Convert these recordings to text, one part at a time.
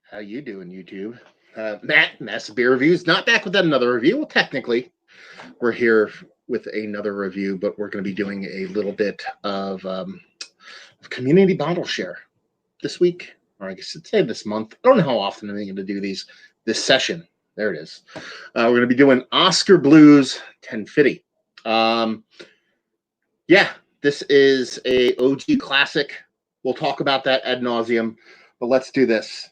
How you doing, YouTube? Matt, Massive Beer Reviews, not back with another review. Well, technically, we're here with another review, but we're going to be doing a little bit of community bottle share this week, or I guess I'd say this month. I don't know how often I'm going to do these. This session, there it is. We're going to be doing Oskar Blues 10 FIDY. Yeah, this is a OG classic. We'll talk about that ad nauseum, but let's do this.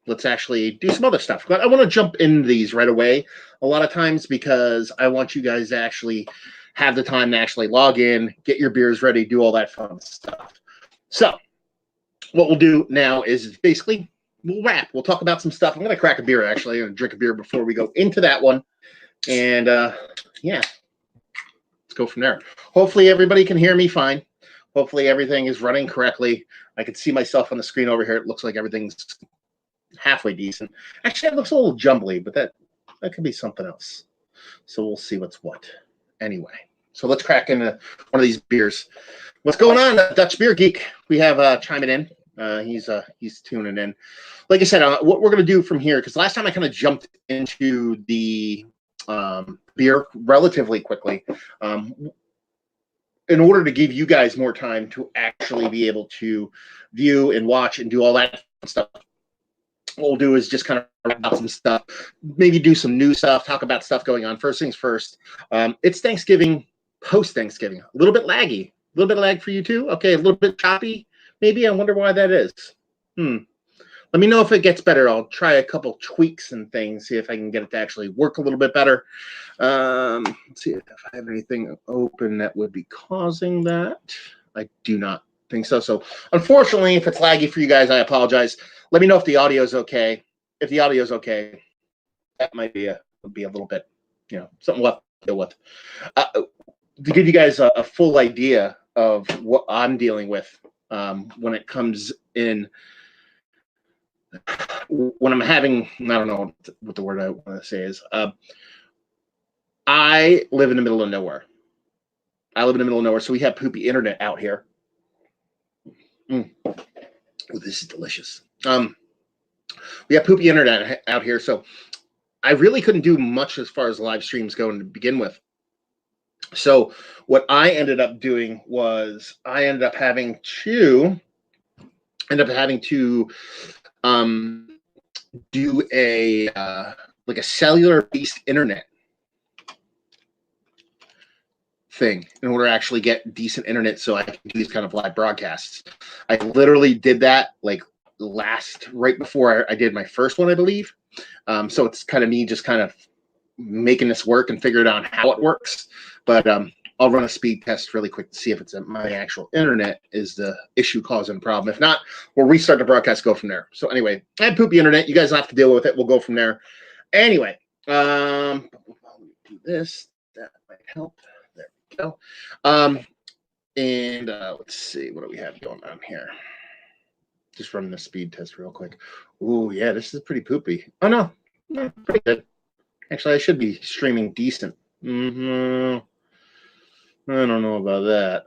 Let's actually do some other stuff. But I want to jump in these right away a lot of times because I want you guys to actually have the time to actually log in, get your beers ready, do all that fun stuff. So what we'll do now is basically we'll wrap. We'll talk about some stuff. I'm going to crack a beer, actually, and drink a beer before we go into that one. And, yeah, let's go from there. Hopefully everybody can hear me fine. Hopefully everything is running correctly. I can see myself on the screen over here. It looks like everything's halfway decent. Actually, it looks a little jumbly, but that could be something else. So we'll see what's what. Anyway, so let's crack into one of these beers. What's going on, Dutch Beer Geek? We have chiming in. He's tuning in. Like I said, what we're going to do from here, because last time I kind of jumped into the beer relatively quickly, in order to give you guys more time to actually be able to view and watch and do all that stuff. What we'll do is just kind of wrap out some stuff, maybe do some new stuff, talk about stuff going on. First things first, it's Thanksgiving, post-Thanksgiving. A little bit laggy. A little bit of lag for you too? Okay, a little bit choppy. Maybe. I wonder why that is. Let me know if it gets better. I'll try a couple tweaks and things, see if I can get it to actually work a little bit better. Let's see if I have anything open that would be causing that. I do not think so. So unfortunately, if it's laggy for you guys, I apologize. Let me know if the audio is okay. If the audio is okay, that might be a little bit, something we'll have to deal with. To give you guys a full idea of what I'm dealing with when it comes in, when I'm having, I don't know what the word I want to say is. I live in the middle of nowhere. So we have poopy internet out here. Oh, this is delicious. We have poopy internet out here, so I really couldn't do much as far as live streams go to begin with. So what I ended up doing was I ended up having to do a like a cellular-based internet thing in order to actually get decent internet so I can do these kind of live broadcasts. I literally did that like right before I did my first one, I believe. So it's kind of me just kind of making this work and figuring out how it works. But I'll run a speed test really quick to see if it's my actual internet is the issue causing the problem. If not, we'll restart the broadcast, go from there. So anyway, I have poopy internet. You guys have to deal with it. We'll go from there. Anyway, do this. That might help. There we go. And let's see, what do we have going on here? Just running the speed test real quick. Ooh, yeah, this is pretty poopy. Oh, no, pretty good. Actually, I should be streaming decent. I don't know about that.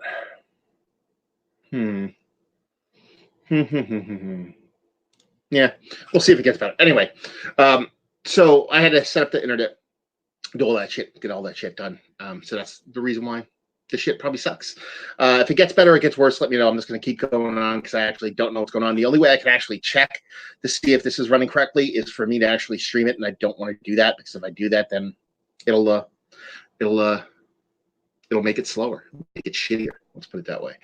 Yeah, we'll see if it gets better. Anyway, so I had to set up the internet, do all that shit, get all that shit done. So that's the reason why this shit probably sucks. If it gets better, it gets worse, let me know. I'm just going to keep going on because I actually don't know what's going on. The only way I can actually check to see if this is running correctly is for me to actually stream it, and I don't want to do that because if I do that, then it'll make it slower, make it shittier. Let's put it that way.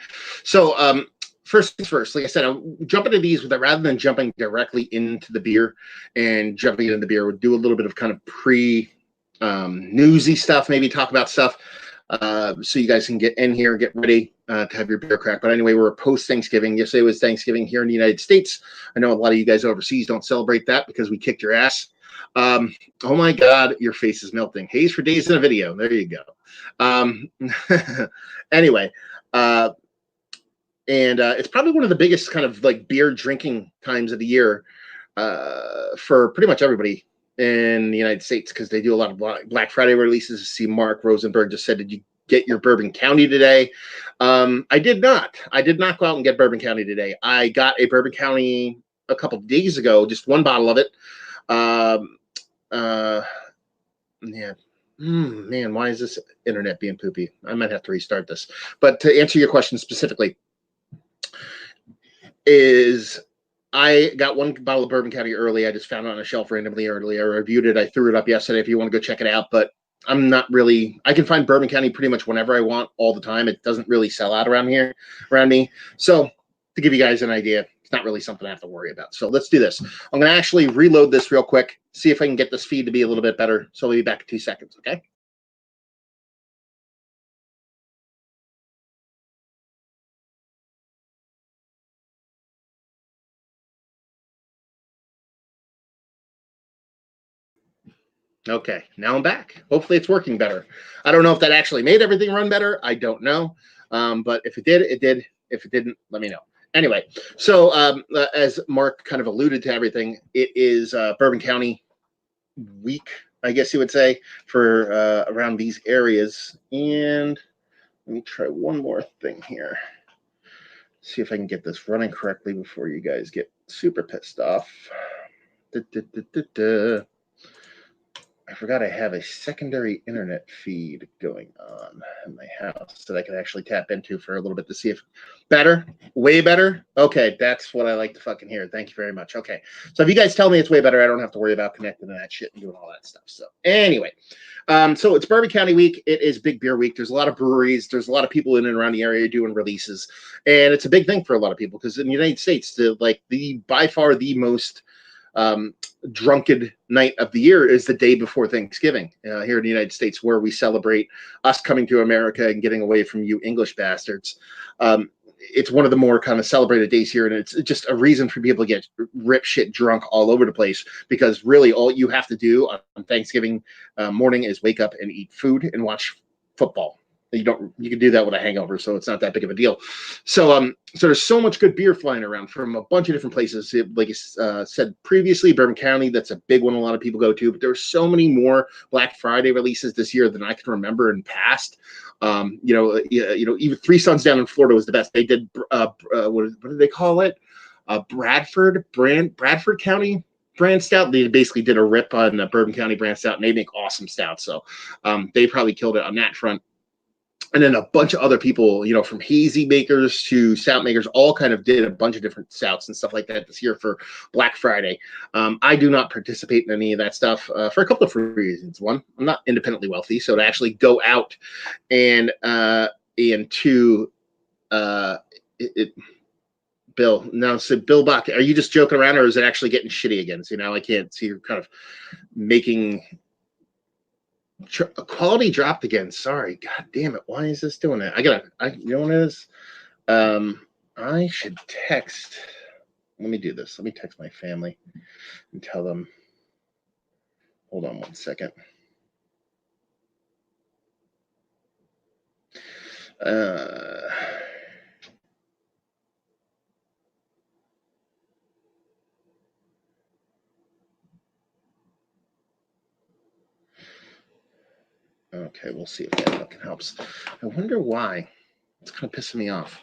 So first things first, like I said, I'll jump into these rather than jumping directly into the beer and jumping into the beer. We'll do a little bit of kind of newsy stuff, maybe talk about stuff. So you guys can get in here, get ready to have your beer crack. But anyway, we're post-Thanksgiving. Yesterday was Thanksgiving here in the United States. I know a lot of you guys overseas don't celebrate that because we kicked your ass. Oh my God, your face is melting. Haze for days in a video. There you go. Anyway, and it's probably one of the biggest kind of like beer drinking times of the year for pretty much everybody in the United States because they do a lot of Black Friday releases. See, Mark Rosenberg just said, "Did you get your Bourbon County today?" I did not. I did not go out and get Bourbon County today. I got a Bourbon County a couple days ago, just one bottle of it. Yeah. Man, why is this internet being poopy? I might have to restart this. But to answer your question specifically, is I got one bottle of Bourbon County early. I just found it on a shelf randomly early. I reviewed it. I threw it up yesterday if you want to go check it out. But I'm not really, I can find Bourbon County pretty much whenever I want all the time. It doesn't really sell out around me. So to give you guys an idea, it's not really something I have to worry about. So let's do this. I'm going to actually reload this real quick, see if I can get this feed to be a little bit better. So we'll be back in 2 seconds, okay? Okay, now I'm back. Hopefully it's working better. I don't know if that actually made everything run better. I don't know. But if it did, it did. If it didn't, let me know. Anyway, so as Mark kind of alluded to everything, it is Bourbon County week, I guess you would say, for around these areas. And let me try one more thing here. See if I can get this running correctly before you guys get super pissed off. I forgot I have a secondary internet feed going on in my house that I can actually tap into for a little bit to see if better, way better. Okay, that's what I like to fucking hear. Thank you very much. Okay, so if you guys tell me it's way better, I don't have to worry about connecting to that shit and doing all that stuff. So anyway, so it's Bourbon County week. It is big beer week. There's a lot of breweries. There's a lot of people in and around the area doing releases, and it's a big thing for a lot of people because in the United States, the by far the most drunken night of the year is the day before Thanksgiving here in the United States, where we celebrate us coming to America and getting away from you English bastards. It's one of the more kind of celebrated days here, and it's just a reason for people to get rip shit drunk all over the place, because really all you have to do on Thanksgiving morning is wake up and eat food and watch football. You can do that with a hangover, so it's not that big of a deal. So there's so much good beer flying around from a bunch of different places. Like I said previously, Bourbon County, that's a big one a lot of people go to, but there's so many more Black Friday releases this year than I can remember in past. Even Three Sons down in Florida was the best. They did what did they call it? Bradford County brand stout. They basically did a rip on the Bourbon County brand stout, and they make awesome stouts. So they probably killed it on that front. And then a bunch of other people, from hazy makers to stout makers, all kind of did a bunch of different stouts and stuff like that this year for Black Friday. I do not participate in any of that stuff for a couple of reasons. One, I'm not independently wealthy, so to actually go out and to Bill. Now, so Bill Buck, are you just joking around, or is it actually getting shitty again? So I can't see you're kind of making. Quality dropped again. Sorry. God damn it. Why is this doing that? You know what it is? I should text. Let me do this. Let me text my family and tell them. Hold on 1 second. Okay, we'll see if that fucking helps. I wonder why. It's kind of pissing me off.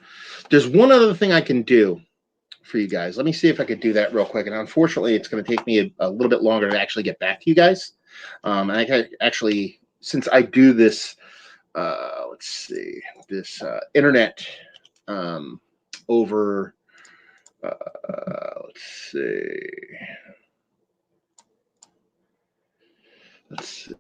There's one other thing I can do for you guys. Let me see if I could do that real quick. And unfortunately, it's going to take me a little bit longer to actually get back to you guys. And I can actually, since I do this, let's see, this internet over, let's see. Let's see.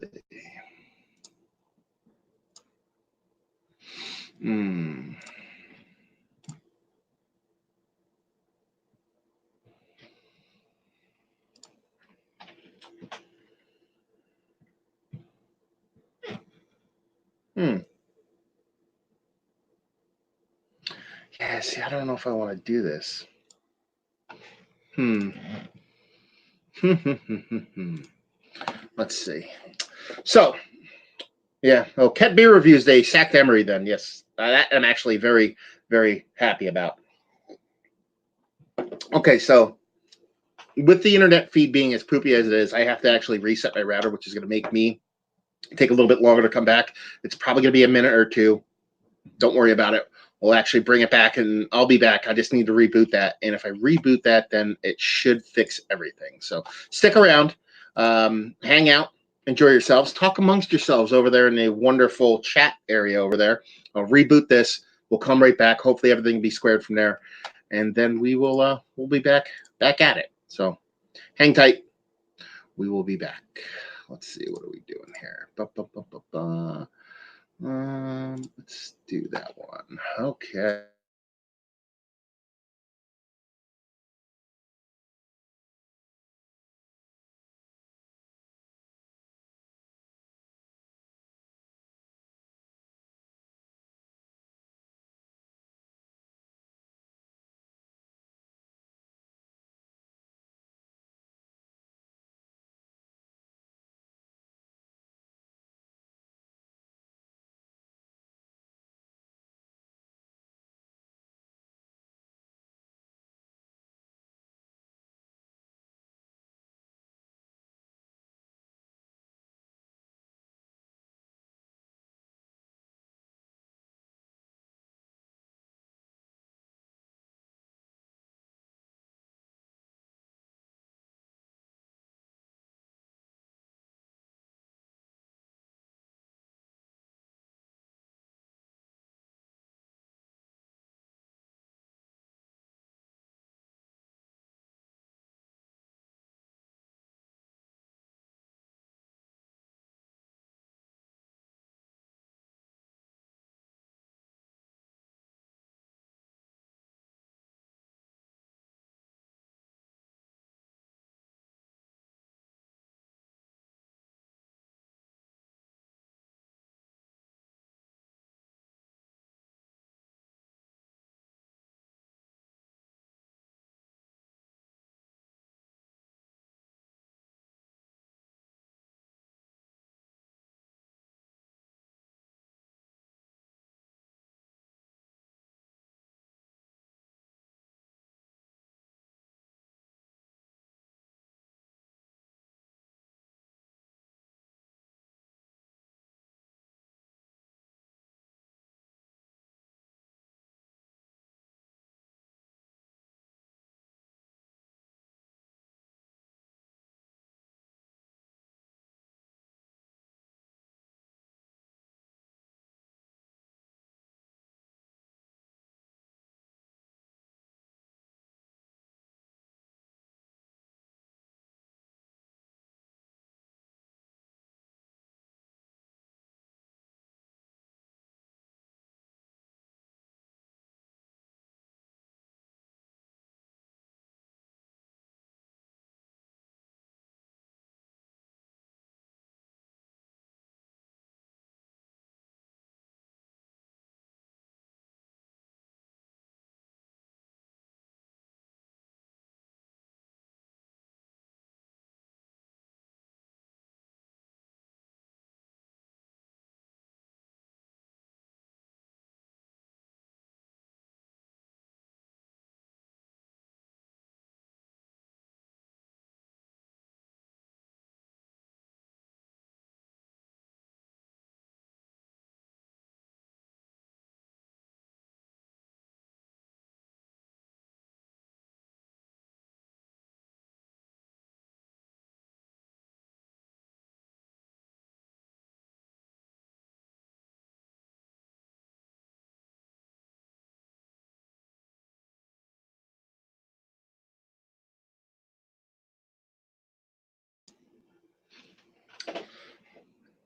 Yeah, see, I don't know if I want to do this. Let's see. So, yeah. Oh, Ket Beer Reviews, they sacked Emery then. Yes. That I'm actually very, very happy about. Okay, so with the internet feed being as poopy as it is, I have to actually reset my router, which is going to make me take a little bit longer to come back. It's probably going to be a minute or two. Don't worry about it. we'll actually bring it back, and I'll be back. I just need to reboot that. And if I reboot that, then it should fix everything. So stick around, hang out, enjoy yourselves, talk amongst yourselves over there in the wonderful chat area over there. I'll reboot this. We'll come right back. Hopefully everything will be squared from there. And then we'll be back at it. So hang tight. We will be back. Let's see, what are we doing here? Let's do that one. Okay.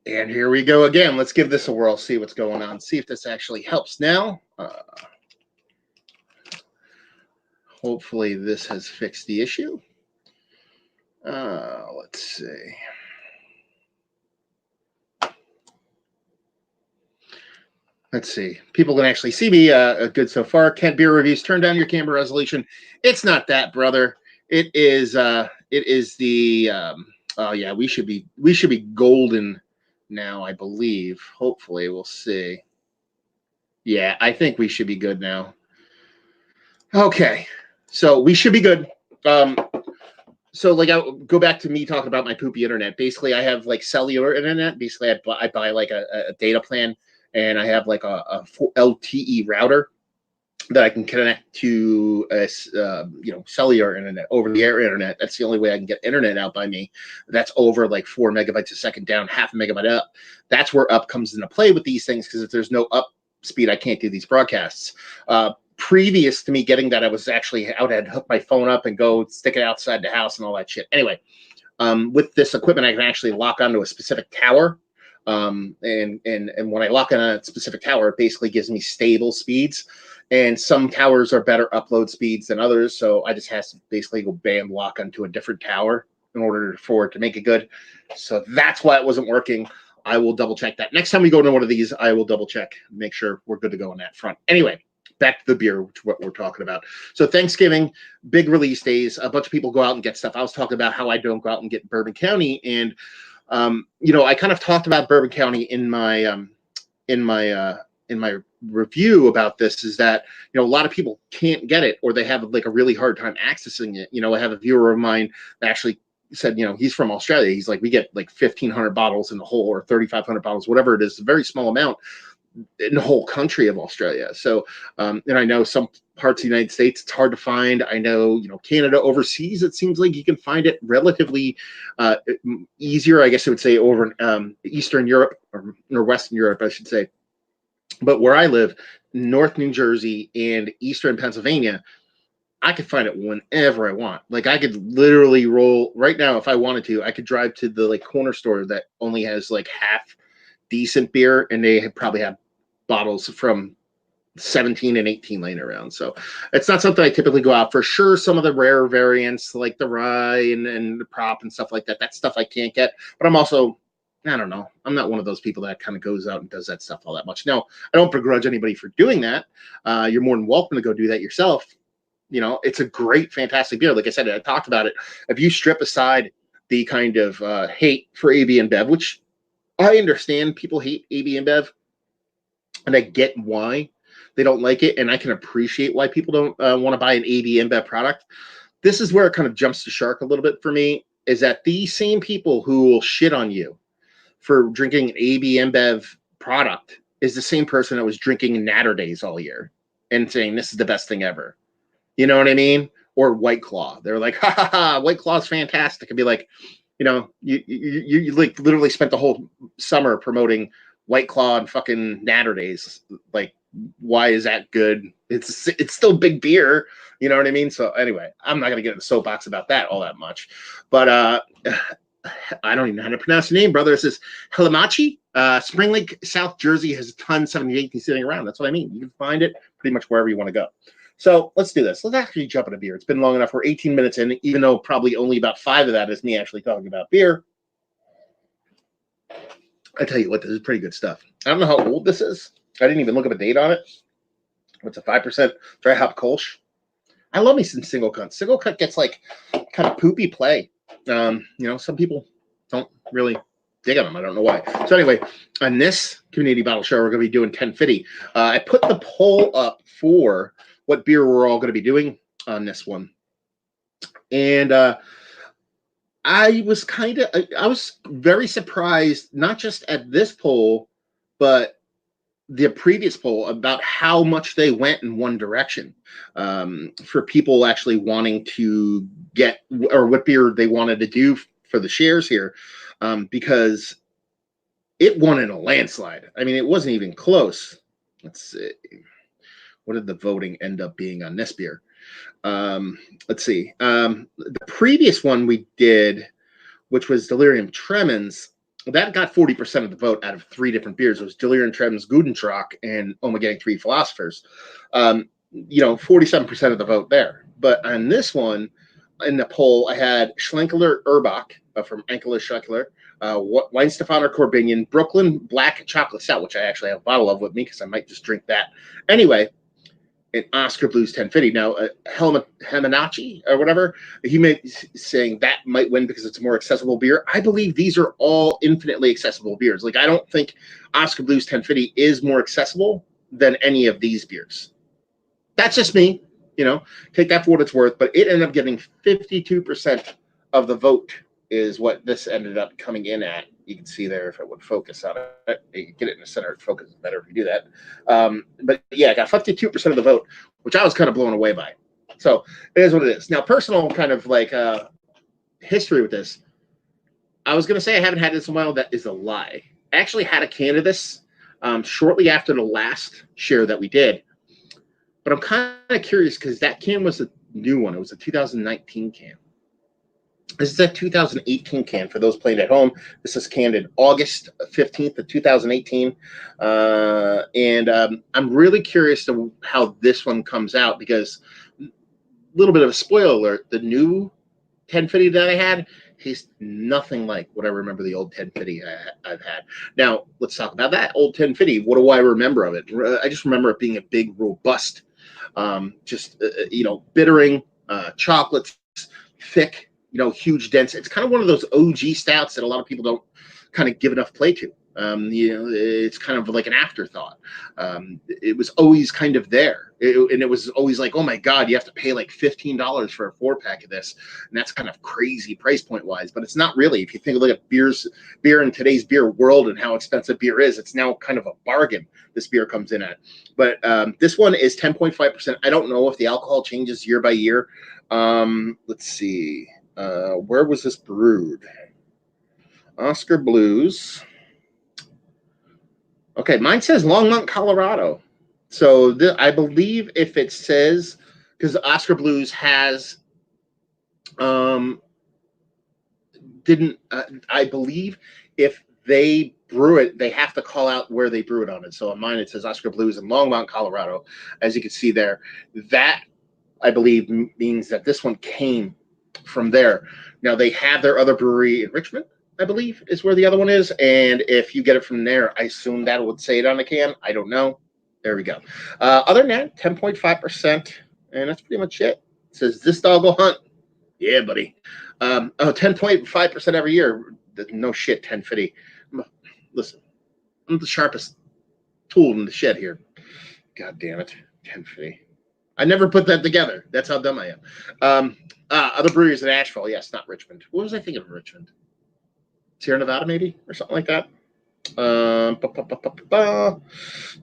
And here we go again. Let's give this a whirl, see what's going on, see if this actually helps now. Hopefully this has fixed the issue. Let's see. Let's see. People can actually see me good so far. Kent Beer Reviews. Turn down your camera resolution. It's not that, brother. It is the oh yeah, we should be golden now, I believe. Hopefully, we'll see. Yeah, I think we should be good now. Okay. So we should be good. So like I'll go back to me talking about my poopy internet. Basically, I have like cellular internet. Basically, I buy like a data plan, and I have like a LTE router. that I can connect to a cellular internet, over the air internet. That's the only way I can get internet out by me. That's over like 4 megabytes a second down, half a megabyte up. That's where up comes into play with these things, because if there's no up speed, I can't do these broadcasts. Previous to me getting that, I was actually out, I'd hook my phone up and go stick it outside the house and all that shit. Anyway, with this equipment, I can actually lock onto a specific tower. And when I lock on a specific tower, it basically gives me stable speeds. And some towers are better upload speeds than others. So I just have to basically go band lock onto a different tower in order for it to make it good. So that's why it wasn't working. I will double check that. Next time we go to one of these, I will double check, make sure we're good to go on that front. Anyway, back to the beer, which is what we're talking about. So Thanksgiving, big release days. A bunch of people go out and get stuff. I was talking about how I don't go out and get Bourbon County. And, I kind of talked about Bourbon County in my review about this, is that, a lot of people can't get it, or they have like a really hard time accessing it. I have a viewer of mine that actually said, he's from Australia. He's like, we get like 1,500 bottles in the whole, or 3,500 bottles, whatever it is, a very small amount in the whole country of Australia. So, and I know some parts of the United States, it's hard to find. I know, Canada, overseas, it seems like you can find it relatively easier, I guess I would say, over Eastern Europe, or Western Europe, I should say. But where I live, North New Jersey and Eastern Pennsylvania, I could find it whenever I want. Like, I could literally roll right now, if I wanted to, I could drive to the like corner store that only has like half decent beer, and they probably have bottles from 17 and 18 laying around. So it's not something I typically go out for. Sure, some of the rare variants like the rye and the prop and stuff like that, that stuff I can't get. But I'm also, I don't know, I'm not one of those people that kind of goes out and does that stuff all that much. Now, I don't begrudge anybody for doing that. You're more than welcome to go do that yourself. It's a great, fantastic beer. Like I said, I talked about it. If you strip aside the kind of hate for AB InBev, which I understand people hate AB InBev, and I get why they don't like it, and I can appreciate why people don't want to buy an AB InBev product. This is where it kind of jumps the shark a little bit for me, is that these same people who will shit on you for drinking an AB InBev product is the same person that was drinking Natter Days all year and saying this is the best thing ever. You know what I mean? Or White Claw. They're like, ha ha ha, White Claw's fantastic. And be like, you like literally spent the whole summer promoting White Claw and fucking Natter Days. Like, why is that good? It's still big beer. You know what I mean? So anyway, I'm not gonna get in the soapbox about that all that much. But I don't even know how to pronounce the name, brother. It says Helamachi. Spring Lake, South Jersey has a ton 78 sitting around. That's what I mean. You can find it pretty much wherever you want to go. So let's do this. Let's actually jump into beer. It's been long enough. We're 18 minutes in, even though probably only about 5 of that is me actually talking about beer. I tell you what, this is pretty good stuff. I don't know how old this is. I didn't even look up a date on it. It's a 5% dry hop Kolsch. I love me some single cut. Single cut gets like kind of poopy play. Some people don't really dig on them. I don't know why. So anyway, on this community bottle show, we're going to be doing 10 Fitty. I put the poll up for what beer we're all going to be doing on this one. And I was very surprised, not just at this poll, but the previous poll, about how much they went in one direction for people actually wanting to get, or what beer they wanted to do for the shares here, because it won in a landslide. I mean, it wasn't even close. Let's see. What did the voting end up being on this beer? Let's see. The previous one we did, which was Delirium Tremens, that got 40% of the vote out of 3 different beers. It was Delirium Tremens, Gudentrock, and Omegang 3 Philosophers. 47% of the vote there. But on this one, in the poll, I had Schlenkeler Erbach from Enkeler Schlenkeler, Weinstefaner Corbinian, Brooklyn Black Chocolate Stout, which I actually have a bottle of with me because I might just drink that. Anyway, and Oskar Blues 10 FIDY. Now, Hemanachi or whatever, he may saying that might win because it's a more accessible beer. I believe these are all infinitely accessible beers. Like, I don't think Oskar Blues 10 FIDY is more accessible than any of these beers. That's just me. Take that for what it's worth. But it ended up getting 52% of the vote is what this ended up coming in at. You can see there if it would focus on it. You can get it in the center. It focuses better if you do that. But yeah, I got 52% of the vote, which I was kind of blown away by. So it is what it is. Now, personal kind of like history with this. I was going to say I haven't had this in a while. That is a lie. I actually had a can of this shortly after the last share that we did. But I'm kind of curious because that can was a new one. It was a 2019 can. This is a 2018 can for those playing at home. This is canned in August 15th of 2018. I'm really curious to how this one comes out because a little bit of a spoiler alert, the new 10 FIDY that I had tastes nothing like what I remember the old 10 FIDY I've had. Now, let's talk about that old 10 FIDY. What do I remember of it? I just remember it being a big, robust, bittering, chocolates, thick, huge, dense. It's kind of one of those OG stouts that a lot of people don't kind of give enough play to. It's kind of like an afterthought. It was always kind of there. And it was always like, oh my God, you have to pay like $15 for a 4-pack of this. And that's kind of crazy price point wise, but it's not really. If you think look at beer in today's beer world and how expensive beer is, it's now kind of a bargain this beer comes in at. But this one is 10.5%. I don't know if the alcohol changes year by year. Let's see. Where was this brewed? Oskar Blues. Okay, mine says Longmont, Colorado. So I believe if it says, because Oskar Blues has, I believe if they brew it, they have to call out where they brew it on it. So on mine, it says Oskar Blues in Longmont, Colorado. As you can see there, that I believe means that this one came from there. Now they have their other brewery in Richmond, I believe, is where the other one is. And if you get it from there, I assume that would say it on the can. I don't know. There we go. Other than that, 10.5%. And that's pretty much it. It says, this dog will hunt. Yeah, buddy. 10.5% every year. No shit, 10 FIDY. Listen, I'm the sharpest tool in the shed here. God damn it. 10 FIDY. I never put that together. That's how dumb I am. Other breweries in Asheville. Yes, not Richmond. What was I thinking of Richmond? Sierra Nevada, maybe, or something like that.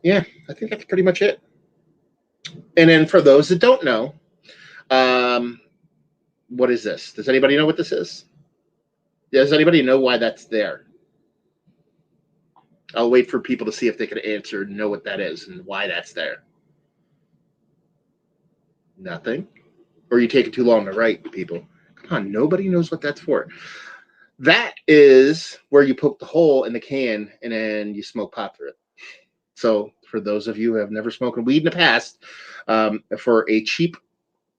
Yeah, I think that's pretty much it. And then for those that don't know, what is this? Does anybody know what this is? Does anybody know why that's there? I'll wait for people to see if they can answer and know what that is and why that's there. Nothing? Or are you taking too long to write, people? Come on, nobody knows what that's for. That is where you poke the hole in the can and then you smoke pot through it. So for those of you who have never smoked weed in the past, for a cheap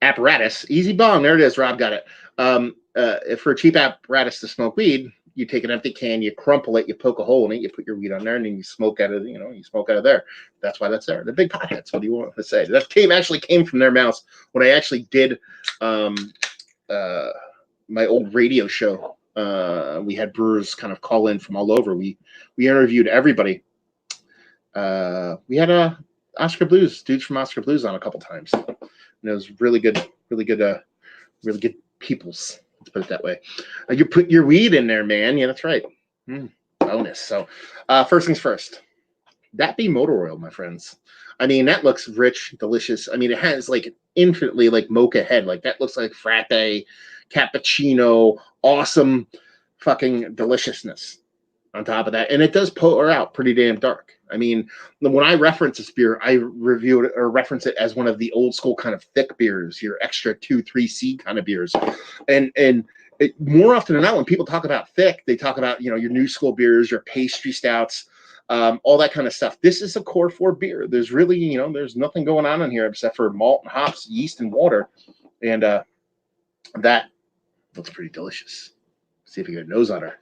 apparatus, easy bong, there it is, Rob got it. For a cheap apparatus to smoke weed, you take an empty can, you crumple it, you poke a hole in it, you put your weed on there, and then you smoke out of, you smoke out of there. That's why that's there. The big potheads. What do you want to say? That actually came from their mouths when I actually did my old radio show. We had brewers kind of call in from all over. We interviewed everybody. We had Oskar Blues, dudes from Oskar Blues on a couple times. And it was really good peoples. Let's put it that way. You put your weed in there, man. Yeah, that's right. Bonus. So first things first. That be motor oil, my friends. I mean, that looks rich, delicious. I mean, it has like infinitely like mocha head. Like that looks like frappe, cappuccino, awesome fucking deliciousness on top of that. And it does pour out pretty damn dark. I mean, when I reference this beer, I review it or reference it as one of the old school kind of thick beers, your extra 2-3C kind of beers. And more often than not, when people talk about thick, they talk about, your new school beers, your pastry stouts, all that kind of stuff. This is a core 4 beer. There's really, there's nothing going on in here except for malt and hops, yeast and water. And that looks pretty delicious. See if you get a nose on her.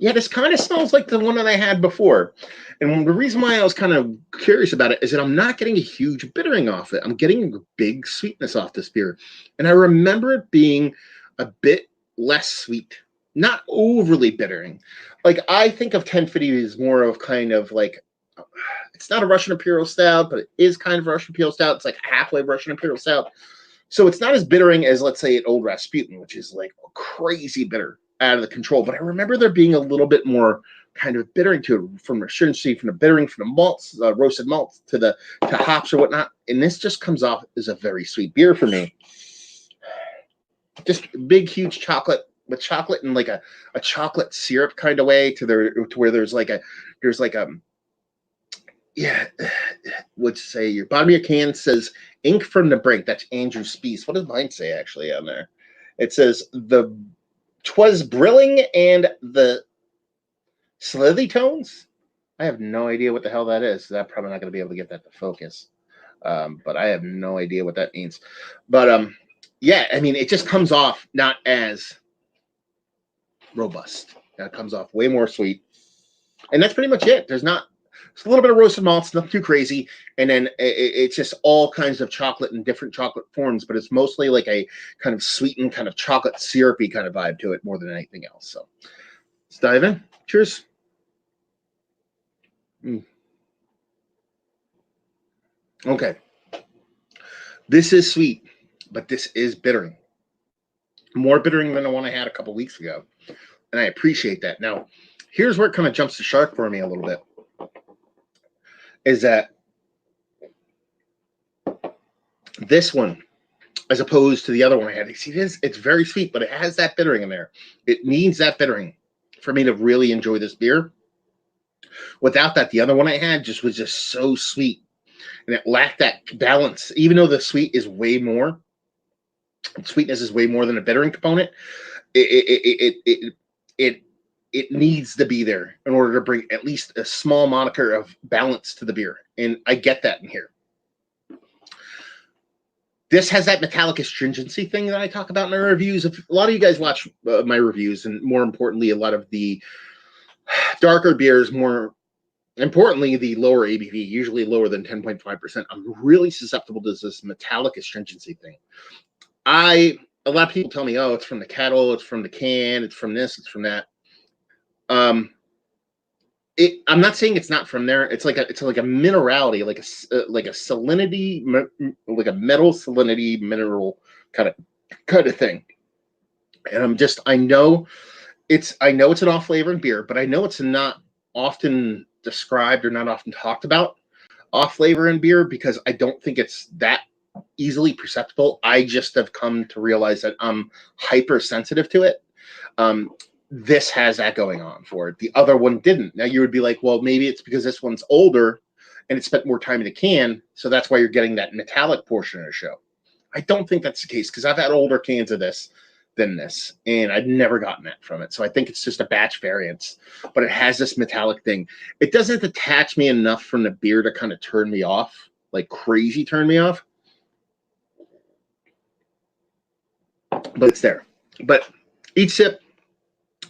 Yeah, this kind of smells like the one that I had before. And the reason why I was kind of curious about it is that I'm not getting a huge bittering off it. I'm getting a big sweetness off this beer. And I remember it being a bit less sweet, not overly bittering. Like, I think of 10 FIDY as more of kind of like, it's not a Russian Imperial Stout, but it is kind of a Russian Imperial Stout. It's like halfway Russian Imperial Stout. So it's not as bittering as, let's say, an Old Rasputin, which is like crazy bitter. out of the control. But I remember there being a little bit more kind of bittering to it, from astringency, from the bittering, from the malts, roasted malts to hops or whatnot. And this just comes off as a very sweet beer for me. Just big, huge chocolate, with chocolate in like a chocolate syrup kind of way, to where there's like a yeah, would say your bottom of your can says ink from the brink. That's Andrew Spees. What does mine say actually on there? It says the 'twas brilling and the slithy tones. I have no idea what the hell that is. I'm probably not going to be able to get that to focus. But I have no idea what that means. But yeah, I mean, it just comes off not as robust. It comes off way more sweet. And that's pretty much it. It's a little bit of roasted malts, nothing too crazy. And then it's just all kinds of chocolate in different chocolate forms, but it's mostly like a kind of sweetened, kind of chocolate syrupy kind of vibe to it more than anything else. So let's dive in. Cheers. Okay. This is sweet, but this is bittering. More bittering than the one I had a couple weeks ago. And I appreciate that. Now, here's where it kind of jumps the shark for me a little bit. Is that this one, as opposed to the other one I had, see, it's very sweet, but it has that bittering in there. It needs that bittering for me to really enjoy this beer. Without that, the other one I had was just so sweet, and it lacked that balance. Even though the sweetness is way more than a bittering component, it needs to be there in order to bring at least a small moniker of balance to the beer. And I get that in here. This has that metallic astringency thing that I talk about in my reviews. If a lot of you guys watch my reviews, and more importantly, a lot of the darker beers, more importantly, the lower ABV, usually lower than 10.5%, I'm really susceptible to this metallic astringency thing. A lot of people tell me, oh, it's from the kettle, it's from the can, it's from this, it's from that. I'm not saying it's not from there. It's like a minerality, like a salinity, like a metal salinity mineral kind of thing. And I know it's an off flavor in beer, but I know it's not often described or not often talked about off flavor in beer, because I don't think it's that easily perceptible. I just have come to realize that I'm hypersensitive to it. This has that going on for it. The other one didn't. Now you would be like, well, maybe it's because this one's older and it spent more time in the can, so that's why you're getting that metallic portion of the show. I don't think that's the case, because I've had older cans of this than this, and I've never gotten that from it. So I think it's just a batch variance, but it has this metallic thing. It doesn't detach me enough from the beer to kind of turn me off, like crazy turn me off. But it's there. But each sip,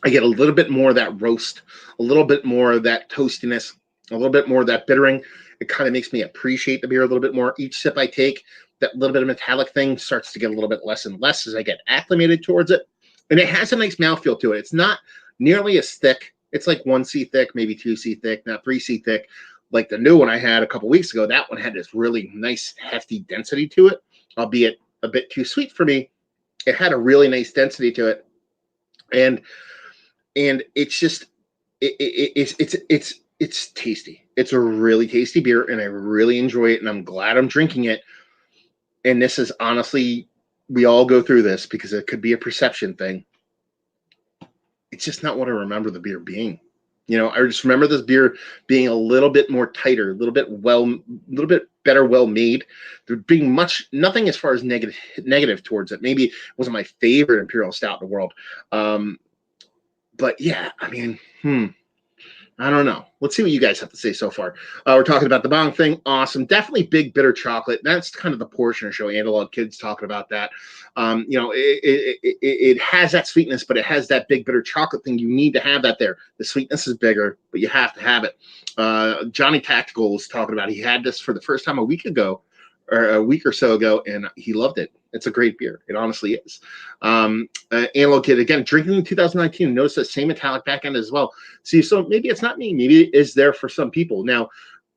I get a little bit more of that roast, a little bit more of that toastiness, a little bit more of that bittering. It kind of makes me appreciate the beer a little bit more. Each sip I take, that little bit of metallic thing starts to get a little bit less and less as I get acclimated towards it. And it has a nice mouthfeel to it. It's not nearly as thick. It's like 1C thick, maybe 2C thick, not 3C thick. Like the new one I had a couple weeks ago, that one had this really nice, hefty density to it, albeit a bit too sweet for me. It had a really nice density to it. And it's just it's tasty. It's a really tasty beer, and I really enjoy it, and I'm glad I'm drinking it. And this is honestly, we all go through this because it could be a perception thing. It's just not what I remember the beer being. I just remember this beer being a little bit more tighter, a little bit better, well made. There being nothing as far as negative towards it. Maybe it wasn't my favorite imperial stout in the world. But yeah, I mean, I don't know. Let's see what you guys have to say so far. We're talking about the bong thing. Awesome. Definitely big bitter chocolate. That's kind of the portion of the show. Analog Kids talking about that. It has that sweetness, but it has that big bitter chocolate thing. You need to have that there. The sweetness is bigger, but you have to have it. Johnny Tactical was talking about, he had this for the first time a week or so ago, and he loved it. It's a great beer. It honestly is. Analog Kid, again, drinking in 2019. Notice that same metallic back end as well. See, so maybe it's not me. Maybe it is there for some people. Now,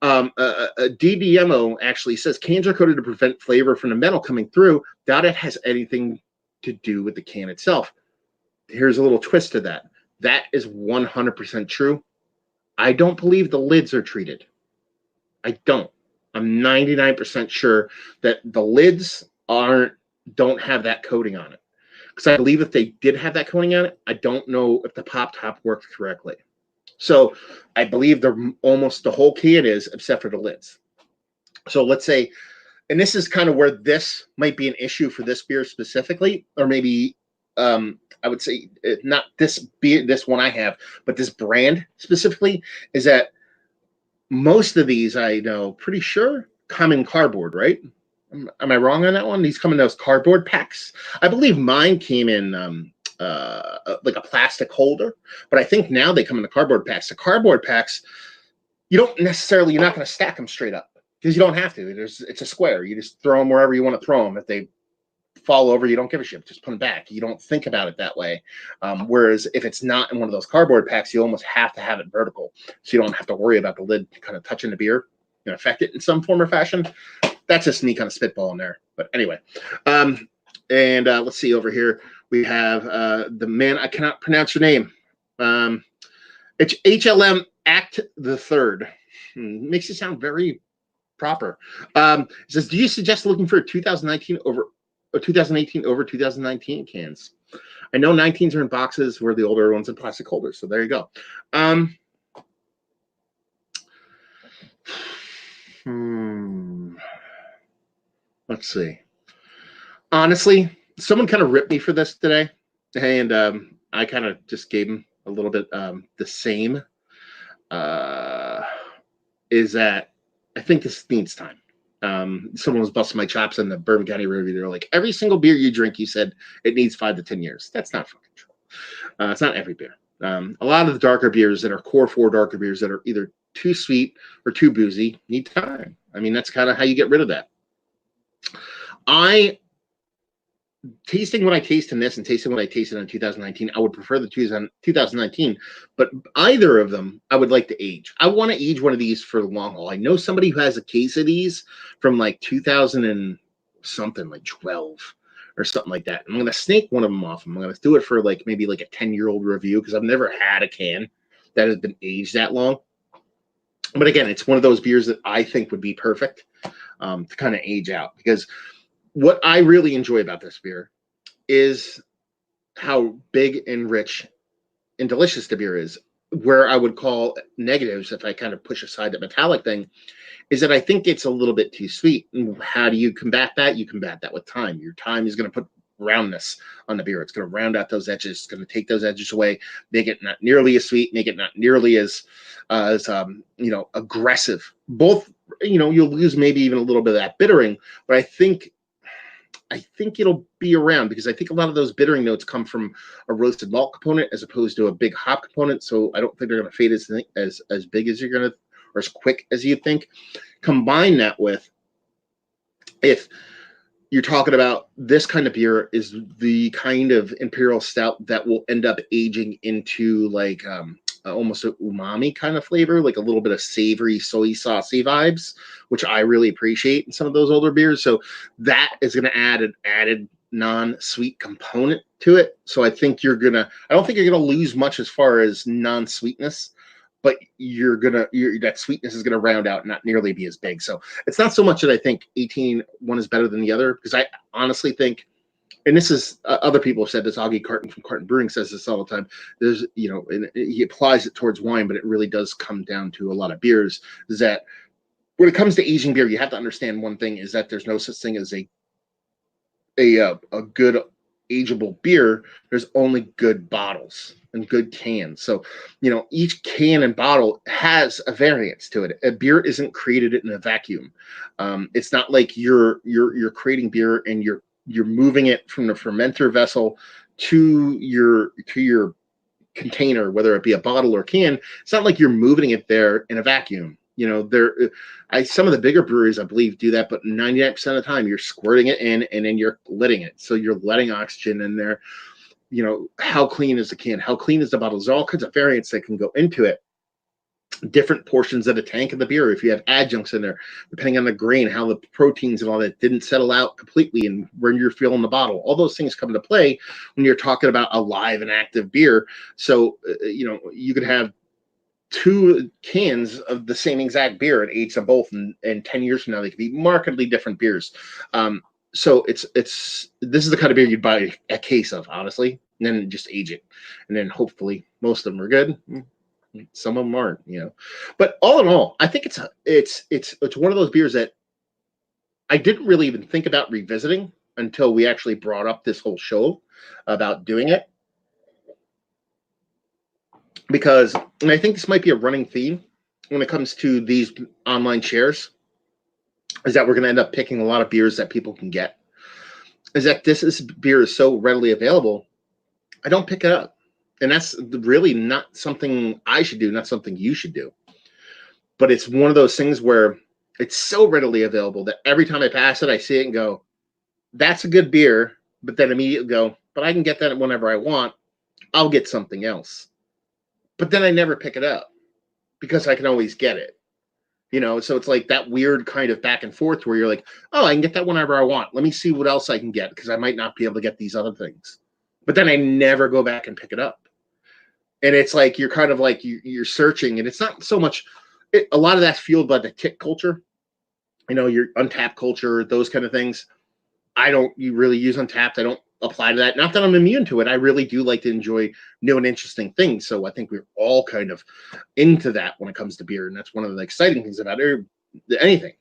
DDMO actually says cans are coated to prevent flavor from the metal coming through. Doubt it has anything to do with the can itself. here's a little twist to that. That is 100% true. I don't believe the lids are treated. I don't. I'm 99% sure that the lids don't have that coating on it. Because I believe if they did have that coating on it, I don't know if the pop top worked correctly. So I believe almost the whole can is, except for the lids. So let's say, and this is kind of where this might be an issue for this beer specifically, or maybe I would say not this beer, this one I have, but this brand specifically, is that most of these, I know pretty sure, come in cardboard, right? Am I wrong on that one? These come in those cardboard packs. I believe mine came in like a plastic holder, but I think now they come in the cardboard packs. The cardboard packs, you're not going to stack them straight up because you don't have to. It's a square. You just throw them wherever you want to throw them. If they fall over, you don't give a shit. Just put them back. You don't think about it that way. Whereas if it's not in one of those cardboard packs, you almost have to have it vertical, so you don't have to worry about the lid kind of touching the beer and affect it in some form or fashion. That's just me kind of spitballing there. But anyway, let's see over here. We have the man, I cannot pronounce your name. It's HLM Act the Third. Makes it sound very proper. It says, do you suggest looking for 2019 over 2018 over 2019 cans? I know 19s are in boxes where the older ones in plastic holders. So there you go. Let's see. Honestly, someone kind of ripped me for this today, and I kind of just gave him a little bit the same. Is that I think this needs time. Someone was busting my chops in the Bourbon County review. They're like, every single beer you drink, you said it needs 5 to 10 years. That's not fucking true. It's not every beer. A lot of the darker beers that are core 4 darker beers that are either too sweet or too boozy need time. I mean, that's kind of how you get rid of that. Tasting what I taste in this and tasting what I tasted in 2019, I would prefer the 2019, but either of them I would like to age. I want to age one of these for the long haul. I know somebody who has a case of these from like 2000 and something, like 12 or something like that. I'm going to snake one of them off. I'm going to do it for like maybe like a 10-year-old review because I've never had a can that has been aged that long. But again, it's one of those beers that I think would be perfect to kind of age out, because what I really enjoy about this beer is how big and rich and delicious the beer is. Where I would call negatives, if I kind of push aside the metallic thing, is that I think it's a little bit too sweet. And how do you combat that? You combat that with time. Your time is going to put roundness on the beer. It's going to round out those edges. It's going to take those edges away, make it not nearly as sweet, make it not nearly as aggressive. Both, you'll lose maybe even a little bit of that bittering, but I think it'll be around, because I think a lot of those bittering notes come from a roasted malt component as opposed to a big hop component. So I don't think they're going to fade as big as you're going to, or as quick as you think. Combine that with, if you're talking about this kind of beer, is the kind of imperial stout that will end up aging into like almost an umami kind of flavor, like a little bit of savory, soy saucy vibes, which I really appreciate in some of those older beers. So that is going to add an added non-sweet component to it. So I don't think you're going to lose much as far as non-sweetness, but that sweetness is going to round out and not nearly be as big. So it's not so much that I think 18 one is better than the other, because I honestly think, and this is other people have said this. Augie Carton from Carton Brewing says this all the time. There's, and he applies it towards wine, but it really does come down to a lot of beers. Is that when it comes to aging beer, you have to understand one thing: is that there's no such thing as a good ageable beer. There's only good bottles and good cans. So, each can and bottle has a variance to it. A beer isn't created in a vacuum. It's not like you're creating beer and you're moving it from the fermenter vessel to your container, whether it be a bottle or can. It's not like you're moving it there in a vacuum. Some of the bigger breweries, I believe, do that, but 99% of the time you're squirting it in and then you're lidding it. So you're letting oxygen in there. How clean is the can? How clean is the bottle? There's all kinds of variants that can go into it. different portions of the tank of the beer. If you have adjuncts in there, depending on the grain, how the proteins and all that didn't settle out completely, and when you're filling the bottle, all those things come into play when you're talking about a live and active beer. So, you could have 2 cans of the same exact beer and age them both, and 10 years from now, they could be markedly different beers. So this is the kind of beer you'd buy a case of, honestly, and then just age it. And then hopefully most of them are good. Some of them aren't, But all in all, I think it's one of those beers that I didn't really even think about revisiting until we actually brought up this whole show about doing it. Because, and I think this might be a running theme when it comes to these online shares, is that we're going to end up picking a lot of beers that people can get. Is that this beer is so readily available, I don't pick it up. And that's really not something I should do, not something you should do. But it's one of those things where it's so readily available that every time I pass it, I see it and go, that's a good beer. But then immediately go, but I can get that whenever I want. I'll get something else. But then I never pick it up because I can always get it. So it's like that weird kind of back and forth where you're like, oh, I can get that whenever I want. Let me see what else I can get because I might not be able to get these other things. But then I never go back and pick it up. And it's like you're kind of like you're searching, and it's not so much. A lot of that's fueled by the tick culture, your Untapped culture, those kind of things. I don't really use Untapped. I don't apply to that. Not that I'm immune to it. I really do like to enjoy new and interesting things. So I think we're all kind of into that when it comes to beer, and that's one of the exciting things about it. Anything,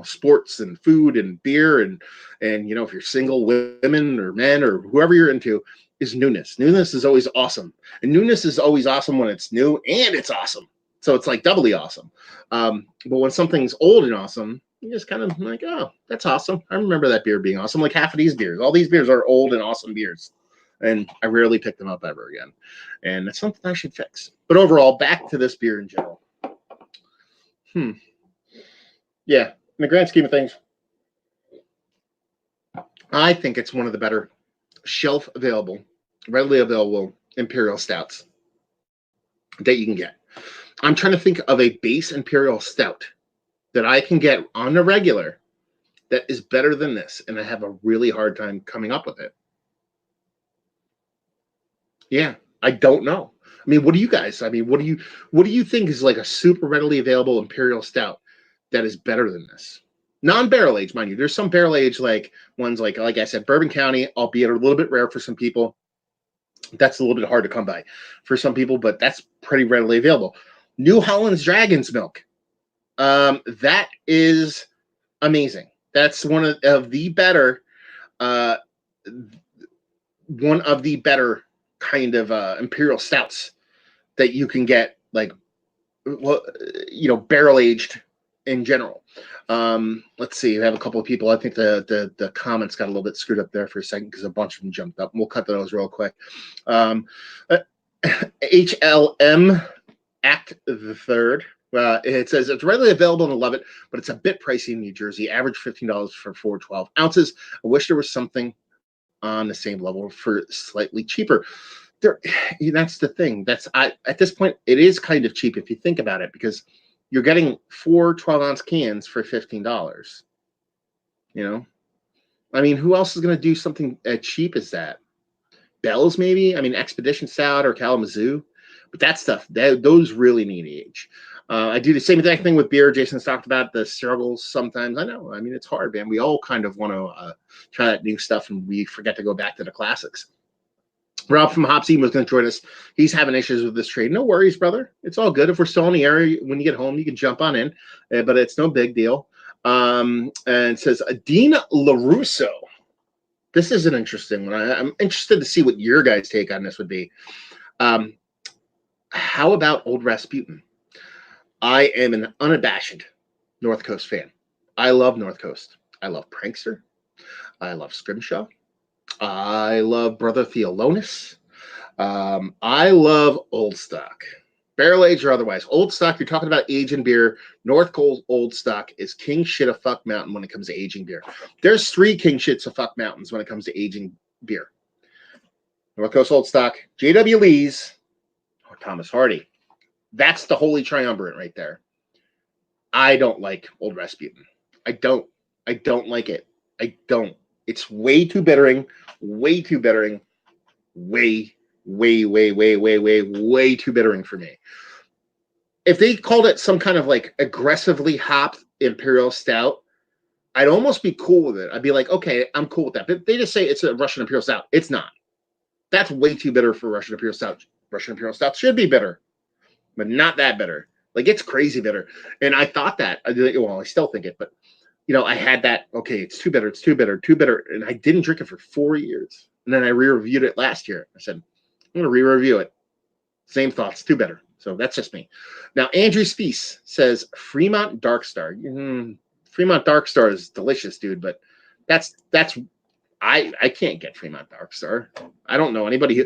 sports and food and beer, and if you're single, women or men or whoever you're into, is newness. Newness is always awesome. And newness is always awesome when it's new and it's awesome. So it's like doubly awesome. But when something's old and awesome, you just kind of like, oh, that's awesome. I remember that beer being awesome. Like half of these beers. All these beers are old and awesome beers. And I rarely pick them up ever again. And that's something I should fix. But overall, back to this beer in general. Yeah, in the grand scheme of things, I think it's one of the better shelf available, readily available imperial stouts that you can get. I'm trying to think of a base imperial stout that I can get on the regular that is better than this, and I have a really hard time coming up with it. Yeah, I don't know. I mean, what do you guys? I mean, what do you think is like a super readily available imperial stout that is better than this? Non-barrel age, mind you. There's some barrel age like ones like I said, Bourbon County, albeit a little bit rare for some people. That's a little bit hard to come by for some people, but that's pretty readily available. New Holland's Dragon's Milk. That is amazing. That's one of the better kind of imperial stouts that you can get, like, barrel aged in general. Let's see. We have a couple of people. I think the comments got a little bit screwed up there for a second because a bunch of them jumped up. We'll cut those real quick. HLM Act the Third. It says it's readily available and I love it, but it's a bit pricey in New Jersey. Average $15 for 412 ounces. I wish there was something on the same level for slightly cheaper. That's the thing. At this point, it is kind of cheap if you think about it, because you're getting 4 12-ounce cans for $15. I mean, who else is going to do something as cheap as that? Bell's, maybe. I mean, Expedition Stout or Kalamazoo, but that stuff, those really need age. I do the same exact thing with beer. Jason's talked about the struggles sometimes. I know. I mean, it's hard, man. We all kind of want to try that new stuff, and we forget to go back to the classics. Rob from Hopsy was going to join us. He's having issues with this trade. No worries, brother. It's all good. If we're still in the area, when you get home, you can jump on in, but it's no big deal. And it says, Dean LaRusso. This is an interesting one. I'm interested to see what your guys' take on this would be. How about Old Rasputin? I am an unabashed North Coast fan. I love North Coast. I love Prankster. I love Scrimshaw. I love Brother Theolonis. I love Old Stock. Barrel age or otherwise. Old Stock, you're talking about aging beer. North Coast Old Stock is king shit of fuck mountain when it comes to aging beer. There's 3 king shits of fuck mountains when it comes to aging beer. North Coast Old Stock, J.W. Lee's, or Thomas Hardy. That's the holy triumvirate right there. I don't like Old Rasputin. I don't like it. I don't. It's way too bittering. Way too bittering. Way too bittering for me. If they called it some kind of like aggressively hopped imperial stout, I'd almost be cool with it. I'd be like, okay, I'm cool with that. But they just say it's a Russian imperial stout. It's not. That's way too bitter for Russian imperial stout. Russian imperial stout should be bitter, but not that bitter. Like, it's crazy bitter. And I thought that. Well, I still think it, but I had that. Okay, it's too bitter. It's too bitter. Too bitter. And I didn't drink it for 4 years. And then I re-reviewed it last year. I said, I'm going to re-review it. Same thoughts. Too bitter. So that's just me. Now, Andrew Speece says Fremont Dark Star. Fremont Dark Star is delicious, dude. But I can't get Fremont Dark Star. I don't know anybody who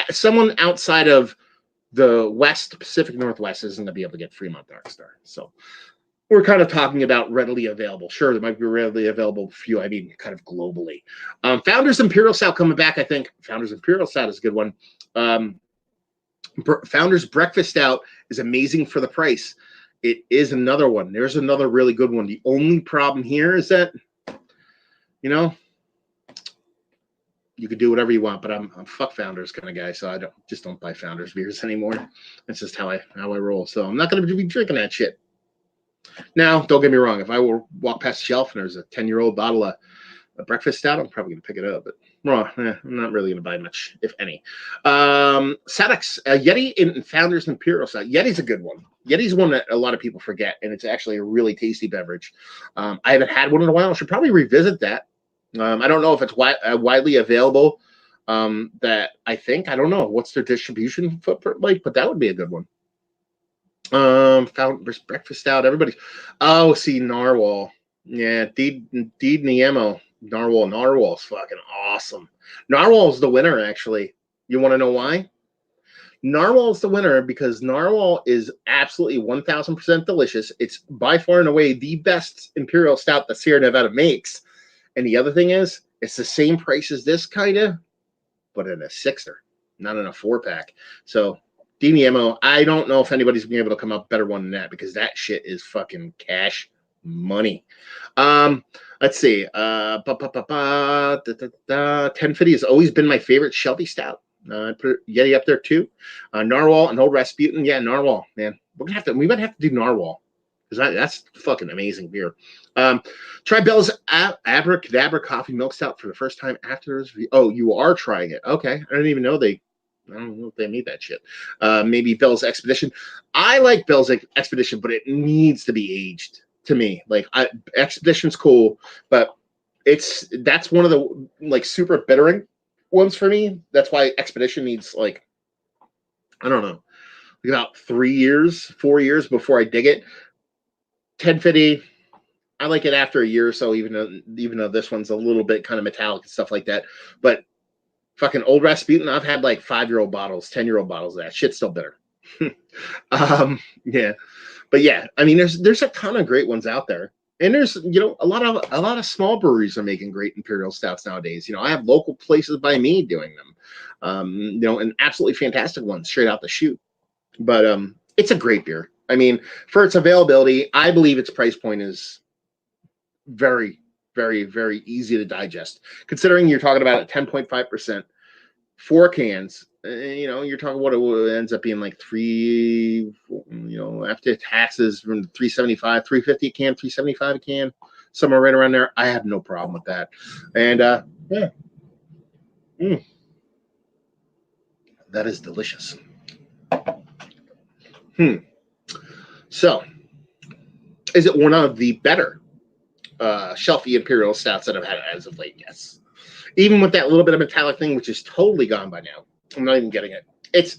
someone outside of the West, Pacific Northwest, isn't going to be able to get Fremont Dark Star. So we're kind of talking about readily available. Sure, there might be readily available few. I mean, kind of globally. Founders Imperial Stout coming back. I think Founders Imperial Stout is a good one. Founders Breakfast Stout is amazing for the price. It is another one. There's another really good one. The only problem here is that, you could do whatever you want, but I'm fuck Founders kind of guy, so I don't buy Founders beers anymore. That's just how I roll. So I'm not going to be drinking that shit. Now, don't get me wrong. If I were walk past the shelf and there's a 10-year-old bottle of a breakfast stout, I'm probably going to pick it up. But I'm not really going to buy much, if any. Sadix, Yeti and Founders Imperial Stout. Yeti's a good one. Yeti's one that a lot of people forget, and it's actually a really tasty beverage. I haven't had one in a while. I should probably revisit that. I don't know if it's widely available. I don't know what's their distribution footprint like, but that would be a good one. Founders Breakfast Stout. Everybody's. Oh, see, Narwhal. Yeah, Deed Niemo. Narwhal's fucking awesome. Narwhal's the winner, actually. You want to know why? Narwhal's the winner because Narwhal is absolutely 1,000% delicious. It's by far and away the best imperial stout that Sierra Nevada makes. And the other thing is, it's the same price as this, kind of, but in a 6er, not in a 4-pack. So, DMO, I don't know if anybody's been able to come up better one than that because that shit is fucking cash money. Let's see. 10 FIDY has always been my favorite Shelby stout. I put Yeti up there too. Narwhal and Old Rasputin. Yeah, Narwhal, man. We might have to do Narwhal because that's fucking amazing beer. Try Bell's Abracadabra Coffee Milk Stout for the first time after this review. Oh, you are trying it. Okay. I don't know if they made that shit. Maybe Bell's Expedition. I like Bell's Expedition, but it needs to be aged to me. Like, Expedition's cool, but that's one of the like super bittering ones for me. That's why Expedition needs like, I don't know, about 4 years before I dig it. 10 FIDY, I like it after a year or so, even though this one's a little bit kind of metallic and stuff like that. But fucking Old Rasputin, I've had like 5-year-old bottles, 10-year-old bottles of that. Shit's still bitter. Yeah. But yeah, I mean, there's a ton of great ones out there. And there's, a lot of small breweries are making great imperial stouts nowadays. I have local places by me doing them. And absolutely fantastic ones straight out the chute. But it's a great beer. I mean, for its availability, I believe its price point is very, very, very easy to digest. Considering you're talking about 10.5%, 4 cans, you're talking what it ends up being like 3, after taxes, from 375, 350 a can, 375 a can, somewhere right around there. I have no problem with that. And yeah. That is delicious. So, is it one of the better shelfy imperial stouts that I've had as of late? Yes. Even with that little bit of metallic thing, which is totally gone by now. I'm not even getting it. It's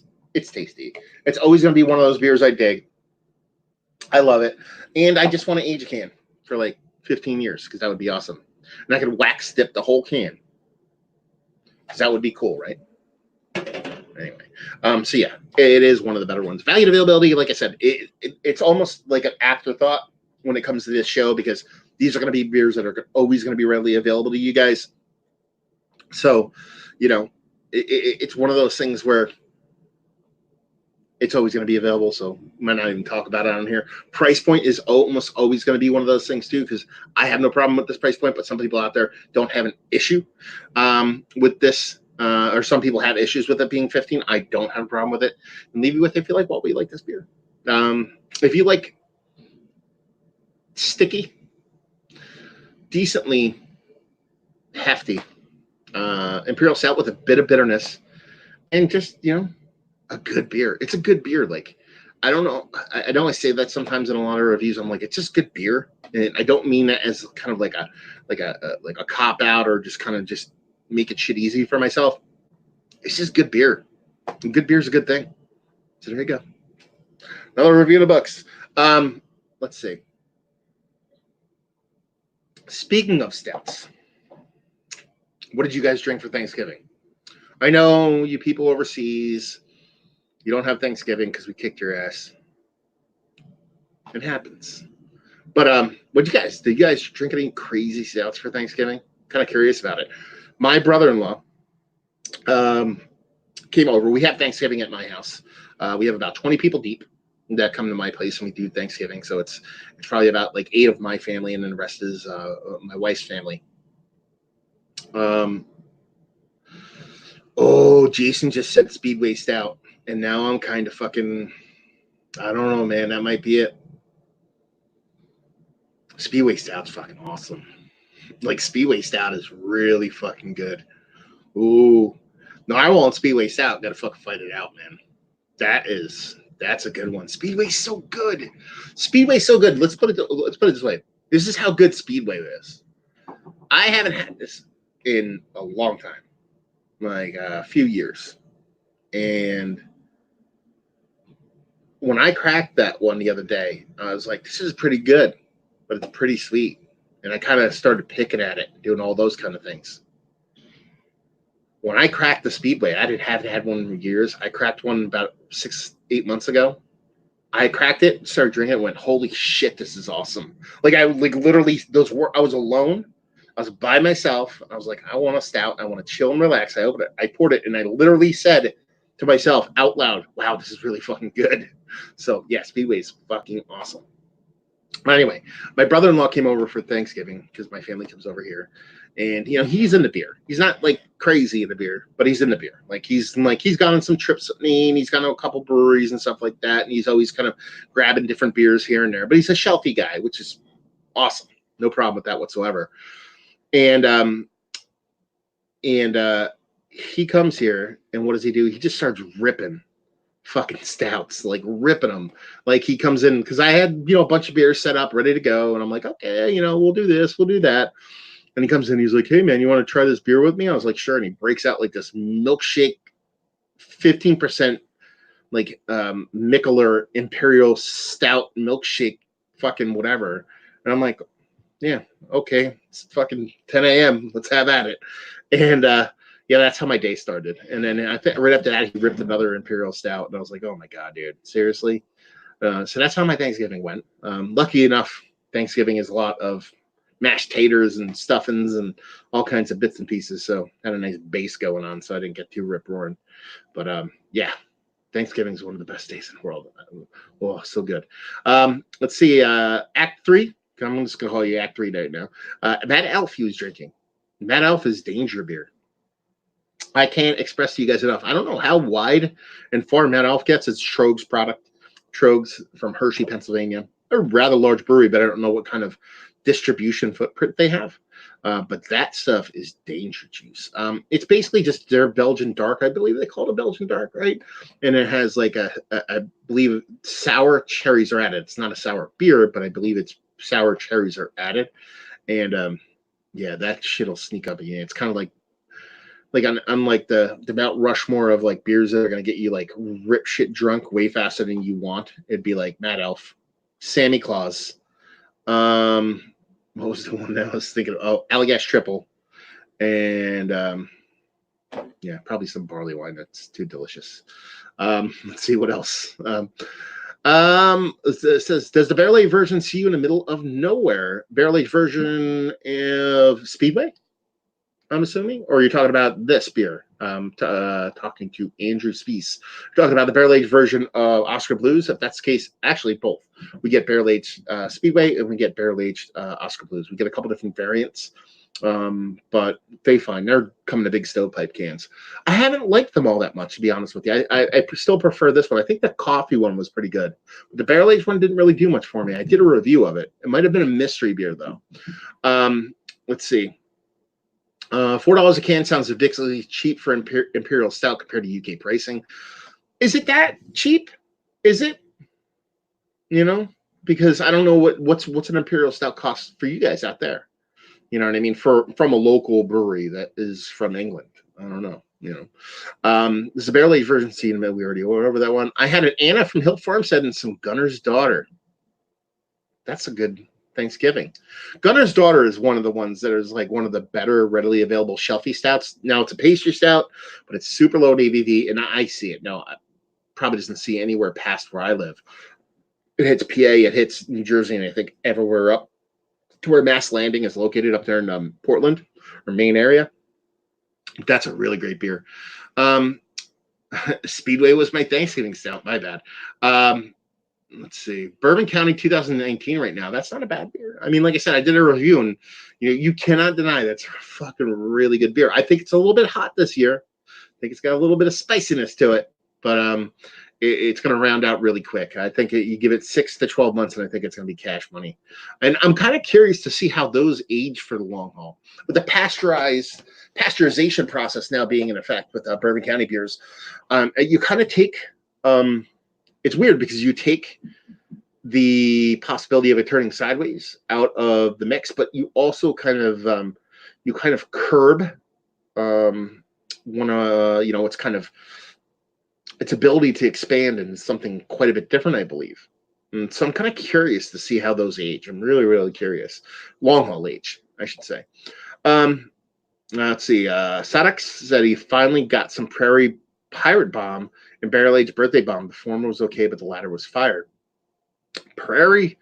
tasty. It's always going to be one of those beers I dig. I love it. And I just want to age a can for like 15 years because that would be awesome. And I could wax dip the whole can. Because that would be cool, right? Anyway, so yeah, it is one of the better ones. Value and availability, like I said, it's almost like an afterthought when it comes to this show because these are going to be beers that are always going to be readily available to you guys. So, it's one of those things where it's always going to be available, so might not even talk about it on here. Price point is almost always going to be one of those things too, because I have no problem with this price point, but some people out there don't have an issue with this, or some people have issues with it being 15. I don't have a problem with it. And leave you with, if you like, well, we like this beer. If you like sticky, decently hefty imperial stout with a bit of bitterness, and just, you know, a good beer. It's a good beer. Like, I don't know. I know I say that sometimes in a lot of reviews. I'm like, it's just good beer, and I don't mean that as kind of like a cop out or just kind of just making shit easy for myself. It's just good beer. And good beer is a good thing. So there you go. Another review of the books. Let's see. Speaking of stouts, what did you guys drink for Thanksgiving? I know you people overseas, you don't have Thanksgiving because we kicked your ass. It happens. But did you guys drink any crazy stouts for Thanksgiving? Kind of curious about it. My brother-in-law came over. We have Thanksgiving at my house. We have about 20 people deep that come to my place and we do Thanksgiving. So it's probably about like 8 of my family, and then the rest is my wife's family. Jason just said Speedway Stout, and now I'm kind of fucking, I don't know, man. That might be it. Speedway Stout's fucking awesome. Like, Speedway Stout is really fucking good. Ooh. No, I want Speedway Stout. Gotta fucking fight it out, man. That's a good one. Speedway's so good. Speedway's so good. Let's put it this way. This is how good Speedway is. I haven't had this in a long time, like a few years. And when I cracked that one the other day, I was like, this is pretty good, but it's pretty sweet. And I kind of started picking at it, doing all those kind of things. When I cracked the Speedway, I haven't had one in years. I cracked one about 6-8 months ago. I cracked it, started drinking it, and went, holy shit, this is awesome. Like, I literally, I was alone. I was by myself. I was like, I want a stout. I want to chill and relax. I opened it. I poured it, and I literally said to myself out loud, wow, this is really fucking good. So, yeah, Speedway is fucking awesome. But anyway, my brother-in-law came over for Thanksgiving because my family comes over here. And, you know, he's into beer. He's not, like, crazy into beer, but he's into beer. He's gone on some trips with me, and he's gone to a couple breweries and stuff like that, and he's always kind of grabbing different beers here and there. But he's a shelfie guy, which is awesome. No problem with that whatsoever. And he comes here, and what does he do? He just starts ripping fucking stouts, like ripping them. Like, he comes in, because I had, you know, a bunch of beers set up, ready to go, and I'm like, okay, you know, we'll do this, we'll do that. And he comes in, he's like, hey, man, you want to try this beer with me? I was like, sure. And he breaks out like this milkshake, 15%, like Mikkeller Imperial Stout milkshake, fucking whatever. And I'm like, yeah, okay. It's fucking 10 a.m. Let's have at it. And yeah, that's how my day started. And then I think right after that, he ripped another Imperial Stout. And I was like, oh my God, dude, seriously? So that's how my Thanksgiving went. Lucky enough, Thanksgiving is a lot of mashed taters and stuffings and all kinds of bits and pieces. So had a nice base going on, so I didn't get too rip roaring. But yeah, Thanksgiving is one of the best days in the world. Oh, so good. Let's see. Act 3. I'm just gonna call you Act 3 right now. Mad Elf he was drinking. Mad Elf is danger beer. I can't express to you guys enough. I don't know how wide and far Mad Elf gets. It's Troegs product. Troegs from Hershey, Pennsylvania. A rather large brewery, but I don't know what kind of distribution footprint they have. But that stuff is danger juice. It's basically just their Belgian dark. I believe they call it a Belgian dark, right? And it has like I believe sour cherries are added. It's not a sour beer, but I believe it's sour cherries are added. And yeah, that shit'll sneak up again. It's kind of like I'm like the Mount Rushmore of like beers that are gonna get you like rip shit drunk way faster than you want. It'd be like Mad Elf, Sammy Claus. What was the one that I was thinking of? Oh, Allagash Triple. And yeah, probably some barley wine. That's too delicious. Let's see what else. It says, does the barrel aged version see you in the middle of nowhere? Barrel aged version of Speedway, I'm assuming? Or you're talking about this beer? talking to Andrew Spees, talking about the barrel-aged version of Oskar Blues. If that's the case, actually both. We get barrel-aged Speedway and we get barrel-aged Oskar Blues. We get a couple different variants, but they fine. They're coming to big stovepipe cans. I haven't liked them all that much, to be honest with you. I still prefer this one. I think the coffee one was pretty good. The barrel-aged one didn't really do much for me. I did a review of it. It might have been a mystery beer, though. Let's see. $4 a can sounds ridiculously cheap for Imperial Stout compared to UK pricing. Is it that cheap? Is it? You know, because I don't know what's an Imperial Stout cost for you guys out there. You know what I mean? From a local brewery that is from England. I don't know. You know, there's a barrel aged version. See, we already went over that one. I had an Anna from Hill Farmstead and some Gunner's Daughter. That's a good Thanksgiving. Gunner's Daughter is one of the ones that is like one of the better readily available shelfie stouts. Now it's a pastry stout, but it's super low ABV, and I see it. No, probably doesn't see anywhere past where I live. It hits PA, it hits New Jersey, and I think everywhere up to where Mass Landing is located up there in Portland or Maine area. That's a really great beer. Speedway was my Thanksgiving stout. My bad. Let's see, Bourbon County 2019 right now. That's not a bad beer. I mean, like I said, I did a review, and you cannot deny that's a fucking really good beer. I think it's a little bit hot this year. I think it's got a little bit of spiciness to it, but it's going to round out really quick. I think you give it 6 to 12 months, and I think it's going to be cash money. And I'm kind of curious to see how those age for the long haul. With the pasteurization process now being in effect with Bourbon County beers, you kind of take it's weird because you take the possibility of it turning sideways out of the mix, but you also kind of curb its ability to expand into something quite a bit different, I believe. And so I'm kind of curious to see how those age. I'm really, really curious. Long haul age, I should say. Let's see. Sadix said he finally got some Prairie Pirate Bomb and Barrel Aged Birthday Bomb. The former was okay, but the latter was fired. Prairie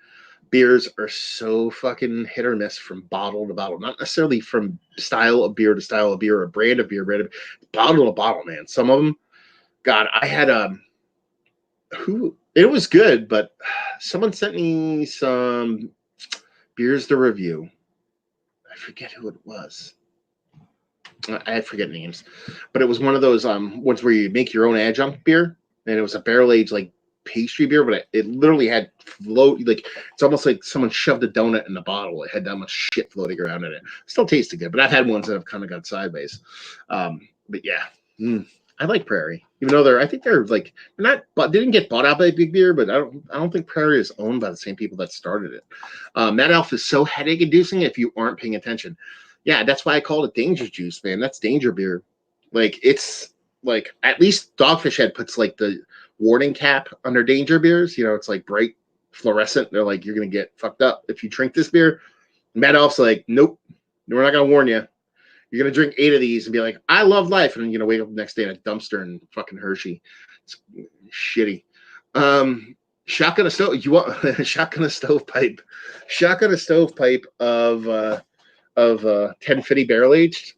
beers are so fucking hit or miss from bottle to bottle. Not necessarily from style of beer to style of beer or brand of beer, bottle to bottle, man. Some of them, God, I had it was good, but someone sent me some beers to review. I forget who it was. I forget names, but it was one of those ones where you make your own adjunct beer, and it was a barrel aged like pastry beer, but it literally had float, like it's almost like someone shoved a donut in the bottle. It had that much shit floating around in it. Still tasted good, but I've had ones that have kind of got sideways. But yeah, I like Prairie, even though they didn't get bought out by Big Beer, but I don't think Prairie is owned by the same people that started it. Mad Elf is so headache inducing if you aren't paying attention. Yeah, that's why I call it danger juice, man. That's danger beer. Like, it's like, at least Dogfish Head puts like the warning cap under danger beers. You know, it's like bright fluorescent. They're like, you're going to get fucked up if you drink this beer. Mad Elf's like, nope, we're not going to warn you. You're going to drink 8 of these and be like, I love life. And then you're going to wake up the next day in a dumpster in fucking Hershey. It's shitty. Shotgun a stove. You want shotgun a stovepipe? Shotgun a stovepipe of 10 Fitty barrel aged.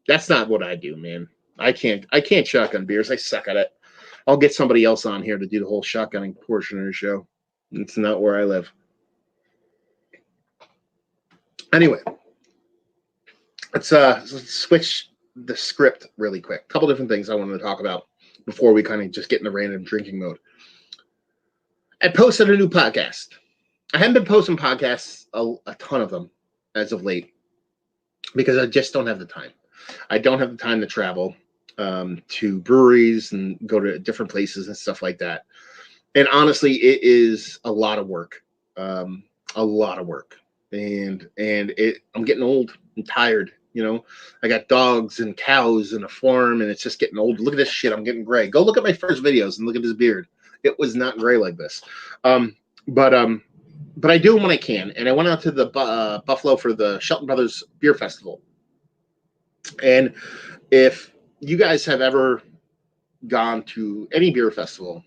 That's not what I do, man. I can't shotgun beers. I suck at it. I'll get somebody else on here to do the whole shotgunning portion of the show. It's not where I live. Anyway, let's switch the script really quick. A couple different things I wanted to talk about before we kind of just get in the random drinking mode. I posted a new podcast. I haven't been posting podcasts a ton of them as of late because I just don't have the time. I don't have the time to travel to breweries and go to different places and stuff like that. And honestly, it is a lot of work. And I'm getting old. I'm tired. You know, I got dogs and cows and a farm, and it's just getting old. Look at this shit. I'm getting gray. Go look at my first videos and look at this beard. It was not gray like this. But I do them when I can. And I went out to the Buffalo for the Shelton Brothers Beer Festival. And if you guys have ever gone to any beer festival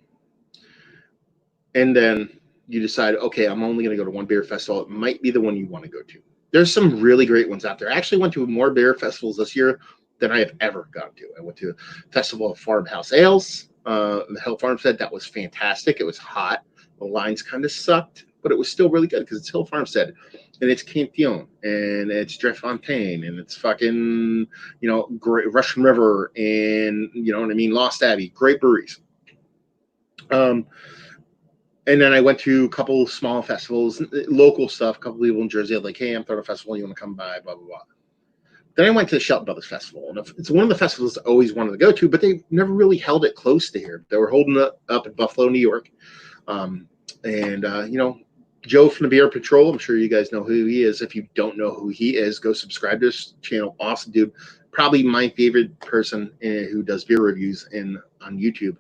and then you decide, okay, I'm only going to go to one beer festival, it might be the one you want to go to. There's some really great ones out there. I actually went to more beer festivals this year than I have ever gone to. I went to a festival of farmhouse ales. The Hill Farmstead, that was fantastic. It was hot. The lines kind of sucked, but it was still really good because it's Hill Farmstead, and it's Cantillon, and it's Dreffontaine, and it's fucking, great Russian River, and you know what I mean, Lost Abbey, great breweries. And then I went to a couple small festivals, local stuff. A couple people in Jersey, like, hey, I'm throwing a festival. You want to come by? Blah, blah, blah. Then I went to the Shelton Brothers Festival. And it's one of the festivals I always wanted to go to, but they never really held it close to here. They were holding it up in Buffalo, New York. Joe from the Beer Patrol, I'm sure you guys know who he is. If you don't know who he is, go subscribe to his channel. Awesome dude. Probably my favorite person who does beer reviews on YouTube.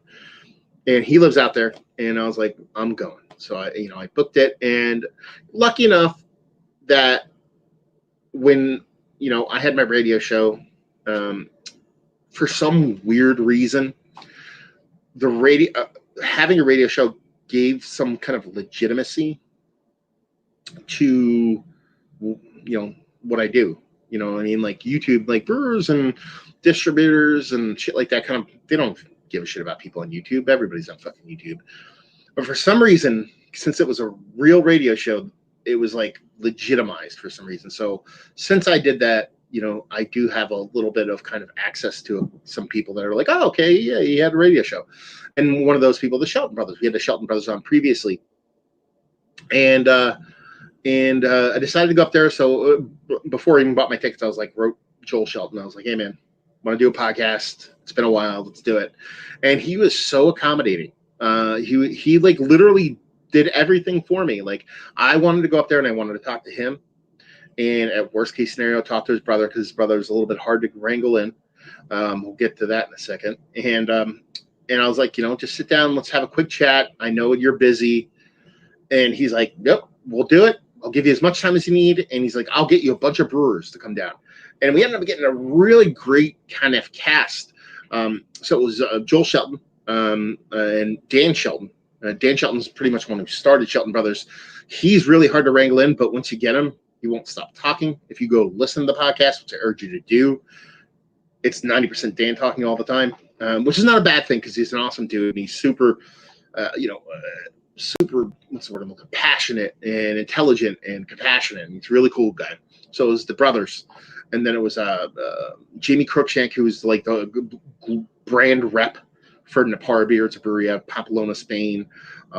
And he lives out there, and I was like, I'm going. So I booked it, and lucky enough that when I had my radio show, for some weird reason, having a radio show gave some kind of legitimacy to what I do. You know what I mean? Like YouTube, like brewers and distributors and shit like that, they don't give a shit about people on YouTube. Everybody's on fucking YouTube. But for some reason, since it was a real radio show, it was like legitimized for some reason. So since I did that, I do have a little bit of kind of access to some people that are like, oh, okay, yeah, he had a radio show. And one of those people, the Shelton Brothers. We had the Shelton Brothers on previously. And I decided to go up there. So before I even bought my tickets, I was like, wrote Joel Shelton. I was like, hey, man, I want to do a podcast. It's been a while. Let's do it. And he was so accommodating. He like literally did everything for me. Like I wanted to go up there and I wanted to talk to him. And at worst case scenario, talk to his brother because his brother was a little bit hard to wrangle in. We'll get to that in a second. And I was like, just sit down. Let's have a quick chat. I know you're busy. And he's like, yep, we'll do it. I'll give you as much time as you need. And he's like, I'll get you a bunch of brewers to come down. And we ended up getting a really great kind of cast. So it was Joel Shelton and Dan Shelton. Dan Shelton's pretty much one who started Shelton Brothers. He's really hard to wrangle in, but once you get him, he won't stop talking. If you go listen to the podcast, which I urge you to do, it's 90% Dan talking all the time, which is not a bad thing because he's an awesome dude. And he's super, super, what's the word I'm looking for? Passionate and intelligent and compassionate. And he's a really cool guy. So it was the brothers. And then it was Jamie Cruikshank, who was like the brand rep for Napara Beer. It's a brewery out of Pamplona, Spain.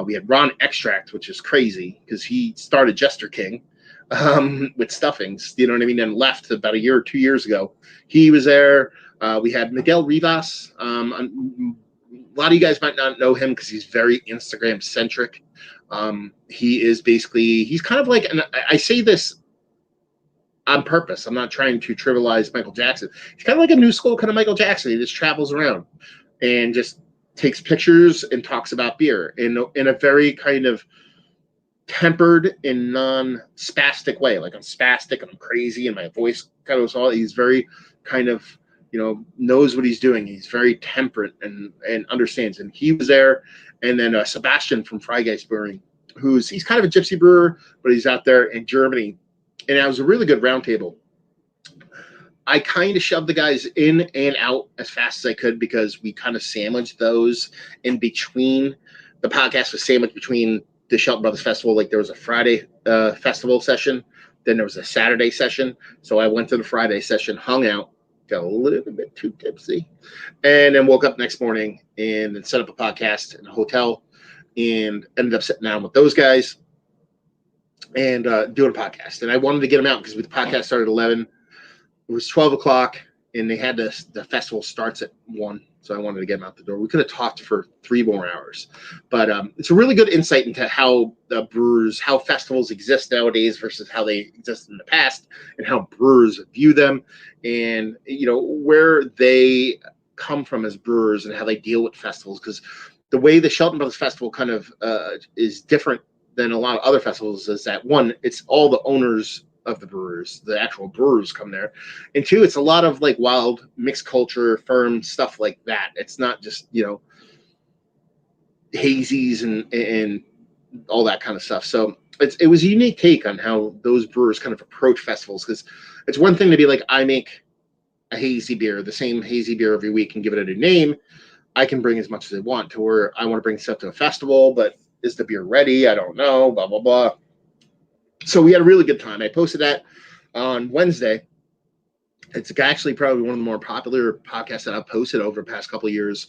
We had Ron Extract, which is crazy because he started Jester King with stuffings, you know what I mean, and left about a year or 2 years ago. He was there. We had Miguel Rivas. A lot of you guys might not know him because he's very Instagram centric. He's kind of like, and I say this on purpose. I'm not trying to trivialize Michael Jackson. He's kind of like a new school kind of Michael Jackson. He just travels around and just takes pictures and talks about beer in a very kind of tempered and non-spastic way. Like I'm spastic and I'm crazy and my voice kind of all. He's very kind of, knows what he's doing. He's very temperate and understands. And he was there. And then Sebastian from Freigeist Brewing, he's kind of a gypsy brewer, but he's out there in Germany. And it was a really good roundtable. I kind of shoved the guys in and out as fast as I could because we kind of sandwiched those in between. The podcast was sandwiched between the Shelton Brothers Festival. Like there was a Friday festival session. Then there was a Saturday session. So I went to the Friday session, hung out, got a little bit too tipsy, and then woke up next morning and then set up a podcast in a hotel and ended up sitting down with those guys and doing a podcast. And I wanted to get them out because the podcast started at 11. It was 12 o'clock, and they had the festival starts at 1, so I wanted to get them out the door. We could have talked for 3 more hours. But it's a really good insight into how how festivals exist nowadays versus how they existed in the past, and how brewers view them, and where they come from as brewers and how they deal with festivals. Because the way the Shelton Brothers Festival kind of is different than a lot of other festivals is that, one, it's all the owners of the brewers, the actual brewers come there, and 2, it's a lot of like wild mixed culture firm stuff like that. It's not just hazies and all that kind of stuff. So it was a unique take on how those brewers kind of approach festivals, because it's one thing to be like, I make a hazy beer, the same hazy beer every week, and give it a new name. I can bring as much as I want to where I want to bring stuff to a festival, but is the beer ready? I don't know, blah, blah, blah. So we had a really good time. I posted that on Wednesday. It's actually probably one of the more popular podcasts that I've posted over the past couple of years.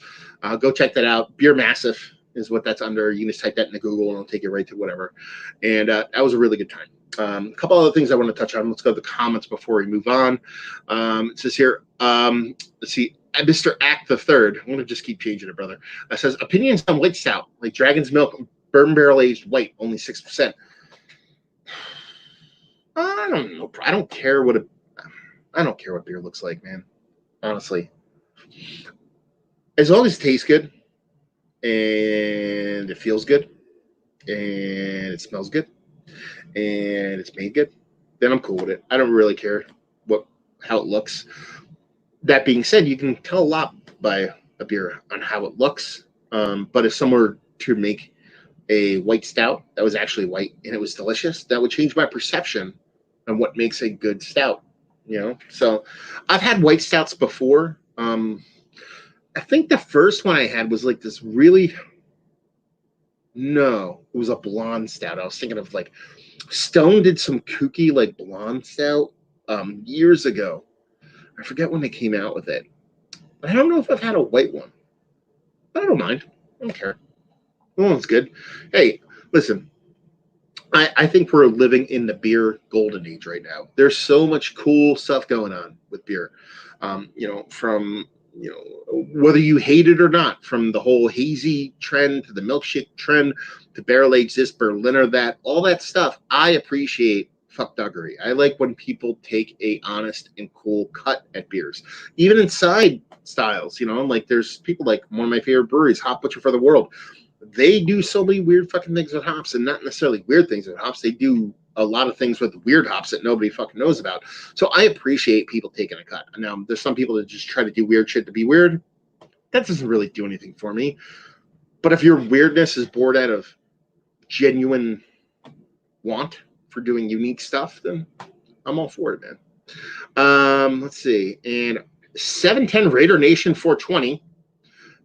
Go check that out. Beer Massive is what that's under. You can just type that into Google and it'll take you right to whatever. And that was a really good time. A couple other things I want to touch on. Let's go to the comments before we move on. It says here, let's see, Mr. Act the Third. I'm going to just keep changing it, brother. It says, opinions on white stout, like Dragon's Milk, bourbon barrel aged white, only 6%. I don't know. I don't care what beer looks like, man. Honestly. As long as it tastes good and it feels good and it smells good and it's made good, then I'm cool with it. I don't really care how it looks. That being said, you can tell a lot by a beer on how it looks. But if someone were to make a white stout that was actually white and it was delicious, that would change my perception on what makes a good stout. So I've had white stouts before. I think the first one I had was like this it was a blonde stout. I was thinking of like Stone did some kooky like blonde stout years ago. I forget when they came out with it. But I don't know if I've had a white one. But I don't mind. I don't care. That one's good. Hey, listen. I think we're living in the beer golden age right now. There's so much cool stuff going on with beer. From whether you hate it or not, from the whole hazy trend to the milkshake trend to barrel aged this, Berliner that, all that stuff. I appreciate fuckduggery. I like when people take a honest and cool cut at beers, even inside styles. Like there's people like one of my favorite breweries, Hop Butcher for the World. They do so many weird fucking things with hops, and not necessarily weird things with hops. They do a lot of things with weird hops that nobody fucking knows about. So I appreciate people taking a cut. Now, there's some people that just try to do weird shit to be weird. That doesn't really do anything for me. But if your weirdness is born out of genuine want for doing unique stuff, then I'm all for it, man. Let's see. And 710 Raider Nation 420.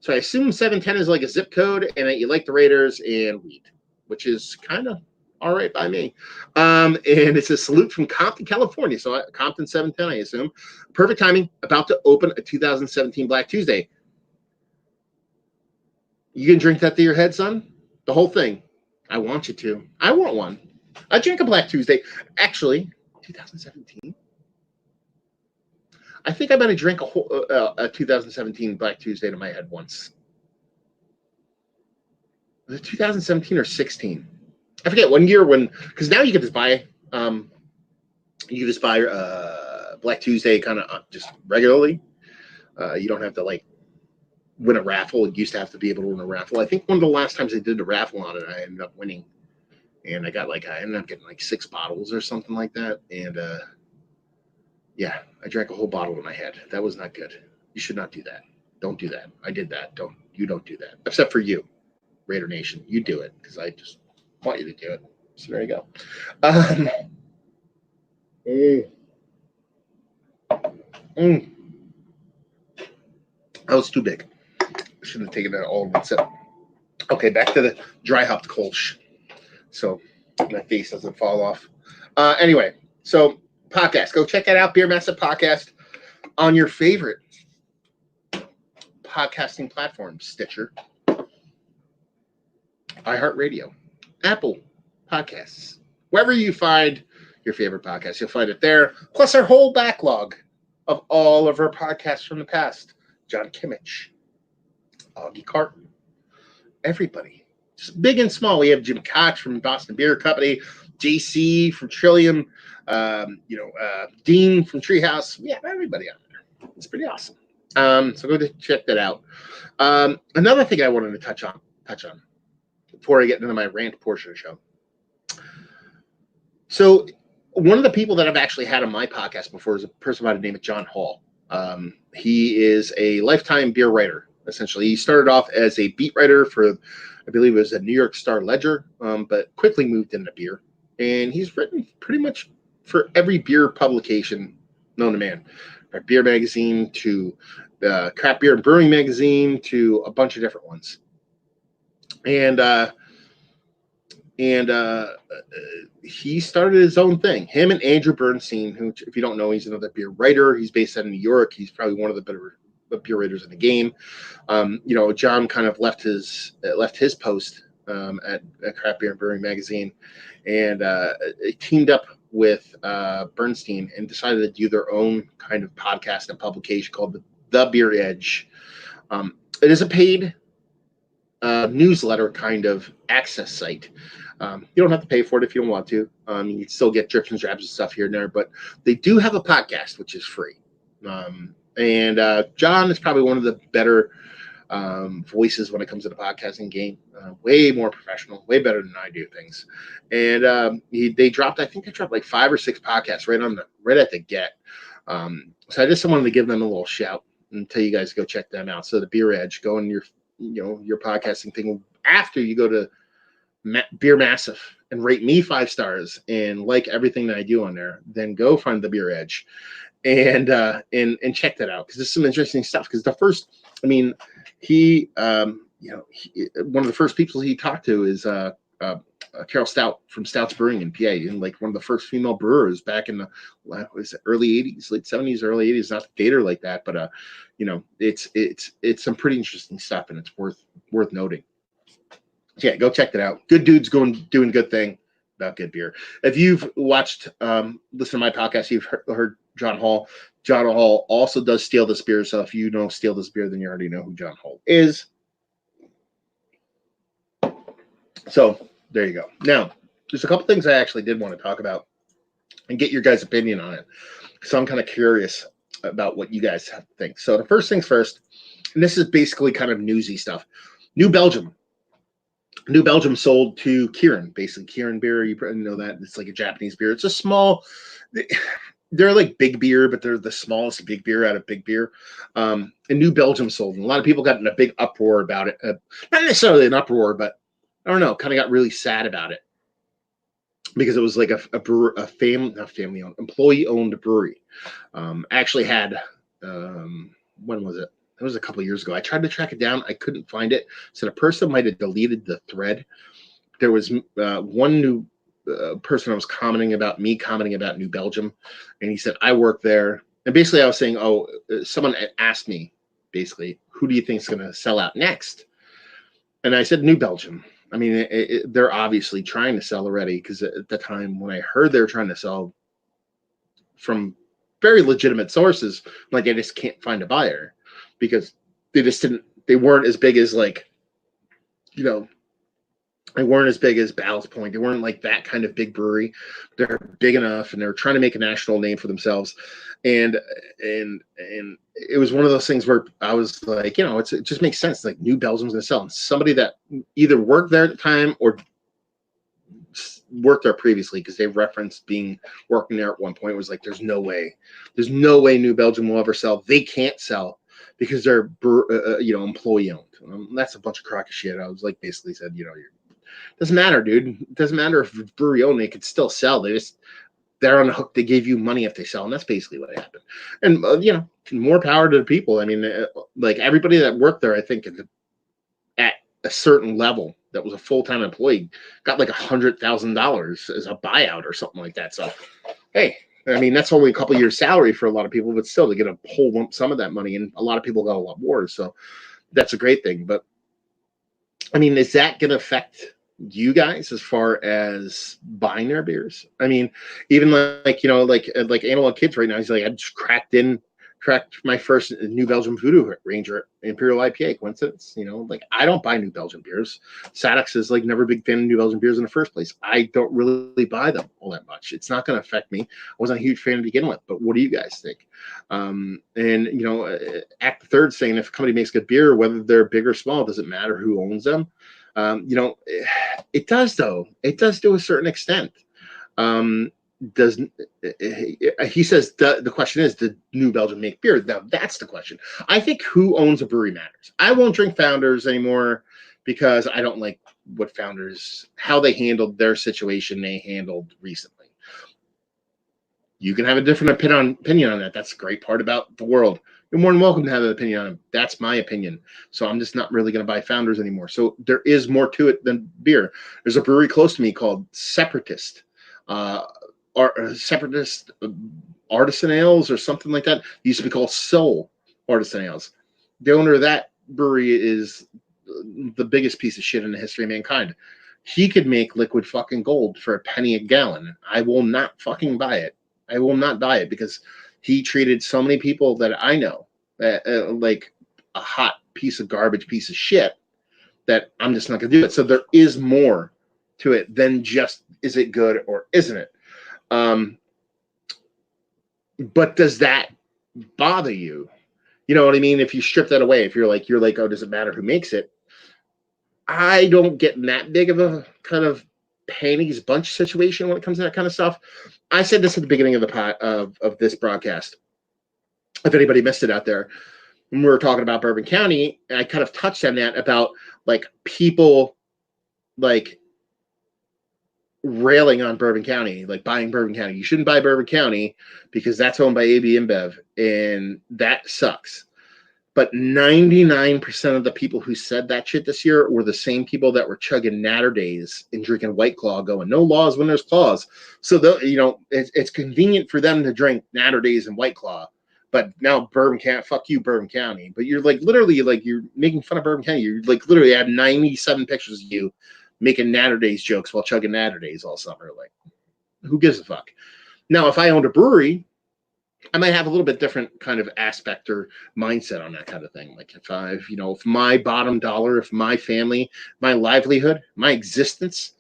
So I assume 710 is like a zip code and that you like the Raiders and weed, which is kind of all right by me. And it's a salute from Compton, California. So Compton 710, I assume. Perfect timing. About to open a 2017 Black Tuesday. You can drink that to your head, son? The whole thing. I want you to. I want one. I drink a Black Tuesday. Actually, 2017. I think I might have drank a 2017 Black Tuesday to my head once. Was it 2017 or 16? I forget. One year because now you can just buy Black Tuesday kind of just regularly. You don't have to like win a raffle. It used to have to be able to win a raffle. I think one of the last times I did a raffle on it, I ended up winning, and I ended up getting like 6 bottles or something like that, and yeah, I drank a whole bottle in my head. That was not good. You should not do that. Don't do that. I did that. You don't do that. Except for you, Raider Nation. You do it because I just want you to do it. So there you go. That was too big. I should have taken that all in one sip. Okay, back to the dry hopped Kolsch. So my face doesn't fall off. Anyway, so podcast. Go check that out. Beer Massive Podcast on your favorite podcasting platform. Stitcher, iHeartRadio, Apple Podcasts. Wherever you find your favorite podcast, you'll find it there. Plus our whole backlog of all of our podcasts from the past. John Kimmich, Augie Carton, everybody. Just big and small. We have Jim Koch from Boston Beer Company, JC from Trillium, Dean from Treehouse. We have everybody on there. It's pretty awesome. So go to check that out. Another thing I wanted to touch on before I get into my rant portion of the show. So one of the people that I've actually had on my podcast before is a person by the name of John Hall. He is a lifetime beer writer, essentially. He started off as a beat writer for, I believe it was a New York Star Ledger, but quickly moved into beer. And he's written pretty much for every beer publication known to man. beer magazine to Craft Beer and Brewing magazine to a bunch of different ones. And he started his own thing. Him and Andrew Bernstein, who, if you don't know, he's another beer writer. He's based out of New York. He's probably one of the better beer writers in the game. John kind of left his post at Craft Beer and Brewing magazine, and teamed up with Bernstein and decided to do their own kind of podcast and publication called the Beer Edge. It is a paid newsletter kind of access site. You don't have to pay for it if you don't want to. You can still get drips and drabs and stuff here and there, but they do have a podcast, which is free. And John is probably one of the better voices when it comes to the podcasting game. Way more professional, way better than I do things. And I think they dropped like 5 or 6 podcasts right at the get. So I just wanted to give them a little shout and tell you guys to go check them out. So the Beer Edge, go on your podcasting thing after you go to Beer Massive and rate me 5 stars and like everything that I do on there. Then go find the Beer Edge and check that out, because there's some interesting stuff. Because the first, he one of the first people he talked to is Carol Stout from Stout's Brewing in PA, and like one of the first female brewers back in the early 80s, late 70s, early 80s. Not to date her like that, but it's some pretty interesting stuff, and it's worth noting. Yeah, go check that out. Good dudes doing good thing about good beer. If you've watched, listen to my podcast, you've heard John Hall. John Hall also does Steal This Beer. So if you know Steal This Beer, then you already know who John Hall is. So there you go. Now, there's a couple things I actually did want to talk about and get your guys' opinion on it. So I'm kind of curious about what you guys think. So the first things first, and this is basically kind of newsy stuff. New Belgium sold to Kirin, basically Kirin beer. You probably know that. It's like a Japanese beer. It's a small, they're like big beer, but they're the smallest big beer out of big beer. And New Belgium sold. And a lot of people got in a big uproar about it. Not necessarily an uproar, but I don't know, kind of got really sad about it. Because it was like family-owned, employee-owned brewery. Actually had, when was it? It was a couple of years ago. I tried to track it down. I couldn't find it. So the person might have deleted the thread. There was one new person I was commenting about New Belgium. And he said, I work there. And basically I was saying, someone asked me, basically, who do you think is going to sell out next? And I said, New Belgium. They're obviously trying to sell already, because at the time when I heard they were trying to sell from very legitimate sources, like I just can't find a buyer, because they weren't as big as they weren't as big as Ballast Point. They weren't like that kind of big brewery. They're big enough, and they're trying to make a national name for themselves. And it was one of those things where I was like, it just makes sense. Like New Belgium's going to sell. And somebody that either worked there at the time or worked there previously, because they referenced working there at one point, was like, there's no way New Belgium will ever sell. They can't sell because they're employee owned. That's a bunch of crock of shit. I was like, basically said, doesn't matter, dude. It doesn't matter if it's brewery owned. They could still sell. They're on the hook. They give you money if they sell, and that's basically what happened. And more power to the people. Like everybody that worked there, I think at a certain level that was a full-time employee got like $100,000 as a buyout or something like that. So, hey, that's only a couple years' salary for a lot of people, but still, to get a whole lump sum of that money, and a lot of people got a lot more. So that's a great thing. But is that going to affect you guys as far as buying their beers? Even like Analog Kids right now, he's like, I just cracked my first New Belgium Voodoo Ranger Imperial IPA. Coincidence? I don't buy New Belgium beers. Sadix is like never a big fan of New Belgium beers in the first place. I don't really buy them all that much. It's not going to affect me. I wasn't a huge fan to begin with, but what do you guys think? Act the Third saying if a company makes good beer, whether they're big or small, it doesn't matter who owns them. It does, though. It does to a certain extent. He says the question is, did New Belgium make beer? Now that's the question. I think who owns a brewery matters. I won't drink Founders anymore because I don't like what Founders, how they handled their situation they handled recently. You can have a different opinion on that. That's the great part about the world. You're more than welcome to have an opinion on it. That's my opinion. So I'm just not really going to buy Founders anymore. So there is more to it than beer. There's a brewery close to me called Separatist, Separatist Artisan Ales or something like that. It used to be called Soul Artisan Ales. The owner of that brewery is the biggest piece of shit in the history of mankind. He could make liquid fucking gold for a penny a gallon. I will not fucking buy it. I will not buy it because he treated so many people that I know like a hot piece of garbage, piece of shit, that I'm just not going to do it. So there is more to it than just, is it good or isn't it? But does that bother you? You know what I mean? If you strip that away, if you're like, oh, does it matter who makes it? I don't get in that big of a kind of panties bunch situation when it comes to that kind of stuff. I said this at the beginning of the of this broadcast. If anybody missed it out there, when we were talking about Bourbon County, I kind of touched on that about like people like railing on Bourbon County, like buying Bourbon County. You shouldn't buy Bourbon County because that's owned by AB InBev, and that sucks. But 99% of the people who said that shit this year were the same people that were chugging Natter Days and drinking White Claw, going, no laws when there's claws. So, it's convenient for them to drink Natter Days and White Claw. But now Bourbon County, fuck you, Bourbon County. But you're like literally like you're making fun of Bourbon County. You like literally have 97 pictures of you making Natter Days jokes while chugging Natter Days all summer. Like, who gives a fuck? Now, if I owned a brewery, I might have a little bit different kind of aspect or mindset on that kind of thing. Like if my bottom dollar, if my family, my livelihood, my existence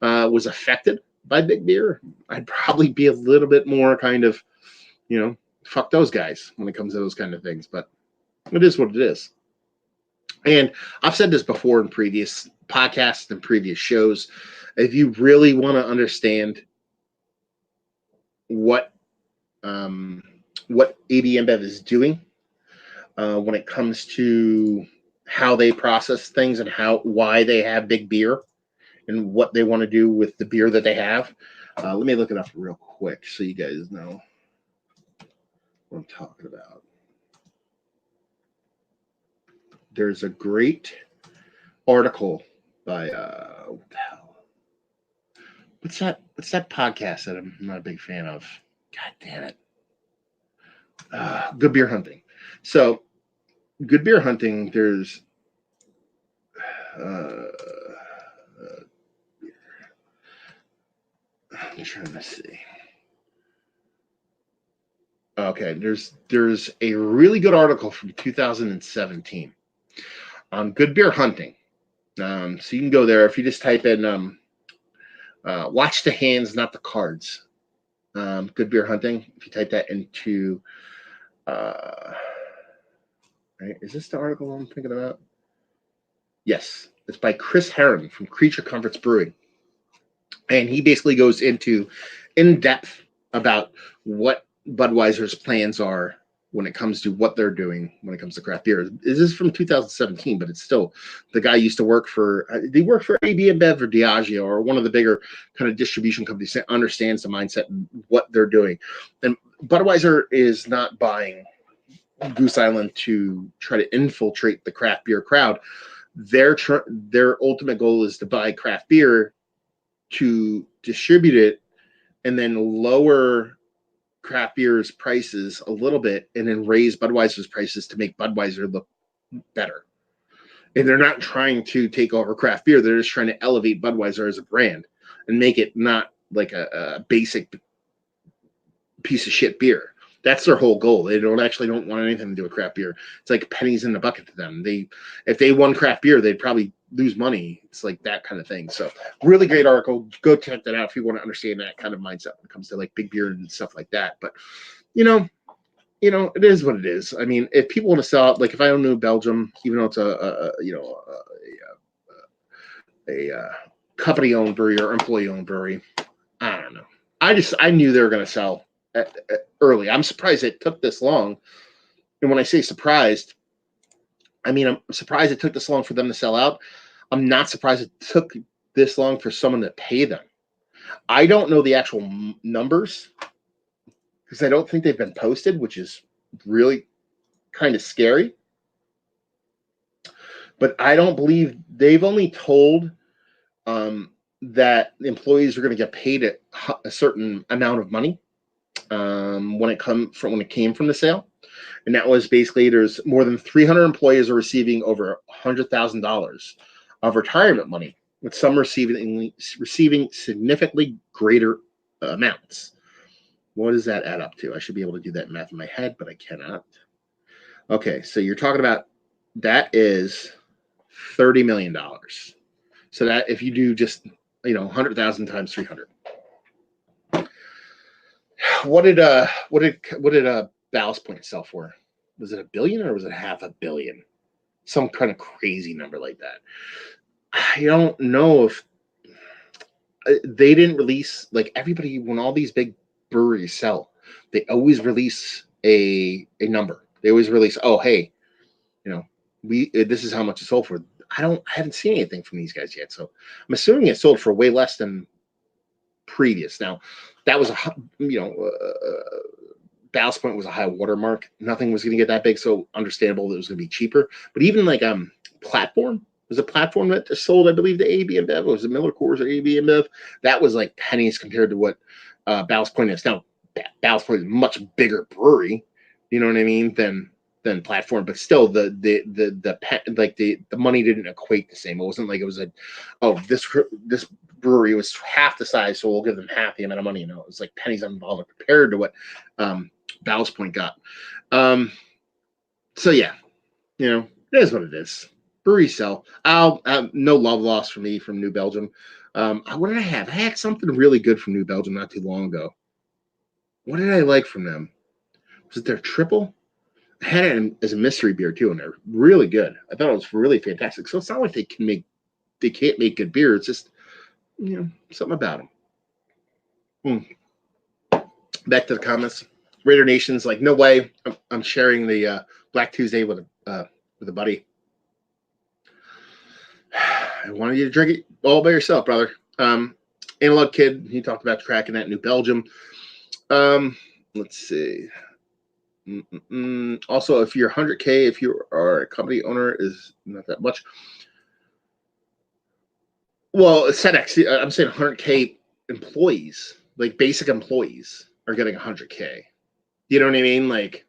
was affected by big beer, I'd probably be a little bit more kind of, fuck those guys when it comes to those kind of things. But it is what it is. And I've said this before in previous podcasts and previous shows. If you really want to understand what AB InBev is doing when it comes to how they process things and why they have big beer and what they want to do with the beer that they have. Let me look it up real quick so you guys know what I'm talking about. There's a great article by what the hell? What's that podcast that I'm not a big fan of? God damn it. Good Beer Hunting. So, Good Beer Hunting, there's I'm trying to see. Okay, there's a really good article from 2017 on Good Beer Hunting. So you can go there if you just type in watch the hands, not the cards. Good Beer Hunting. If you type that into right, is this the article I'm thinking about? Yes, it's by Chris Heron from Creature Comforts Brewing, and he basically goes into in depth about what Budweiser's plans are when it comes to what they're doing when it comes to craft beer. This is from 2017, but it's still, the guy used to work for, they work for AB InBev or Diageo or one of the bigger kind of distribution companies that understands the mindset and what they're doing. And Budweiser is not buying Goose Island to try to infiltrate the craft beer crowd. Their ultimate goal is to buy craft beer to distribute it and then lower craft beer's prices a little bit and then raise Budweiser's prices to make Budweiser look better. And they're not trying to take over craft beer. They're just trying to elevate Budweiser as a brand and make it not like a basic piece of shit beer. That's their whole goal. They don't want anything to do with craft beer. It's like pennies in the bucket to them. If they won craft beer, they'd probably lose money. It's like that kind of thing. So really great article. Go check that out if you want to understand that kind of mindset when it comes to like big beer and stuff like that. But it is what it is. I mean, if people want to sell out, like if I own New Belgium, even though it's a company-owned brewery or employee-owned brewery, I don't know. I knew they were going to sell early. I'm surprised it took this long. And when I say surprised, I mean, I'm surprised it took this long for them to sell out. I'm not surprised it took this long for someone to pay them. I don't know the actual numbers, because I don't think they've been posted, which is really kind of scary. But I don't believe they've only told that employees are going to get paid a certain amount of money when it came from the sale, and that was basically there's more than 300 employees are receiving over $100,000 of retirement money, with some receiving significantly greater amounts. What does that add up to? I should be able to do that math in my head, but I cannot. Okay, so you're talking about that is $30 million. So that if you do just 100,000 times 300. What did Ballast Point sell for? Was it $1 billion or was it $500 million? Some kind of crazy number like that. I don't know if they didn't release, like, everybody, when all these big breweries sell, they always release a number. They always release, oh, hey, this is how much it sold for. I haven't seen anything from these guys yet, so I'm assuming it sold for way less than previous. Now, that was Ballast Point was a high watermark. Nothing was going to get that big, so understandable that it was going to be cheaper. But even like Platform was a platform that sold, I believe, to AB InBev. It was the Miller Coors or AB InBev. That was like pennies compared to what Ballast Point is now. Ballast Point is a much bigger brewery, you know what I mean, than Platform, but still the money didn't equate the same. It wasn't like it was this brewery was half the size, so we'll give them half the amount of money. It was like pennies on the dollar compared to what Ballast Point got. So yeah, it is what it is. Brewery sell. No love lost for me from New Belgium. What did I have? I had something really good from New Belgium not too long ago. What did I like from them? Was it their triple? I had it as a mystery beer too, and they're really good. I thought it was really fantastic. So it's not like they can't make good beer. It's just something about them. Back to the comments. Raider Nation's like, no way. I'm sharing the Black Tuesday with a buddy. I wanted you to drink it all by yourself, brother. Analog Kid, he talked about cracking that New Belgium. Let's see. Also, if you're 100K, if you are a company owner, is not that much. Well, SEDEX, I'm saying 100K employees, like basic employees, are getting 100K. You know what I mean? Like,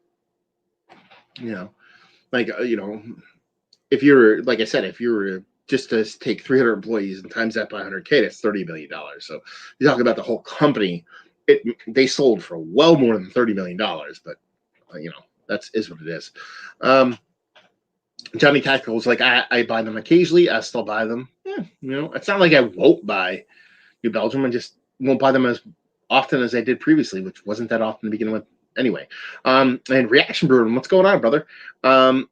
if you're, like I said, if you were just to take 300 employees and times that by 100K, that's $30 million. So you talk about the whole company, they sold for well more than $30 million, but that is what it is. Johnny Tactical was like, I buy them occasionally. I still buy them. It's not like I won't buy New Belgium. I just won't buy them as often as I did previously, which wasn't that often to begin with. Anyway, and Reaction Brewing, what's going on, brother?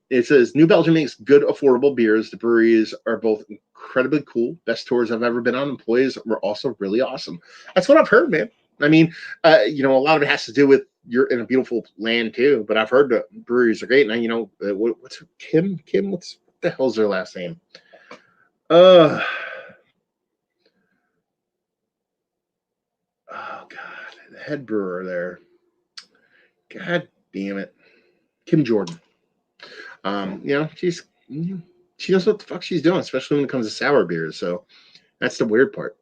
It says New Belgium makes good, affordable beers. The breweries are both incredibly cool. Best tours I've ever been on. Employees were also really awesome. That's what I've heard, man. I mean, a lot of it has to do with you're in a beautiful land too. But I've heard the breweries are great. And what's Kim? What the hell's their last name? Oh God, the head brewer there. God damn it, Kim Jordan. She knows what the fuck she's doing, especially when it comes to sour beers. So that's the weird part.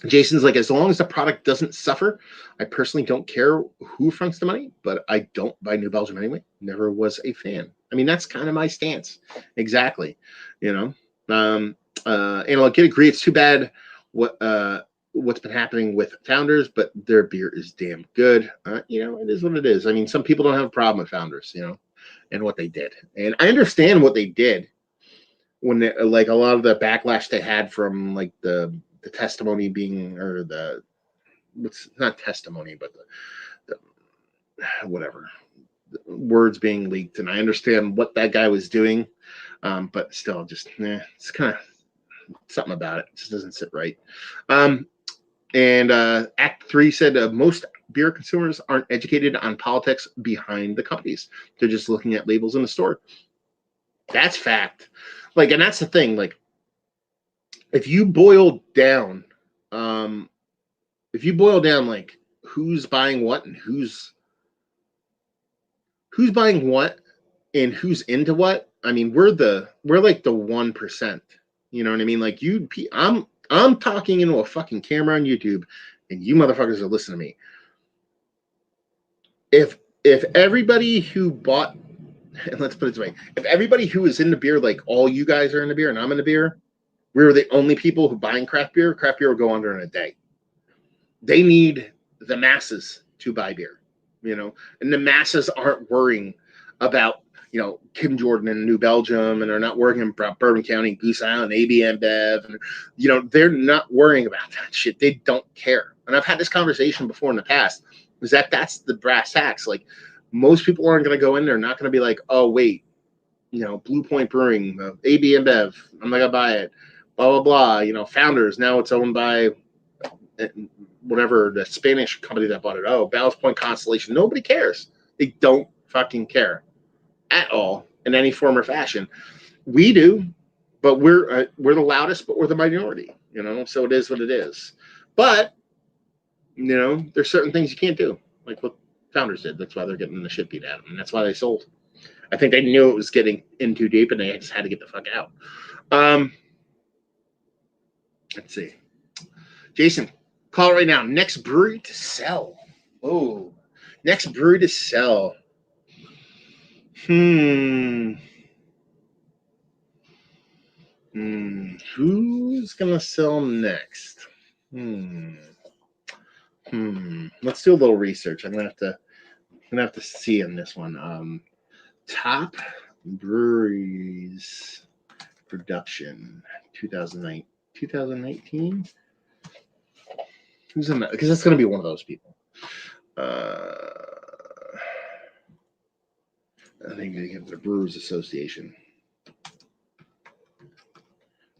Jason's like, as long as the product doesn't suffer, I personally don't care who fronts the money, but I don't buy New Belgium anyway. Never was a fan. I mean, that's kind of my stance. Exactly. Analog Kid agree. It's too bad what's been happening with Founders, but their beer is damn good. It is what it is. I mean, some people don't have a problem with Founders, and what they did. And I understand what they did when they, like, a lot of the backlash they had from like the testimony being, or it's not testimony, but the whatever, the words being leaked. And I understand what that guy was doing, but still, just it's kind of something about it. It just doesn't sit right. And Act 3 said most beer consumers aren't educated on politics behind the companies. They're just looking at labels in the store. That's fact. Like, and that's the thing. Like, if you boil down like who's buying what and who's buying what and who's into what. I mean, we're like the 1%. You know what I mean? Like I'm talking into a fucking camera on YouTube, and you motherfuckers are listening to me. If everybody who bought, and let's put it this way, if everybody who is into beer, like all you guys are into beer and I'm into beer, we were the only people who buying craft beer will go under in a day. They need the masses to buy beer, you know, and the masses aren't worrying about, you know, Kim Jordan in New Belgium, and they're not worrying about Bourbon County, Goose Island, AB InBev, and, you know, they're not worrying about that shit. They don't care. And I've had this conversation before in the past, is that's the brass tacks. Like, most people aren't going to go in there, not going to be like, oh, wait, you know, Blue Point Brewing, AB InBev, I'm not going to buy it, blah, blah, blah. You know, Founders, now it's owned by whatever, the Spanish company that bought it. Oh, Ballast Point Constellation. Nobody cares. They don't fucking care at all in any form or fashion. We do, but we're the loudest, but we're the minority, you know, so it is what it is. But, you know, there's certain things you can't do, like what Founders did. That's why they're getting the shit beat out of them, and that's why they sold. I think they knew it was getting in too deep, and they just had to get the fuck out. Let's see. Jason, call it right now. Next brewery to sell. Oh, next brewery to sell. Who's gonna sell next? Let's do a little research. I'm gonna have to see in this one. Top breweries production 2019. Who's in that? Because that's gonna be one of those people. I think they give the Brewers Association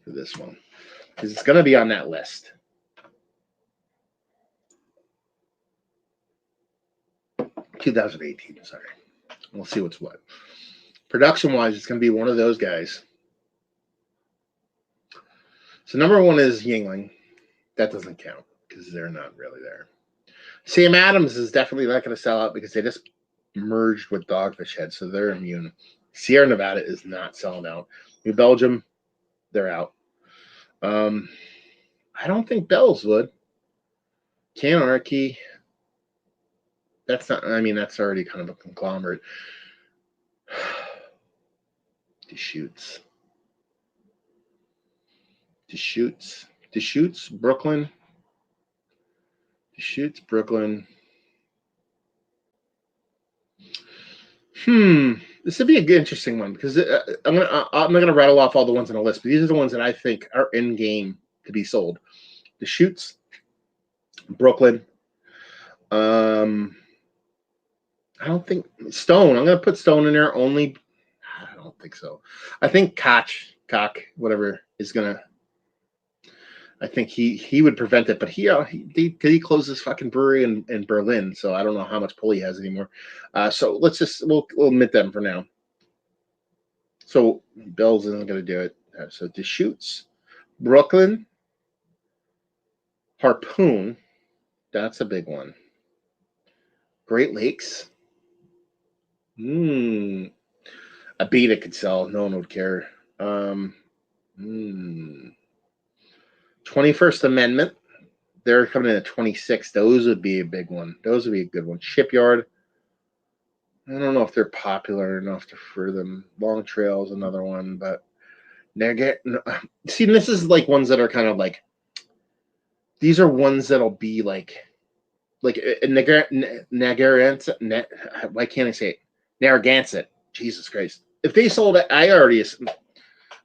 for this one, because it's going to be on that list. (2018). Sorry, we'll see what's what. Production-wise, it's going to be one of those guys. So number one is Yuengling. That doesn't count because they're not really there. Sam Adams is definitely not going to sell out because they just merged with Dogfish Head, so they're immune. Sierra Nevada is not selling out. New Belgium, they're out. I don't think Bell's would. Canarchy, that's not. I mean, that's already kind of a conglomerate. Deschutes, Brooklyn. Deschutes, Brooklyn. This would be a good, interesting one, because I'm not gonna rattle off all the ones on the list, but these are the ones that I think are in game to be sold. Deschutes, Brooklyn. I don't think Stone. I'm gonna put Stone in there only. I don't think so. I think Cock, whatever, is gonna. I think he would prevent it, but he closed his fucking brewery in Berlin, so I don't know how much pull he has anymore. So we'll omit them for now. So Bell's isn't going to do it. So Deschutes, Brooklyn, Harpoon, that's a big one. Great Lakes. A Beta could sell. No one would care. 21st Amendment, they're coming in at 26. Those would be a big one. Those would be a good one. Shipyard, I don't know if they're popular enough for them. Long Trail's another one, but they're getting. See, this is like ones that are kind of like. These are ones that'll be like Narragansett. Why can't I say it? Narragansett. Jesus Christ! If they sold it,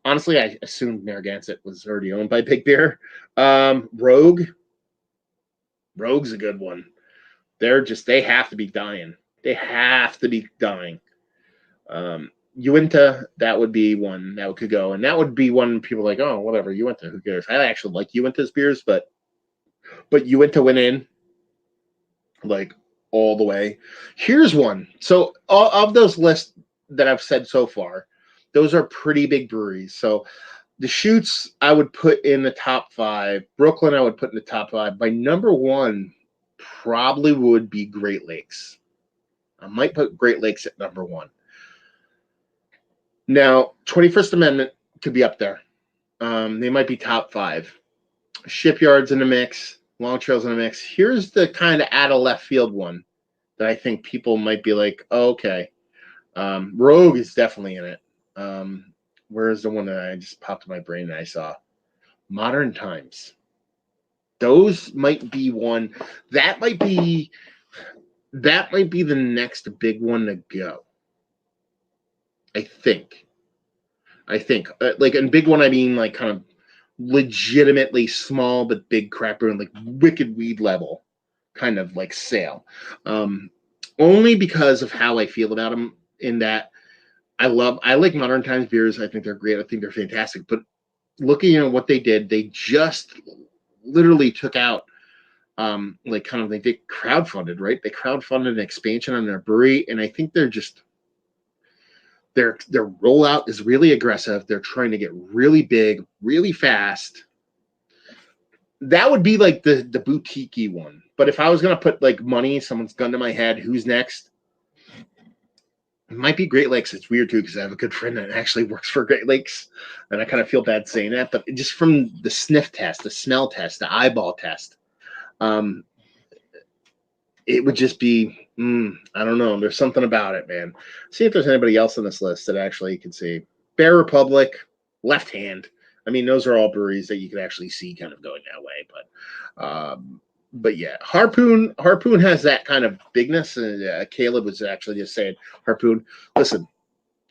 honestly, I assumed Narragansett was already owned by Big Beer. Rogue's a good one. They have to be dying. They have to be dying. Uinta, that would be one that could go. And that would be one people like, oh, whatever, Uinta, who cares? I actually like Uinta's beers, but Uinta went in like all the way. Here's one. So of those lists that I've said so far, those are pretty big breweries. So Deschutes, I would put in the top 5. Brooklyn, I would put in the top 5. My number one probably would be Great Lakes. I might put Great Lakes at number 1. Now, 21st Amendment could be up there. They might be top 5. Shipyards in the mix. Long Trails in the mix. Here's the kind of out of left field one that I think people might be like, oh, okay. Rogue is definitely in it. Where's the one that I just popped in my brain that I saw? Modern Times. Those might be one. That might be the next big one to go. I think. Like, and big one, I mean like kind of legitimately small but big crap brewing, like Wicked Weed level kind of like sale. Only because of how I feel about them, in that I like Modern Times beers. I think they're great. I think they're fantastic. But looking at what they did, they just literally took out like kind of, they did crowdfunded, right? They crowdfunded an expansion on their brewery, and I think they're just their rollout is really aggressive. They're trying to get really big, really fast. That would be like the boutique-y one. But if I was gonna put like money, someone's gun to my head, who's next? It might be Great Lakes. It's weird too, because I have a good friend that actually works for Great Lakes, and I kind of feel bad saying that. But just from the sniff test, the smell test, the eyeball test, it would just be, I don't know. There's something about it, man. See if there's anybody else on this list that actually you can see. Bear Republic, Left Hand. I mean, those are all breweries that you could actually see kind of going that way. But yeah, Harpoon has that kind of bigness. And Caleb was actually just saying, Harpoon, listen,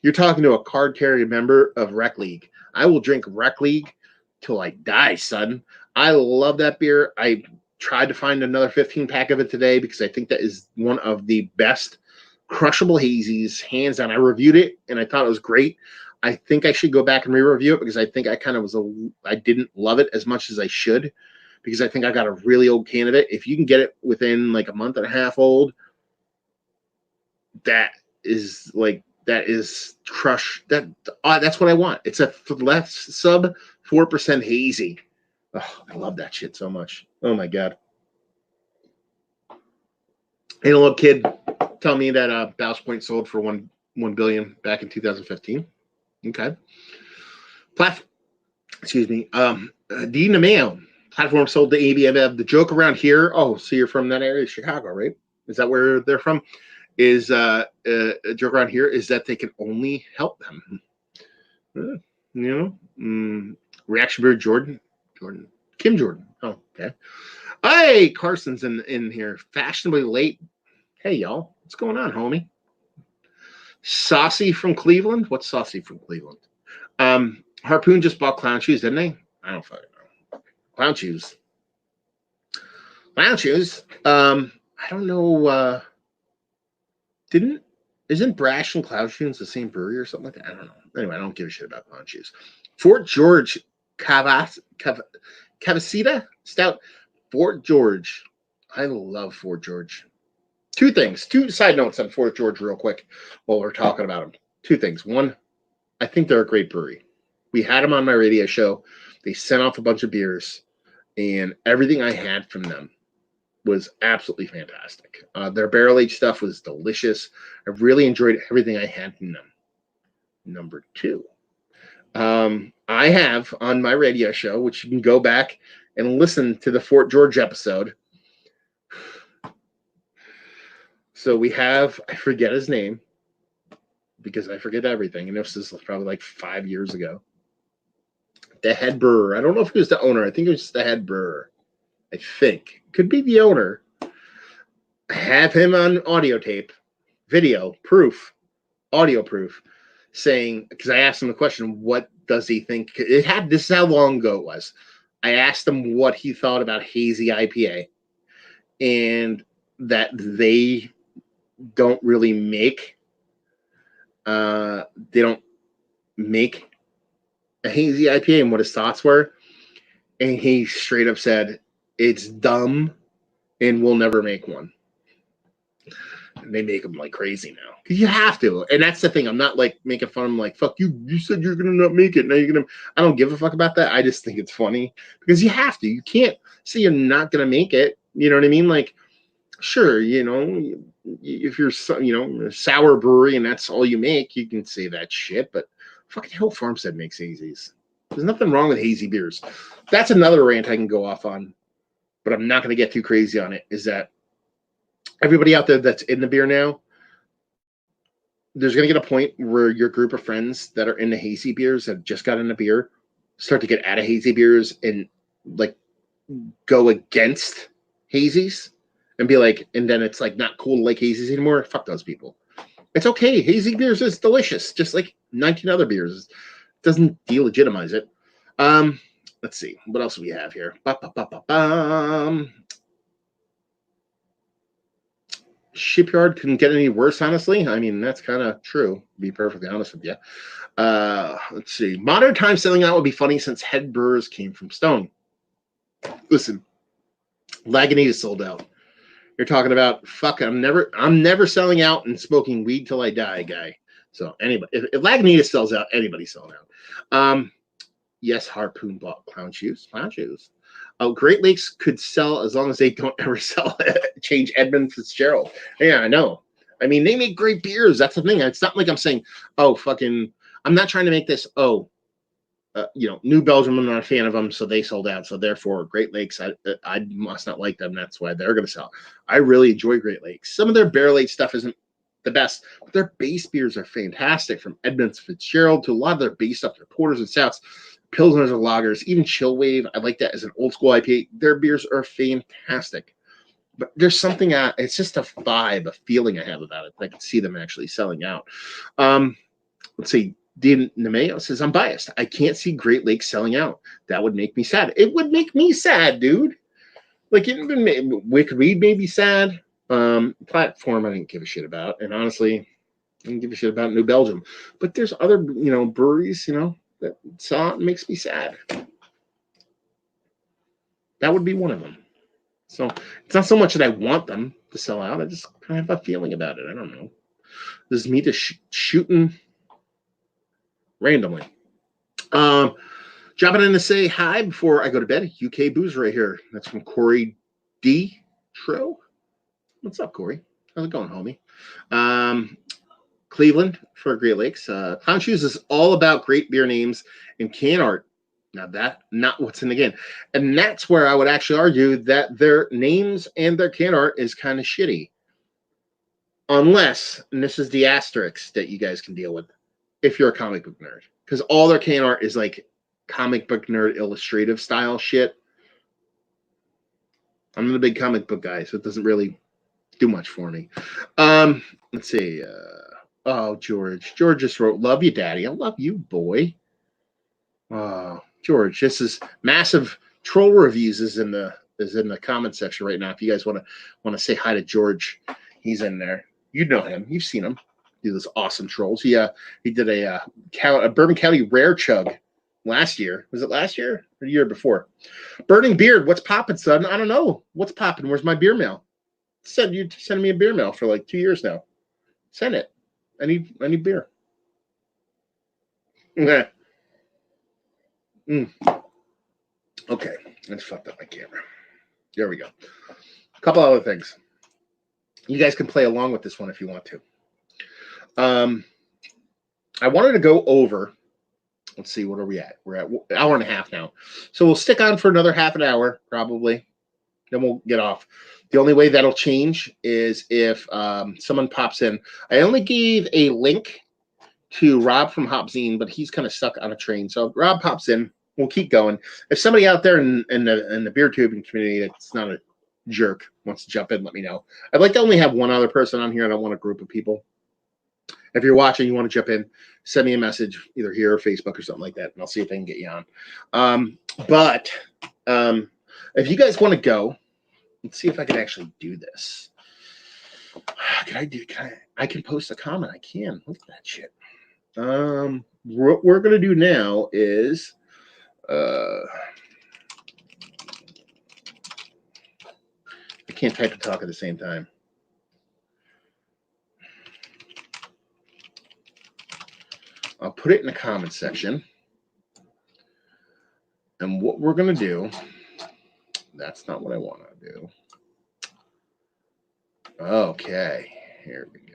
you're talking to a card carrying member of Rec League. I will drink Rec League till I die, son. I love that beer. I tried to find another 15 pack of it today because I think that is one of the best crushable hazies, hands down. I reviewed it and I thought it was great. I think I should go back and re-review it because I think I kind of I didn't love it as much as I should, because I think I got a really old can of it. If you can get it within like a month and a half old, that is crush. That's what I want. It's a less sub 4% hazy. Oh, I love that shit so much. Oh my god. Ain't a little kid tell me that Ballast Point sold for $1 billion back in 2015. Okay. Excuse me. D. Nameo. Platform sold to ABM. The joke around here. Oh, so you're from that area, Chicago, right? Is that where they're from? Is a joke around here is that they can only help them. Reaction Beer Kim Jordan. Oh, okay. Hey, Carson's in here. Fashionably late. Hey, y'all. What's going on, homie? Saucy from Cleveland. What's Saucy from Cleveland? Harpoon just bought Clown Shoes, didn't they? I don't fucking know. Clown Shoes. I don't know. Isn't Brash and Cloud Shoes the same brewery or something like that? I don't know. Anyway, I don't give a shit about Clown Shoes. Fort George Cavacita Stout. Fort George. I love Fort George. Two side notes on Fort George real quick while we're talking about them. Two things. One, I think they're a great brewery. We had them on my radio show. They sent off a bunch of beers, and everything I had from them was absolutely fantastic. Their barrel-aged stuff was delicious. I really enjoyed everything I had from them. Number two, I have on my radio show, which you can go back and listen to the Fort George episode. So we have, I forget his name because I forget everything. And this is probably like 5 years ago. The head brewer. I don't know if he was the owner. I think it was the head brewer. I think. Could be the owner. I have him on audio tape, video proof, audio proof, saying, because I asked him the question, what does he think? This is how long ago it was. I asked him what he thought about hazy IPA, and that they don't really make a hazy IPA, and what his thoughts were. And he straight up said, it's dumb and we'll never make one. And they make them like crazy now. Because you have to. And that's the thing. I'm not like making fun of them like, fuck you. You said you're going to not make it. Now you're going to. I don't give a fuck about that. I just think it's funny. Because you have to. You can't say you're not going to make it. You know what I mean? Like, Sure, if you're a sour brewery and that's all you make, you can say that shit. But fucking Hill Farmstead makes hazies. There's nothing wrong with hazy beers. That's another rant I can go off on, but I'm not going to get too crazy on it. Is that everybody out there that's in the beer now? There's going to get a point where your group of friends that are into hazy beers that just got into beer start to get out of hazy beers and like go against hazies and be like, and then it's like not cool to like hazies anymore. Fuck those people. It's okay. Hazy beers is delicious, just like 19 other beers. It doesn't delegitimize it. Let's see. What else do we have here? Shipyard couldn't get any worse, honestly. I mean, that's kind of true, to be perfectly honest with you. Let's see. Modern Times selling out would be funny since head brewers came from Stone. Listen, Lagunitas sold out. You're talking about fuck. I'm never selling out and smoking weed till I die, guy. So anybody, if Lagunitas sells out, anybody's selling out. Yes, Harpoon bought clown shoes. Clown shoes. Oh, Great Lakes could sell as long as they don't ever sell change Edmund Fitzgerald. Yeah, I know. I mean, they make great beers. That's the thing. It's not like I'm saying, oh, fucking. I'm not trying to make this. Oh, New Belgium. I'm not a fan of them, so they sold out. So therefore, Great Lakes, I must not like them. That's why they're going to sell. I really enjoy Great Lakes. Some of their barrel aged stuff isn't the best, but their base beers are fantastic. From Edmund Fitzgerald to a lot of their base stuff, their porters and stouts, pilsners and lagers, even Chill Wave. I like that as an old school IPA. Their beers are fantastic. But there's something, it's just a vibe, a feeling I have about it. I can see them actually selling out. Let's see. Dean Nemeo says, I'm biased. I can't see Great Lakes selling out. That would make me sad. It would make me sad, dude. Like, Wicked Weed made me sad. Platform I didn't give a shit about. And honestly, I didn't give a shit about New Belgium. But there's other, breweries, that sell out and makes me sad. That would be one of them. So it's not so much that I want them to sell out. I just kind of have a feeling about it. I don't know. This is me just shooting randomly. Dropping in to say hi before I go to bed. UK Booze right here. That's from Corey D. Tro. What's up, Corey? How's it going, homie? Cleveland for Great Lakes. Clown Shoes is all about great beer names and can art. Now that not what's in the can. And that's where I would actually argue that their names and their can art is kind of shitty. Unless, and this is the asterisk that you guys can deal with, if you're a comic book nerd. Because all their can art is like comic book nerd illustrative style shit. I'm not a big comic book guy, so it doesn't really do much for me. Let's see. George. George just wrote, love you, Daddy. I love you, boy. Oh, George, this is massive troll reviews is in the comment section right now. If you guys want to say hi to George, he's in there. You know him. You've seen him do those awesome trolls. He did a Bourbon County Rare Chug last year. Was it last year or the year before? Burning Beard, what's popping, son? I don't know. What's popping? Where's my beer mail? Said you send me a beer mail for like 2 years now. Send it. I need beer. Okay. Okay, let's fuck up my camera. There we go. A couple other things. You guys can play along with this one if you want to. I wanted to go over. Let's see, what are we at? We're at an hour and a half now. So we'll stick on for another half an hour, probably. Then we'll get off. The only way that'll change is if someone pops in. I only gave a link to Rob from Hopzine, but he's kind of stuck on a train. So if Rob pops in, we'll keep going. If somebody out there in the beer tubing community that's not a jerk wants to jump in, let me know. I'd like to only have one other person on here. I don't want a group of people. If you're watching, you want to jump in, send me a message either here or Facebook or something like that, and I'll see if I can get you on. But if you guys want to go, let's see if I can actually do this. I can post a comment. I can. Look at that shit. What we're going to do now is I can't type and talk at the same time. I'll put it in the comment section. And what we're going to do, that's not what I want to do. Okay, here we go.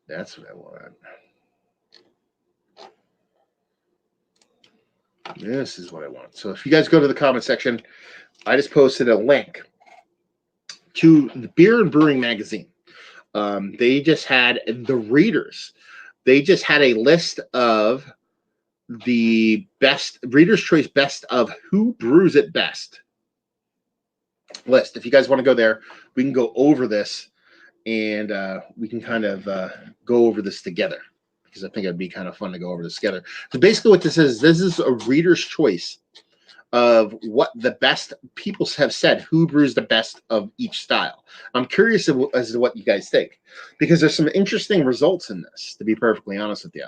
That's what I want. This is what I want. So if you guys go to the comment section, I just posted a link to the Beer and Brewing magazine. They just had the readers. They just had a list of the best Reader's Choice best of who brews it best list. If you guys want to go there, we can go over this and we can kind of go over this together because I think it'd be kind of fun to go over this together. So basically what this is a Reader's Choice of what the best people have said, who brews the best of each style. I'm curious as to what you guys think, because there's some interesting results in this, to be perfectly honest with you.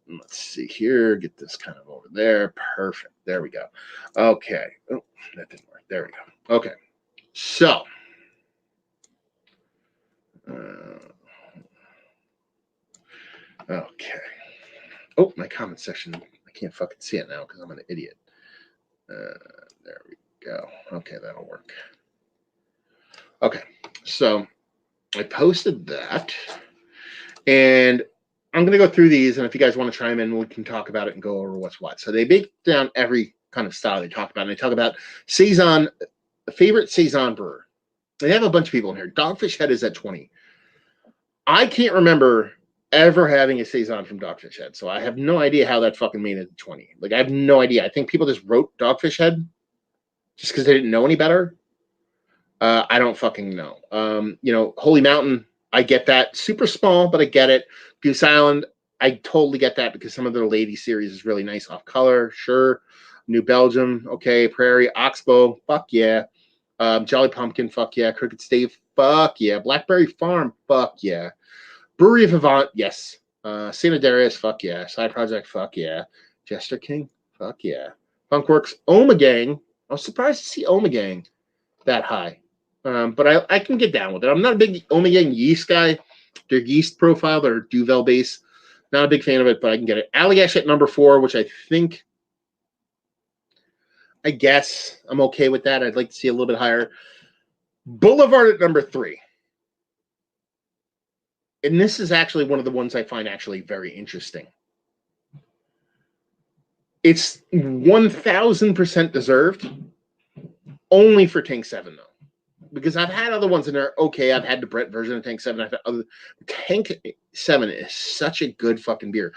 Let's see here, get this kind of over there. Perfect. There we go. Okay. Oh, that didn't work. There we go. Okay. So, okay. Oh, my comment section. I can't fucking see it now because I'm an idiot. There we go. Okay, that'll work. Okay, so I posted that, and I'm going to go through these, and if you guys want to chime in, we can talk about it and go over what's what. So they break down every kind of style they talk about, and they talk about Saison, favorite Saison brewer. They have a bunch of people in here. Dogfish Head is at 20. I can't remember ever having a Saison from Dogfish Head, so I have no idea how that fucking made it 20. Like, I have no idea. I think people just wrote Dogfish Head just because they didn't know any better. I don't fucking know. You know, Holy Mountain, I get that. Super small, but I get it. Goose Island, I totally get that because some of their lady series is really nice off color. Sure. New Belgium, okay. Prairie, Oxbow, fuck yeah. Jolly Pumpkin, fuck yeah. Crooked Stave, fuck yeah. Blackberry Farm, fuck yeah. Brewery of Avant, yes. St. Darius, fuck yeah. Side Project, fuck yeah. Jester King, fuck yeah. Funkworks, Omegang. I was surprised to see Omegang that high. But I can get down with it. I'm not a big Omegang yeast guy. Their yeast profile, their Duvel base, not a big fan of it, but I can get it. Allagash at number 4, which I guess I'm okay with that. I'd like to see a little bit higher. Boulevard at number 3. And this is actually one of the ones I find actually very interesting. It's 1,000% deserved, only for Tank 7, though. Because I've had other ones in there. Okay, I've had the Brett version of Tank 7. I've had other. Tank 7 is such a good fucking beer.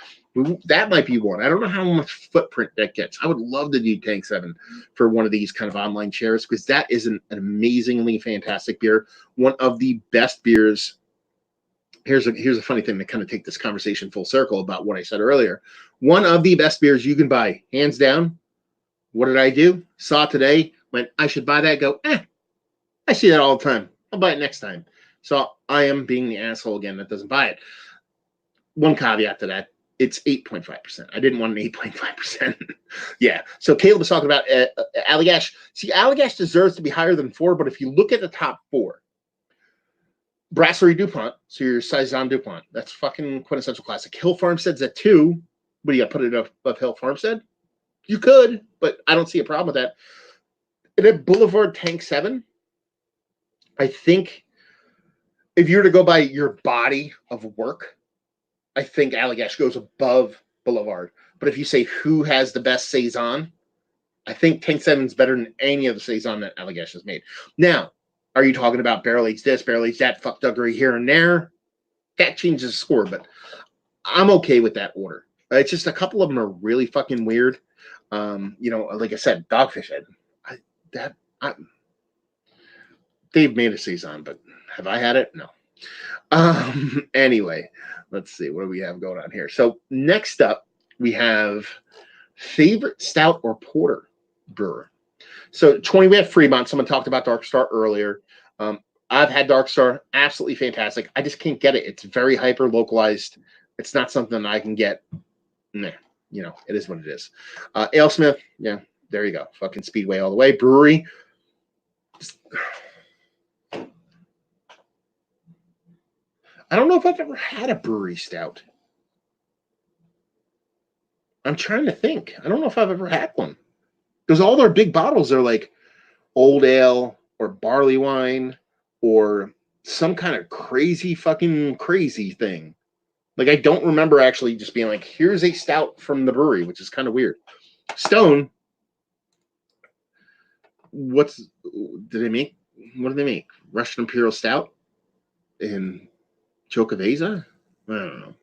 That might be one. I don't know how much footprint that gets. I would love to do Tank 7 for one of these kind of online shares because that is an amazingly fantastic beer. One of the best beers. Here's a funny thing to kind of take this conversation full circle about what I said earlier. One of the best beers you can buy, hands down. What did I do? Saw it today. Went, I should buy that. Go, I see that all the time. I'll buy it next time. So I am being the asshole again that doesn't buy it. One caveat to that. It's 8.5%. I didn't want an 8.5%. Yeah. So Caleb was talking about Allagash. See, Allagash deserves to be higher than 4, but if you look at the top 4, Brasserie DuPont, so your Saison DuPont, that's fucking quintessential classic. Hill Farmstead's at 2. What do you got? Put it above Hill Farmstead? You could, but I don't see a problem with that. And at Boulevard Tank 7, I think if you were to go by your body of work, I think Allagash goes above Boulevard. But if you say who has the best Saison, I think Tank 7 is better than any of the Saison that Allagash has made. Now, are you talking about barrel aged this, barrel aged that, fuckduggery here and there? That changes the score, but I'm okay with that order. It's just a couple of them are really fucking weird. You know, like I said, Dogfish Head. They've made a Saison, but have I had it? No. Anyway, let's see. What do we have going on here? So next up, we have favorite stout or porter brewer. So 20, we have Fremont. Someone talked about Dark Star earlier. I've had Dark Star, absolutely fantastic. I just can't get it. It's very hyper localized. It's not something I can get. Nah, you know, it is what it is. AleSmith, yeah, there you go. Fucking Speedway all the way. Brewery. I don't know if I've ever had a brewery stout. I'm trying to think. I don't know if I've ever had one. Because all their big bottles are like old ale or barley wine or some kind of crazy fucking crazy thing. Like, I don't remember actually just being like, here's a stout from the brewery, which is kind of weird. Stone, what did they make? What did they make? Russian Imperial Stout in Chocoveza? I don't know.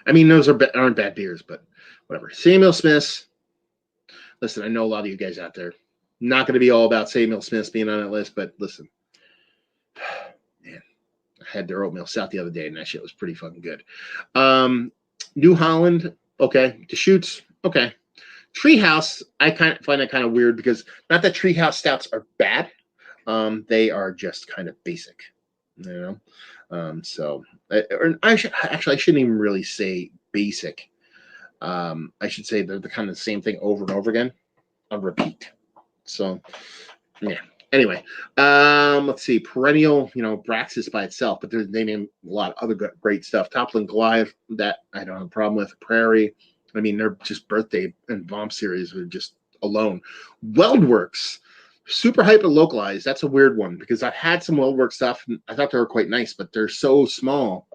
I mean, those aren't bad beers, but whatever. Samuel Smith's. Listen, I know a lot of you guys out there. Not going to be all about Samuel Smith's being on that list, but listen. Man, I had their oatmeal stout the other day, and that shit was pretty fucking good. New Holland, okay. Deschutes, okay. Treehouse, I kind of find that kind of weird because not that Treehouse stouts are bad. They are just kind of basic, you know. So I shouldn't even really say basic. I should say they're the kind of the same thing over and over again on repeat. So yeah. Anyway, let's see. Perennial, Braxis by itself, but they're naming a lot of other great stuff. Toppling Goliath, that I don't have a problem with. Prairie, I mean, they're just birthday and bomb series are just alone. Weldworks, super hyper localized. That's a weird one because I've had some Weldworks stuff and I thought they were quite nice, but they're so small.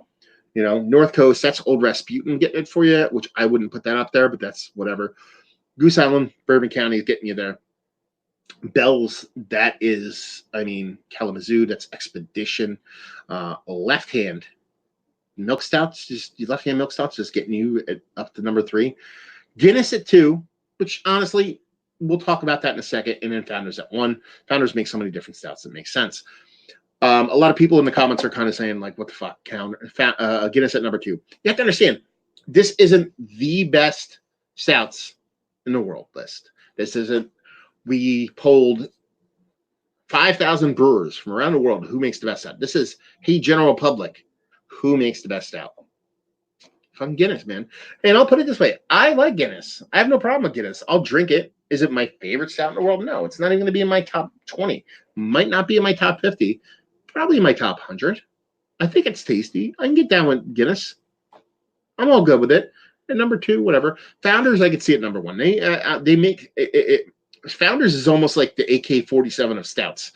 North Coast, that's Old Rasputin getting it for you, which I wouldn't put that up there, but that's whatever. Goose Island, Bourbon County is getting you there. Bell's, that is, Kalamazoo, that's Expedition. Left hand milk stouts, left hand milk stouts, just getting you up to number 3. Guinness at 2, which honestly, we'll talk about that in a second. And then Founders at 1. Founders make so many different stouts that makes sense. A lot of people in the comments are kind of saying, like, what the fuck, Guinness at number 2. You have to understand, this isn't the best stouts in the world list. This isn't, we polled 5,000 brewers from around the world who makes the best stout. This is, hey, general public, who makes the best stout? Fucking Guinness, man. And I'll put it this way. I like Guinness. I have no problem with Guinness. I'll drink it. Is it my favorite stout in the world? No, it's not even going to be in my top 20. Might not be in my top 50. Probably in my top 100. I think it's tasty. I can get down with Guinness. I'm all good with it. And number 2, whatever. Founders, I could see at number 1. They make it. Founders is almost like the AK-47 of stouts.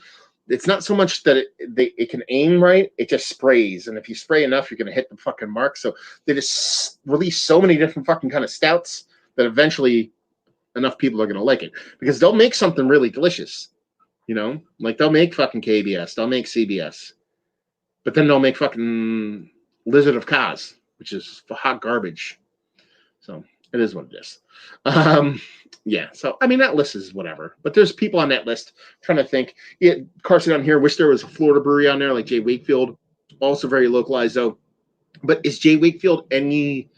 It's not so much that it can aim right. It just sprays. And if you spray enough, you're going to hit the fucking mark. So they just release so many different fucking kind of stouts that eventually enough people are going to like it. Because they'll make something really delicious. Like they'll make fucking KBS. They'll make CBS. But then they'll make fucking Lizard of Kaz, which is hot garbage. So it is what it is. Yeah, so that list is whatever. But there's people on that list trying to think. Yeah, Carson on here, wish there was a Florida brewery on there like J. Wakefield. Also very localized though. But is J. Wakefield any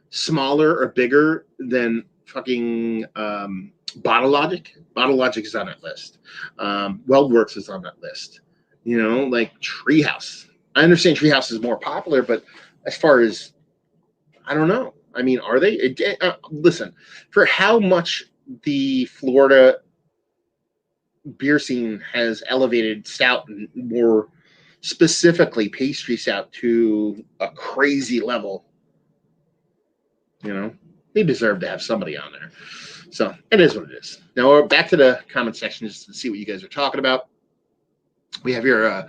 smaller or bigger than fucking Bottle Logic? Bottle Logic is on that list. Weldworks is on that list. Like Treehouse. I understand Treehouse is more popular, but as far as, I don't know. Are they? Listen, for how much the Florida beer scene has elevated stout and more specifically pastry stout to a crazy level, they deserve to have somebody on there. So it is what it is. Now we're back to the comment section just to see what you guys are talking about. We have your,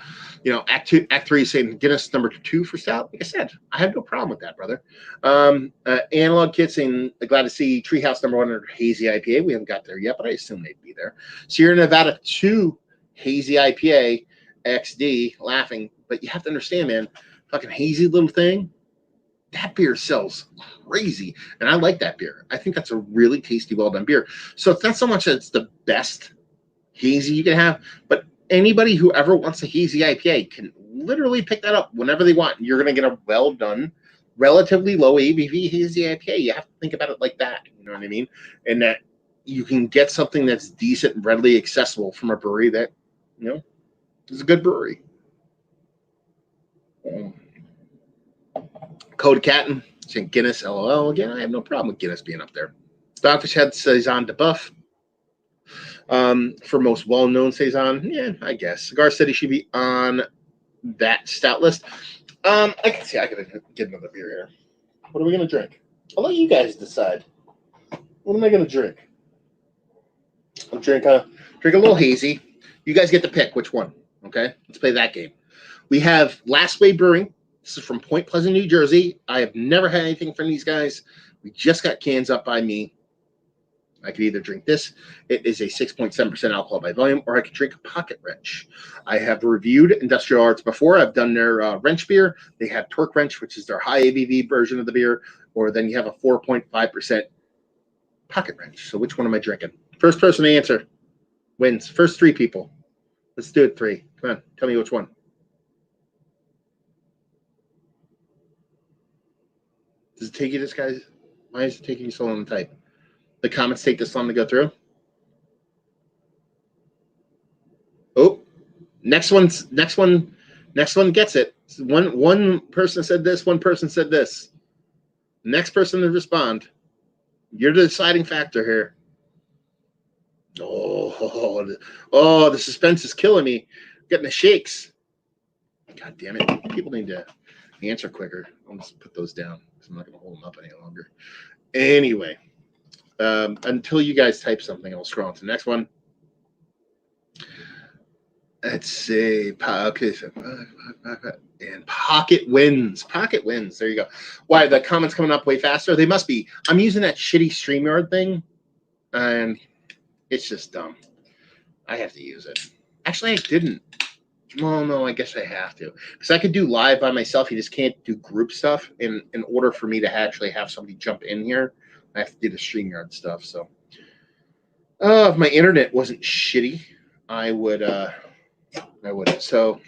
Act 3 saying Guinness number 2 for stout. Like I said, I have no problem with that, brother. Analog Kid saying, glad to see Treehouse number 1 under Hazy IPA. We haven't got there yet, but I assume they'd be there. Sierra Nevada 2 Hazy IPA XD, laughing. But you have to understand, man, fucking hazy little thing, that beer sells crazy. And I like that beer. I think that's a really tasty, well-done beer. So it's not so much that it's the best hazy you can have, but anybody who ever wants a hazy IPA can literally pick that up whenever they want. You're going to get a well-done, relatively low ABV hazy IPA. You have to think about it like that. You know what I mean? And that you can get something that's decent and readily accessible from a brewery that, is a good brewery. Code Catton saying Guinness, LOL. Again, I have no problem with Guinness being up there. Dogfish Head Saison DeBuff. For most well-known Saison, yeah, I guess. Cigar City should be on that stout list. I can see I could get another beer here. What are we going to drink? I'll let you guys decide. What am I going to drink? I'll drink a little hazy. You guys get to pick which one. Okay, let's play that game. We have Last Way Brewing. This is from Point Pleasant, New Jersey. I have never had anything from these guys. We just got cans up by me. I could either drink this. It is a 6.7% alcohol by volume, or I could drink a Pocket Wrench. I have reviewed Industrial Arts before. I've done their wrench beer. They have Torque Wrench, which is their high ABV version of the beer, or then you have a 4.5% Pocket Wrench. So which one am I drinking? First person to answer wins. First 3 people. Let's do it 3. Come on, tell me which one. Does it take you this, guys? Why is it taking you so long to type? The comments take this long to go through. Oh, next one gets it. One person said this, one person said this. Next person to respond. You're the deciding factor here. Oh, the suspense is killing me. I'm getting the shakes. God damn it. People need to answer quicker. I'll just put those down because I'm not going to hold them up any longer. Anyway. Until you guys type something, I'll scroll on to the next one. Let's see. Okay. And Pocket wins. Pocket wins. There you go. Why? The comments coming up way faster? They must be. I'm using that shitty StreamYard thing, and it's just dumb. I have to use it. Actually, I didn't. Well, no, I guess I have to. Because I could do live by myself. You just can't do group stuff. In order for me to actually have somebody jump in here, I have to do the StreamYard stuff. So, if my internet wasn't shitty, I would. So,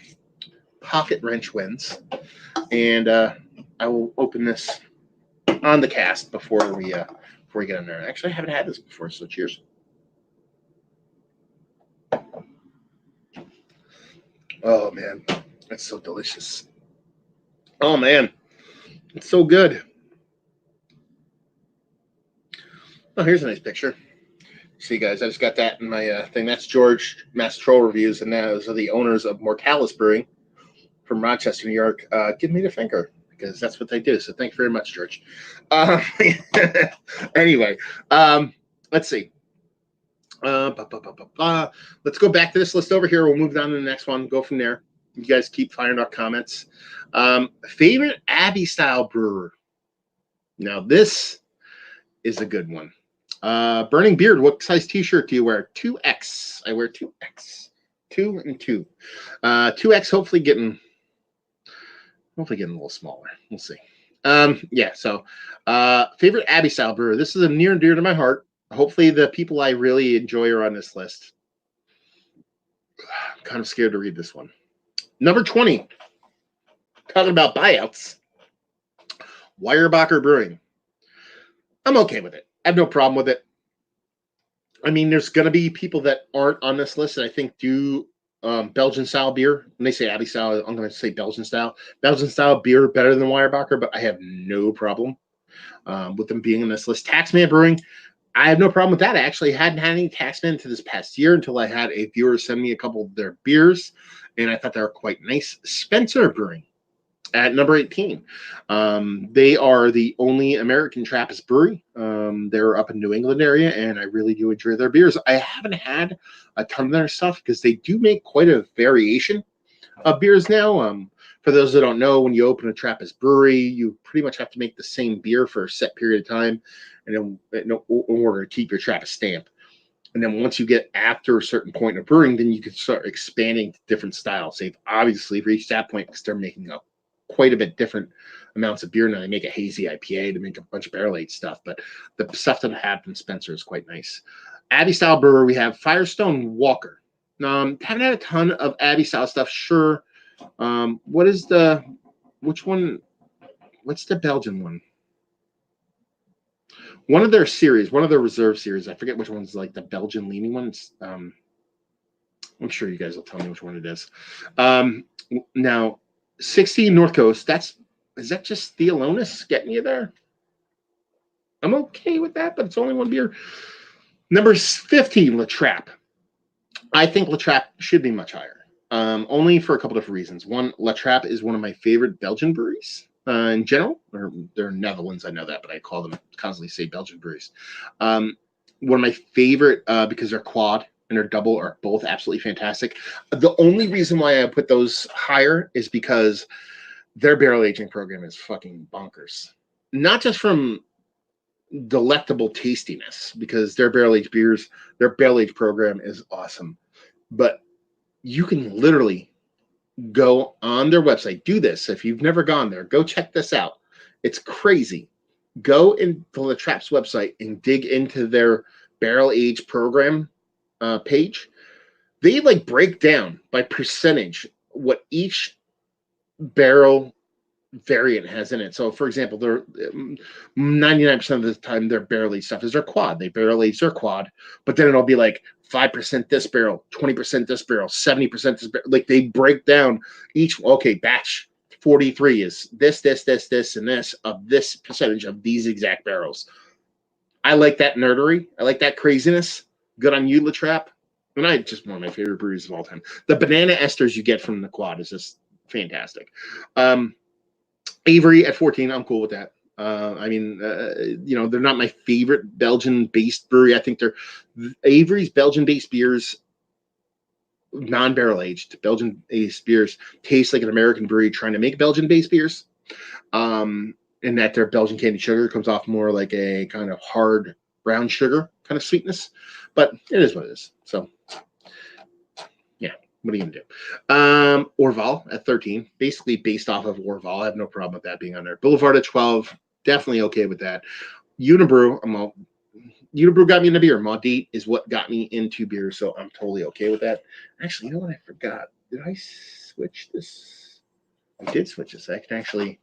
Pocket Wrench wins, and I will open this on the cast before we get in there. Actually, I haven't had this before, so cheers. Oh man, that's so delicious. Oh man, it's so good. Oh, here's a nice picture. See, guys, I just got that in my thing. That's George Mass Troll Reviews, and those are the owners of Mortalis Brewing from Rochester, New York. Give me the finger, because that's what they do. So thank you very much, George. Anyway, let's see. Let's go back to this list over here. We'll move down to the next one. Go from there. You guys keep firing out comments. Favorite Abbey style brewer. Now this is a good one. Burning Beard. What size T-shirt do you wear? 2X. I wear 2X. 2 and 2. 2X. Hopefully getting a little smaller. We'll see. Yeah. So, favorite Abbey style brewer. This is a near and dear to my heart. Hopefully the people I really enjoy are on this list. I'm kind of scared to read this one. Number 20. Talking about buyouts. Weyerbacher Brewing. I'm okay with it. I have no problem with it. I mean, there's going to be people that aren't on this list that I think do Belgian style beer. When they say Abbey style, I'm going to say Belgian style. Belgian style beer better than Weyerbacher, but I have no problem with them being on this list. Taxman Brewing. I have no problem with that. I actually hadn't had any Taxman to this past year until I had a viewer send me a couple of their beers, and I thought they were quite nice. Spencer Brewing at number 18. They are the only American Trappist brewery. They're up in New England area, and I really do enjoy their beers. I haven't had a ton of their stuff because they do make quite a variation of beers now. For those that don't know, when you open a Trappist brewery, you pretty much have to make the same beer for a set period of time, and in order to keep your Trappist stamp. And then once you get after a certain point of brewing, then you can start expanding to different styles. They've obviously reached that point because they're making up quite a bit different amounts of beer now. They make a hazy IPA, to make a bunch of barrel-aged stuff, but the stuff that I have from Spencer is quite nice. Abbey style brewer, we have Firestone Walker. Haven't had a ton of Abbey style stuff. Sure. What's the Belgian one? One of their series, one of their reserve series. I forget which one's like the Belgian leaning ones. I'm sure you guys will tell me which one it is. Now, 16 North Coast. Is that just Theolonis getting you there? I'm okay with that, but it's only one beer. Number 15, La Trappe. I think La Trappe should be much higher. Only for a couple different reasons. One, La Trappe is one of my favorite Belgian breweries in general. Or they're Netherlands, I know that, but I constantly say Belgian breweries. One of my favorite because they're quad. and their double are both absolutely fantastic. The only reason why I put those higher is because their barrel aging program is fucking bonkers. Not just from delectable tastiness, because their barrel aged beers, their barrel aged program is awesome. But you can literally go on their website. Do this. If you've never gone there, go check this out. It's crazy. Go into the Trapp's website and dig into their barrel age program page. They like break down by percentage what each barrel variant has in it. So, for example, they're 99% of the time their barrel aged stuff is their quad. They barrel age their quad, but then it'll be like 5% this barrel, 20% this barrel, 70% this barrel. Like they break down each. Okay, batch 43 is this, and this of this percentage of these exact barrels. I like that nerdery. I like that craziness. Good on you, LaTrappe. And I just one of my favorite breweries of all time. The banana esters you get from the quad is just fantastic. Avery at 14, I'm cool with that. I mean, they're not my favorite Belgian-based brewery. I think Avery's Belgian-based beers, non-barrel aged Belgian-based beers, taste like an American brewery trying to make Belgian-based beers. In that their Belgian candy sugar comes off more like a kind of hard brown sugar kind of sweetness, but it is what it is. So, yeah, what are you gonna do? Orval at 13, basically based off of Orval. I have no problem with that being on there. Boulevard at 12, definitely okay with that. Unibrew, Unibrew got me into beer. Maudit is what got me into beer, so I'm totally okay with that. Actually, you know what? I forgot. Did I switch this? I did switch this. I can actually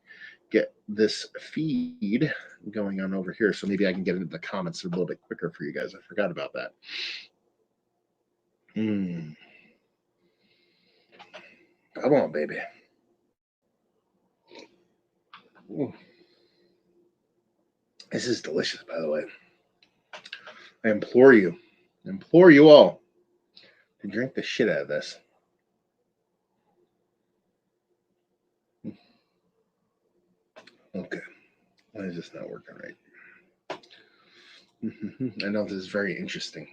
get this feed going on over here, so maybe I can get into the comments a little bit quicker for you guys. I forgot about that. Come on, baby. Ooh. This is delicious, by the way. I implore you all to drink the shit out of this. Okay. Why is this not working right? I know this is very interesting.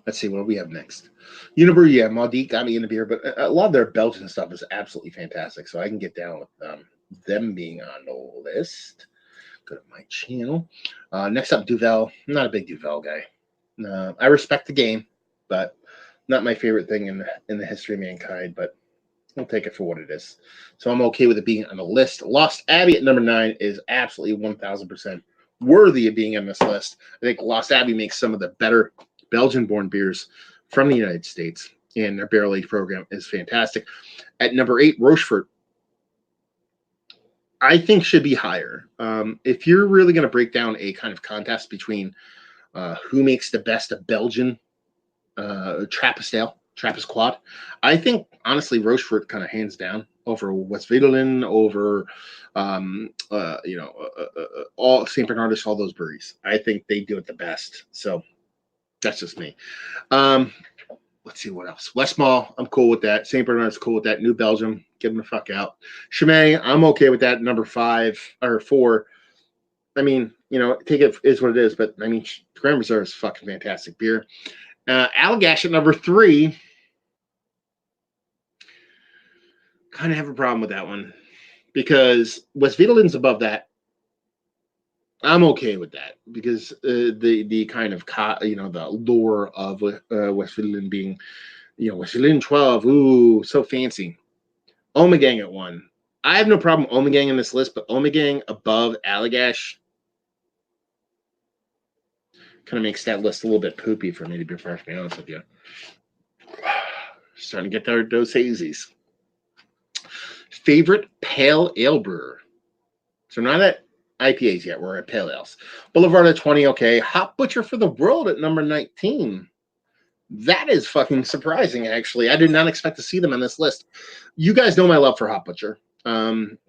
Let's see what we have next. Unibrew, yeah, Maudit got me into beer, but a lot of their Belgian stuff is absolutely fantastic, so I can get down with them being on the list. Go to my channel. Next up, Duvel. I'm not a big Duvel guy. I respect the game, but not my favorite thing in the history of mankind, but I'll take it for what it is. So I'm okay with it being on the list. Lost Abbey at number 9 is absolutely 1,000% worthy of being on this list. I think Lost Abbey makes some of the better Belgian-born beers from the United States, and their barrel age program is fantastic. At number 8, Rochefort, I think should be higher. If you're really going to break down a kind of contest between who makes the best of Belgian Trappist ale, Trappist quad, I think honestly Rochefort kind of hands down over West-Vedelen, over all St. Bernardus, all those breweries. I think they do it the best. So that's just me. Let's see what else. Westmalle, I'm cool with that. St. Bernard's cool with that. New Belgium, get them the fuck out. Chimay, I'm okay with that. Number 5 or 4. I mean, take it is what it is, but I mean, Grand Reserve is fucking fantastic beer. Allagash at number 3. Kind of have a problem with that one because West-Vedelen's above that. I'm okay with that because the kind of the lore of West-Vedelen being, West-Vedelen 12, ooh, so fancy. Ommegang at 1. I have no problem Ommegang in this list, but Ommegang above Allagash kind of makes that list a little bit poopy for me, to be perfectly honest with you. Starting to get those hazies. Favorite pale ale brewer. So not at IPAs yet. We're at pale ales. Boulevard at 20, okay. Hop Butcher for the World at number 19. That is fucking surprising, actually. I did not expect to see them on this list. You guys know my love for Hop Butcher. Outside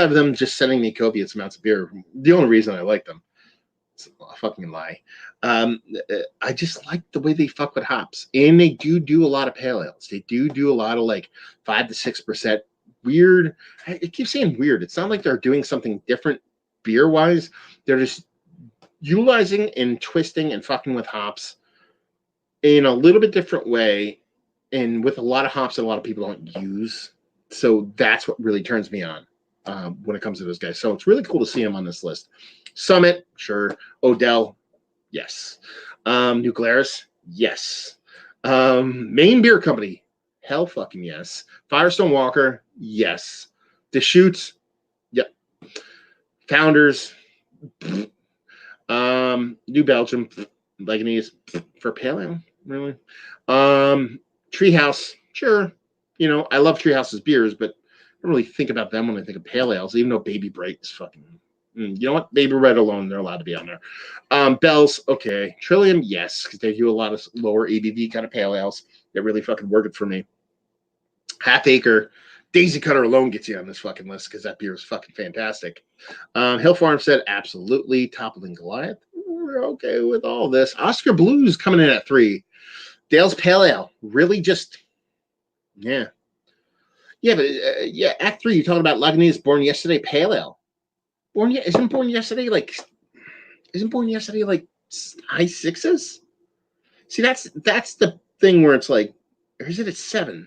of them just sending me copious amounts of beer, the only reason I like them, it's a fucking lie. I just like the way they fuck with hops, and they do a lot of pale ales. They do a lot of like 5 to 6% weird. I keep saying weird. It's not like they're doing something different beer wise. They're just utilizing and twisting and fucking with hops in a little bit different way, and with a lot of hops that a lot of people don't use. So that's what really turns me on when it comes to those guys. So it's really cool to see them on this list. Summit, sure. Odell, yes. New Glarus, yes. Maine Beer Company, hell fucking yes. Firestone Walker, yes. Deschutes, yep. Founders, New Belgium, Leganese for Pale Ale, really. Treehouse, sure. You know, I love Treehouse's beers, but I don't really think about them when I think of pale ales, even though Baby Bright's fucking. You know what? Baby Red alone, they're allowed to be on there. Bell's, okay. Trillium, yes, because they do a lot of lower ABV kind of pale ales that really fucking work it for me. Half Acre, Daisy Cutter alone gets you on this fucking list because that beer is fucking fantastic. Hill Farm said absolutely. Toppling Goliath, we're okay with all this. Oskar Blues coming in at 3. Dale's Pale Ale, really just, yeah. Yeah, but yeah, Act 3, you're talking about Lagunitas Born Yesterday Pale Ale. Isn't Born Yesterday like high 6s? See, that's the thing where it's like, or is it at 7?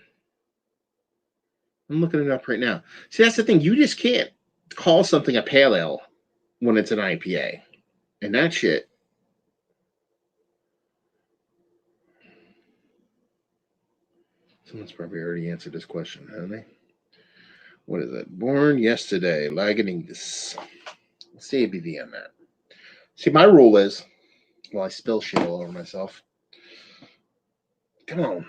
I'm looking it up right now. See, that's the thing. You just can't call something a pale ale when it's an IPA. And that shit. Someone's probably already answered this question, haven't they? What is it? Born Yesterday, Lagunitas. Let's see ABV on that. See, my rule is, well, I spill shit all over myself. Come on.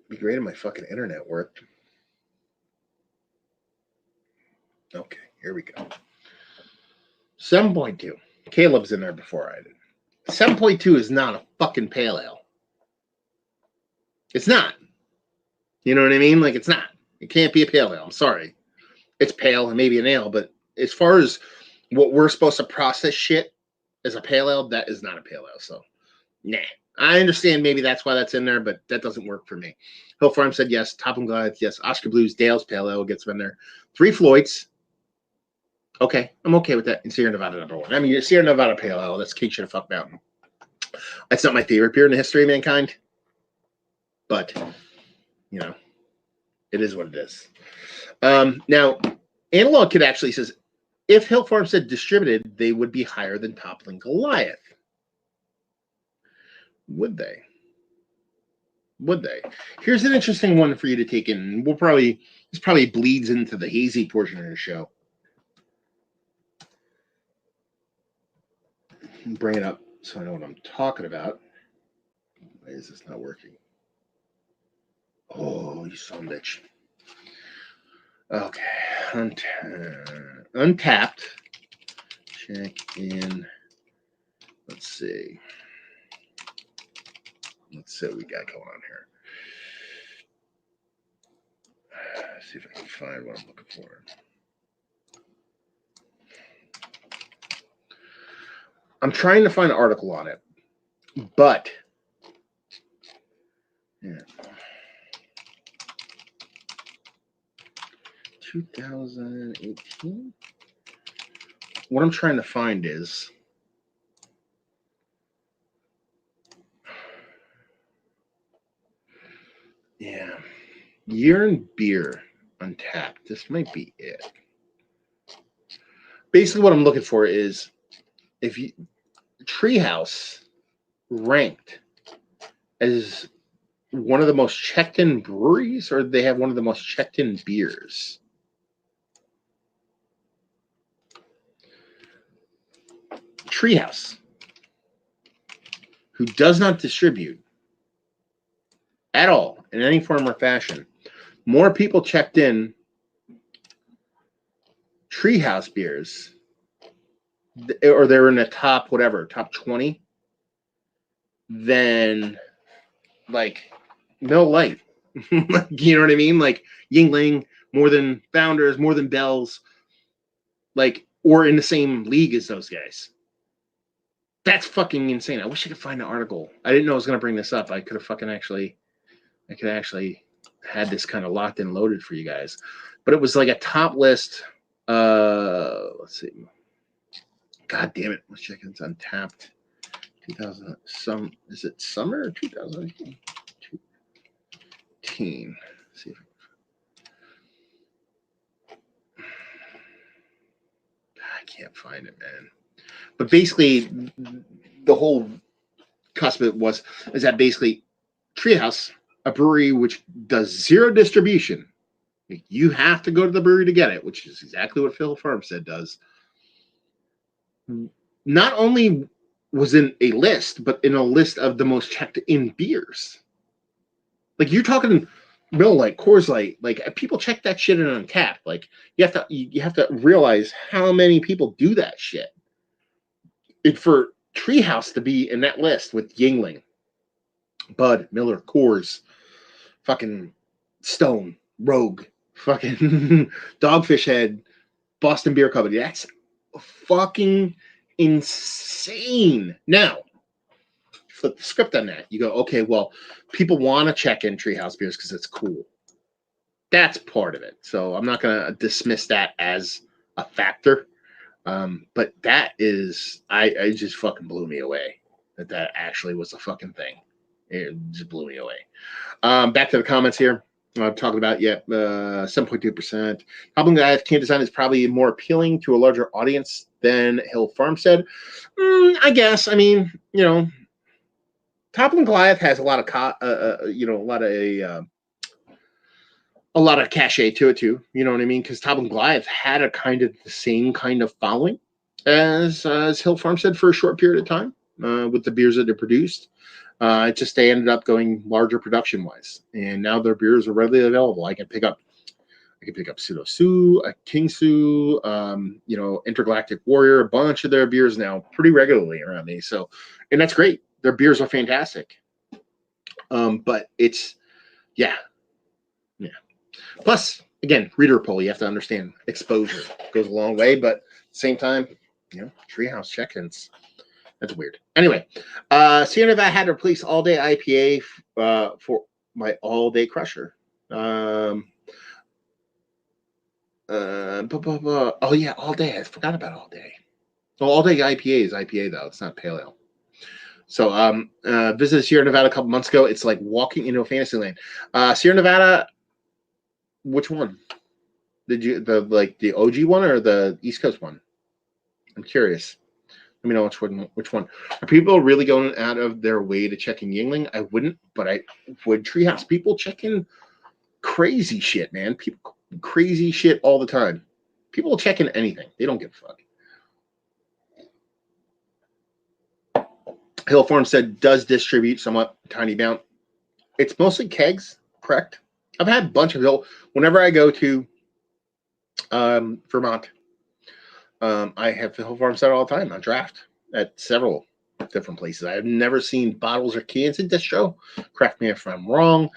Be great if my fucking internet worked. Okay, here we go. 7.2. Caleb's in there before I did. 7.2 is not a fucking pale ale. It's not. You know what I mean? Like, it's not. It can't be a pale ale. I'm sorry. It's pale and maybe an ale, but as far as what we're supposed to process shit as a pale ale, that is not a pale ale. So, nah. I understand maybe that's why that's in there, but that doesn't work for me. Hill Farm said yes. Toppling Goliath, yes. Oskar Blues, Dale's Pale Ale gets them in there. 3 Floyds. Okay, I'm okay with that. And Sierra Nevada #1. I mean, Sierra Nevada Pale Ale, that's King Shit of Fuck Mountain. That's not my favorite beer in the history of mankind, but, you know, it is what it is. Now, Analog Kid actually says, if Hill Farm said distributed, they would be higher than Toppling Goliath. Would they? Would they? Here's an interesting one for you to take in. This probably bleeds into the hazy portion of the show. Bring it up so I know what I'm talking about. Why is this not working? Oh, you son of a bitch. Okay. Untapped. Check in. Let's see. Let's see what we got going on here. Let's see if I can find what I'm looking for. I'm trying to find an article on it, but yeah. 2018. What I'm trying to find is year in beer Untapped. This might be it. Basically, what I'm looking for is if you Treehouse ranked as one of the most checked in breweries, or they have one of the most checked in beers. Treehouse, who does not distribute at all in any form or fashion, more people checked in Treehouse beers, or they're in the top whatever, top 20, than like Mill Light. You know what I mean? Like Yingling, more than Founders, more than Bell's, like, or in the same league as those guys. That's fucking insane. I wish I could find an article. I didn't know I was going to bring this up. I could have fucking actually, had this kind of locked and loaded for you guys, but it was like a top list. Let's see. God damn it! Let's check. It's Untapped. 2000. Is it summer or 2018? See if I can't find it, man. But basically, the whole cusp of it is that basically Treehouse, a brewery which does zero distribution. You have to go to the brewery to get it, which is exactly what Phil Farmstead does. Not only was in a list, but in a list of the most checked in beers. Like you're talking Miller Lite, Coors Light, like people check that shit in Untapped. Like you have to realize how many people do that shit. And for Treehouse to be in that list with Yingling, Bud, Miller, Coors, fucking Stone, Rogue, fucking Dogfish Head, Boston Beer Company, that's fucking insane. Now, flip the script on that. You go, okay, well, people want to check in Treehouse beers because it's cool. That's part of it. So I'm not going to dismiss that as a factor. But that is, I just fucking blew me away that actually was a fucking thing. It just blew me away. Back to the comments here. I'm talking about 7.2%. Toppling Goliath can design is probably more appealing to a larger audience than Hill Farmstead. I guess. I mean, Toppling Goliath has a lot of a lot of cachet to it too. You know what I mean? Because Toppling Goliath had a kind of the same kind of following as Hill Farmstead for a short period of time with the beers that they produced. It's just they ended up going larger production wise, and now their beers are readily available. I can pick up Pseudo Sue, a King Sue, Intergalactic Warrior, a bunch of their beers now pretty regularly around me. So, and that's great. Their beers are fantastic. But it's yeah. Plus, again, reader poll. You have to understand exposure goes a long way, but at the same time, Treehouse check-ins. That's weird. Anyway, Sierra Nevada had to replace All Day IPA for my All Day Crusher. Oh yeah, All Day. I forgot about All Day. Well, All Day IPA is IPA though. It's not pale ale. So visited Sierra Nevada a couple months ago. It's like walking into a fantasy land. Sierra Nevada. Which one? Did you the OG one or the East Coast one? I'm curious. Let me know which one. Are people really going out of their way to check in Yingling? I wouldn't, but I would. Treehouse people check in crazy shit, man. People crazy shit all the time. People will check in anything. They don't give a fuck. Hill Farmstead does distribute somewhat tiny amount. It's mostly kegs, correct? I've had a bunch of Hill. Whenever I go to Vermont, I have Hill Farmstead all the time on draft at several different places. I have never seen bottles or cans in distro. Correct me if I'm wrong.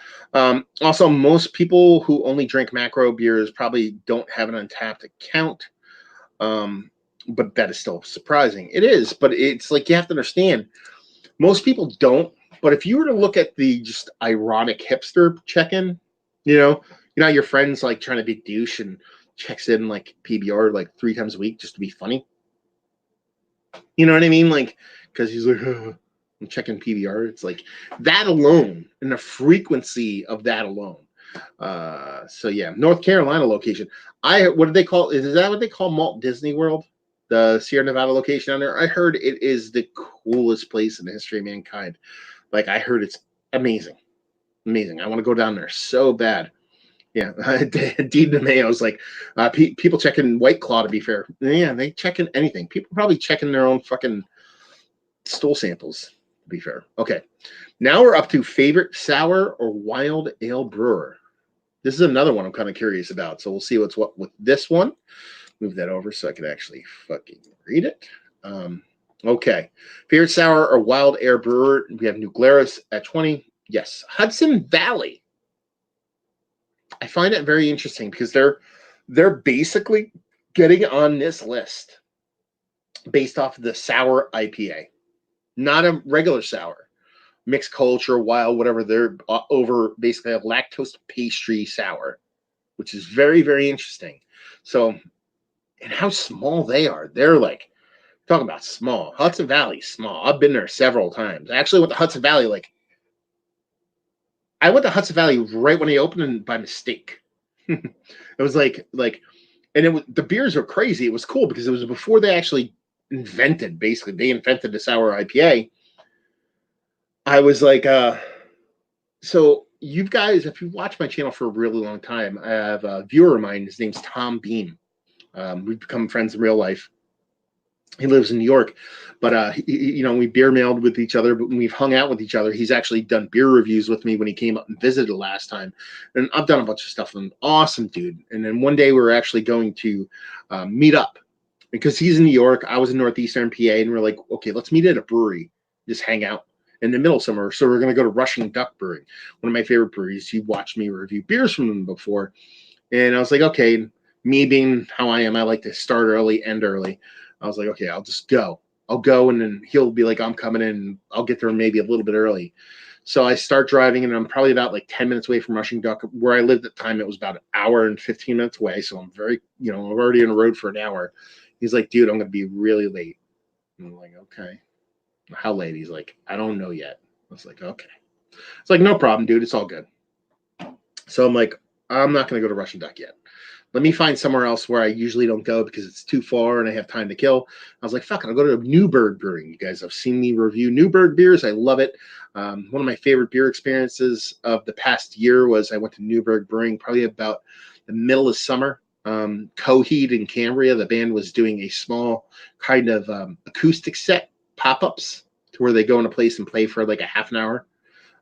Also, most people who only drink macro beers probably don't have an Untapped account. But that is still surprising. It is, but it's like you have to understand. Most people don't. But if you were to look at the just ironic hipster check-in, your friend's like trying to be douche and checks in like PBR like 3 times a week just to be funny. You know what I mean? Like, because he's like, I'm checking PBR. It's like that alone and the frequency of that alone. So yeah, North Carolina location. What did they call? Is that what they call Malt Disney World? The Sierra Nevada location down there. I heard it is the coolest place in the history of mankind. Like I heard it's amazing. Amazing. I want to go down there so bad. Yeah. Dean DeMayo's like, people checking White Claw, to be fair. Yeah, they check in anything. People probably checking their own fucking stool samples, to be fair. Okay. Now we're up to favorite sour or wild ale brewer. This is another one I'm kind of curious about. So we'll see what's what with this one. Move that over so I can actually fucking read it. Okay. Favorite sour or wild ale brewer. We have New Glarus at 20. Yes, Hudson Valley. I find it very interesting because they're basically getting on this list based off of the sour IPA, not a regular sour. mixed culture, wild, whatever. They're over basically a lactose pastry sour, which is very, very interesting. So, and how small they are. They're like, talking about small. Hudson Valley, small. I've been there several times. I actually went to Hudson Valley. Like, I went to Hudson Valley right when they opened by mistake. It was and it was, the beers were crazy. It was cool because it was before they actually invented, basically, they invented the sour IPA. I was like, so you guys, if you watch my channel for a really long time, I have a viewer of mine. His name's Tom Beam. We've become friends in real life. He lives in New York, but we beer mailed with each other, but when we've hung out with each other, he's actually done beer reviews with me when he came up and visited last time. And I've done a bunch of stuff with him. Awesome dude. And then one day we were actually going to meet up because he's in New York. I was in Northeastern PA, and we're like, okay, let's meet at a brewery, just hang out in the middle of summer. So we're going to go to Russian Duck Brewing, one of my favorite breweries. You watched me review beers from them before. And I was like, okay, me being how I am, I like to start early, end early. I was like, okay, I'll just go. I'll go, and then he'll be like, I'm coming in. I'll get there maybe a little bit early. So I start driving, and I'm probably about like 10 minutes away from Rushing Duck. Where I lived at the time, it was about an hour and 15 minutes away. So I'm very, I'm already on the road for an hour. He's like, dude, I'm going to be really late. And I'm like, okay. How late? He's like, I don't know yet. I was like, okay. It's like, no problem, dude. It's all good. So I'm like, I'm not going to go to Russian Duck yet. Let me find somewhere else where I usually don't go because it's too far and I have time to kill. I was like, fuck it, I'll go to Newburgh Brewing. You guys have seen me review Newburgh beers. I love it. One of my favorite beer experiences of the past year was I went to Newburgh Brewing probably about the middle of summer. Coheed in Cambria, the band was doing a small kind of acoustic set pop-ups to where they go in a place and play for like a half an hour.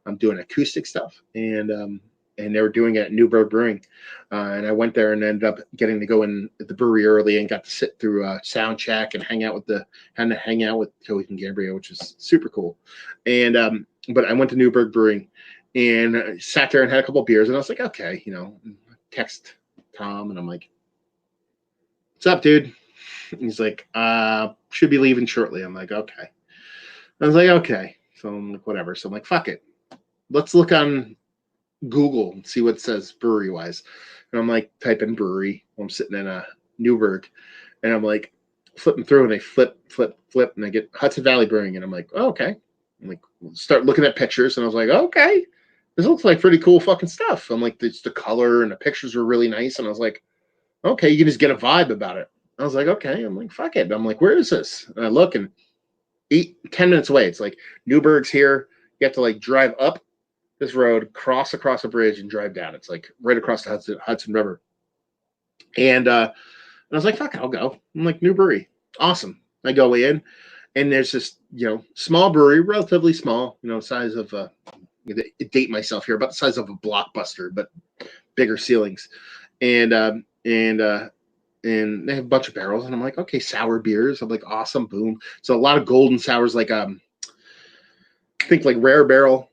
I'm doing acoustic stuff, and they were doing it at Newburgh Brewing. And I went there and ended up getting to go in at the brewery early and got to sit through a sound check and hang out with Coheed and Cambria, which is super cool. And but I went to Newburgh Brewing and I sat there and had a couple of beers, and I was like, okay, text Tom, and I'm like, what's up, dude? And he's like, should be leaving shortly. I'm like, okay. I was like, okay. So I'm like, whatever. So I'm like, fuck it. Let's look on Google and see what it says brewery wise. And I'm like, type in brewery. I'm sitting in a Newburgh, and I'm like flipping through, and I flip, and I get Hudson Valley Brewing, and I'm like, oh, okay. I'm like, start looking at pictures, and I was like, okay, this looks like pretty cool fucking stuff. I'm like, it's the color and the pictures were really nice, and I was like, okay, you can just get a vibe about it. I was like, okay. I'm like, fuck it. I'm like, where is this? And I look, and 10 minutes away. It's like Newburgh's here. You have to like drive up this road, cross across a bridge, and drive down. It's like right across the Hudson River. And I was like, fuck it, I'll go. I'm like, new brewery. Awesome. I go in, and there's this, small brewery, relatively small, size of, date myself here, about the size of a Blockbuster, but bigger ceilings. And they have a bunch of barrels, and I'm like, okay, sour beers. I'm like, awesome, boom. So a lot of golden sours, like I think like rare barrel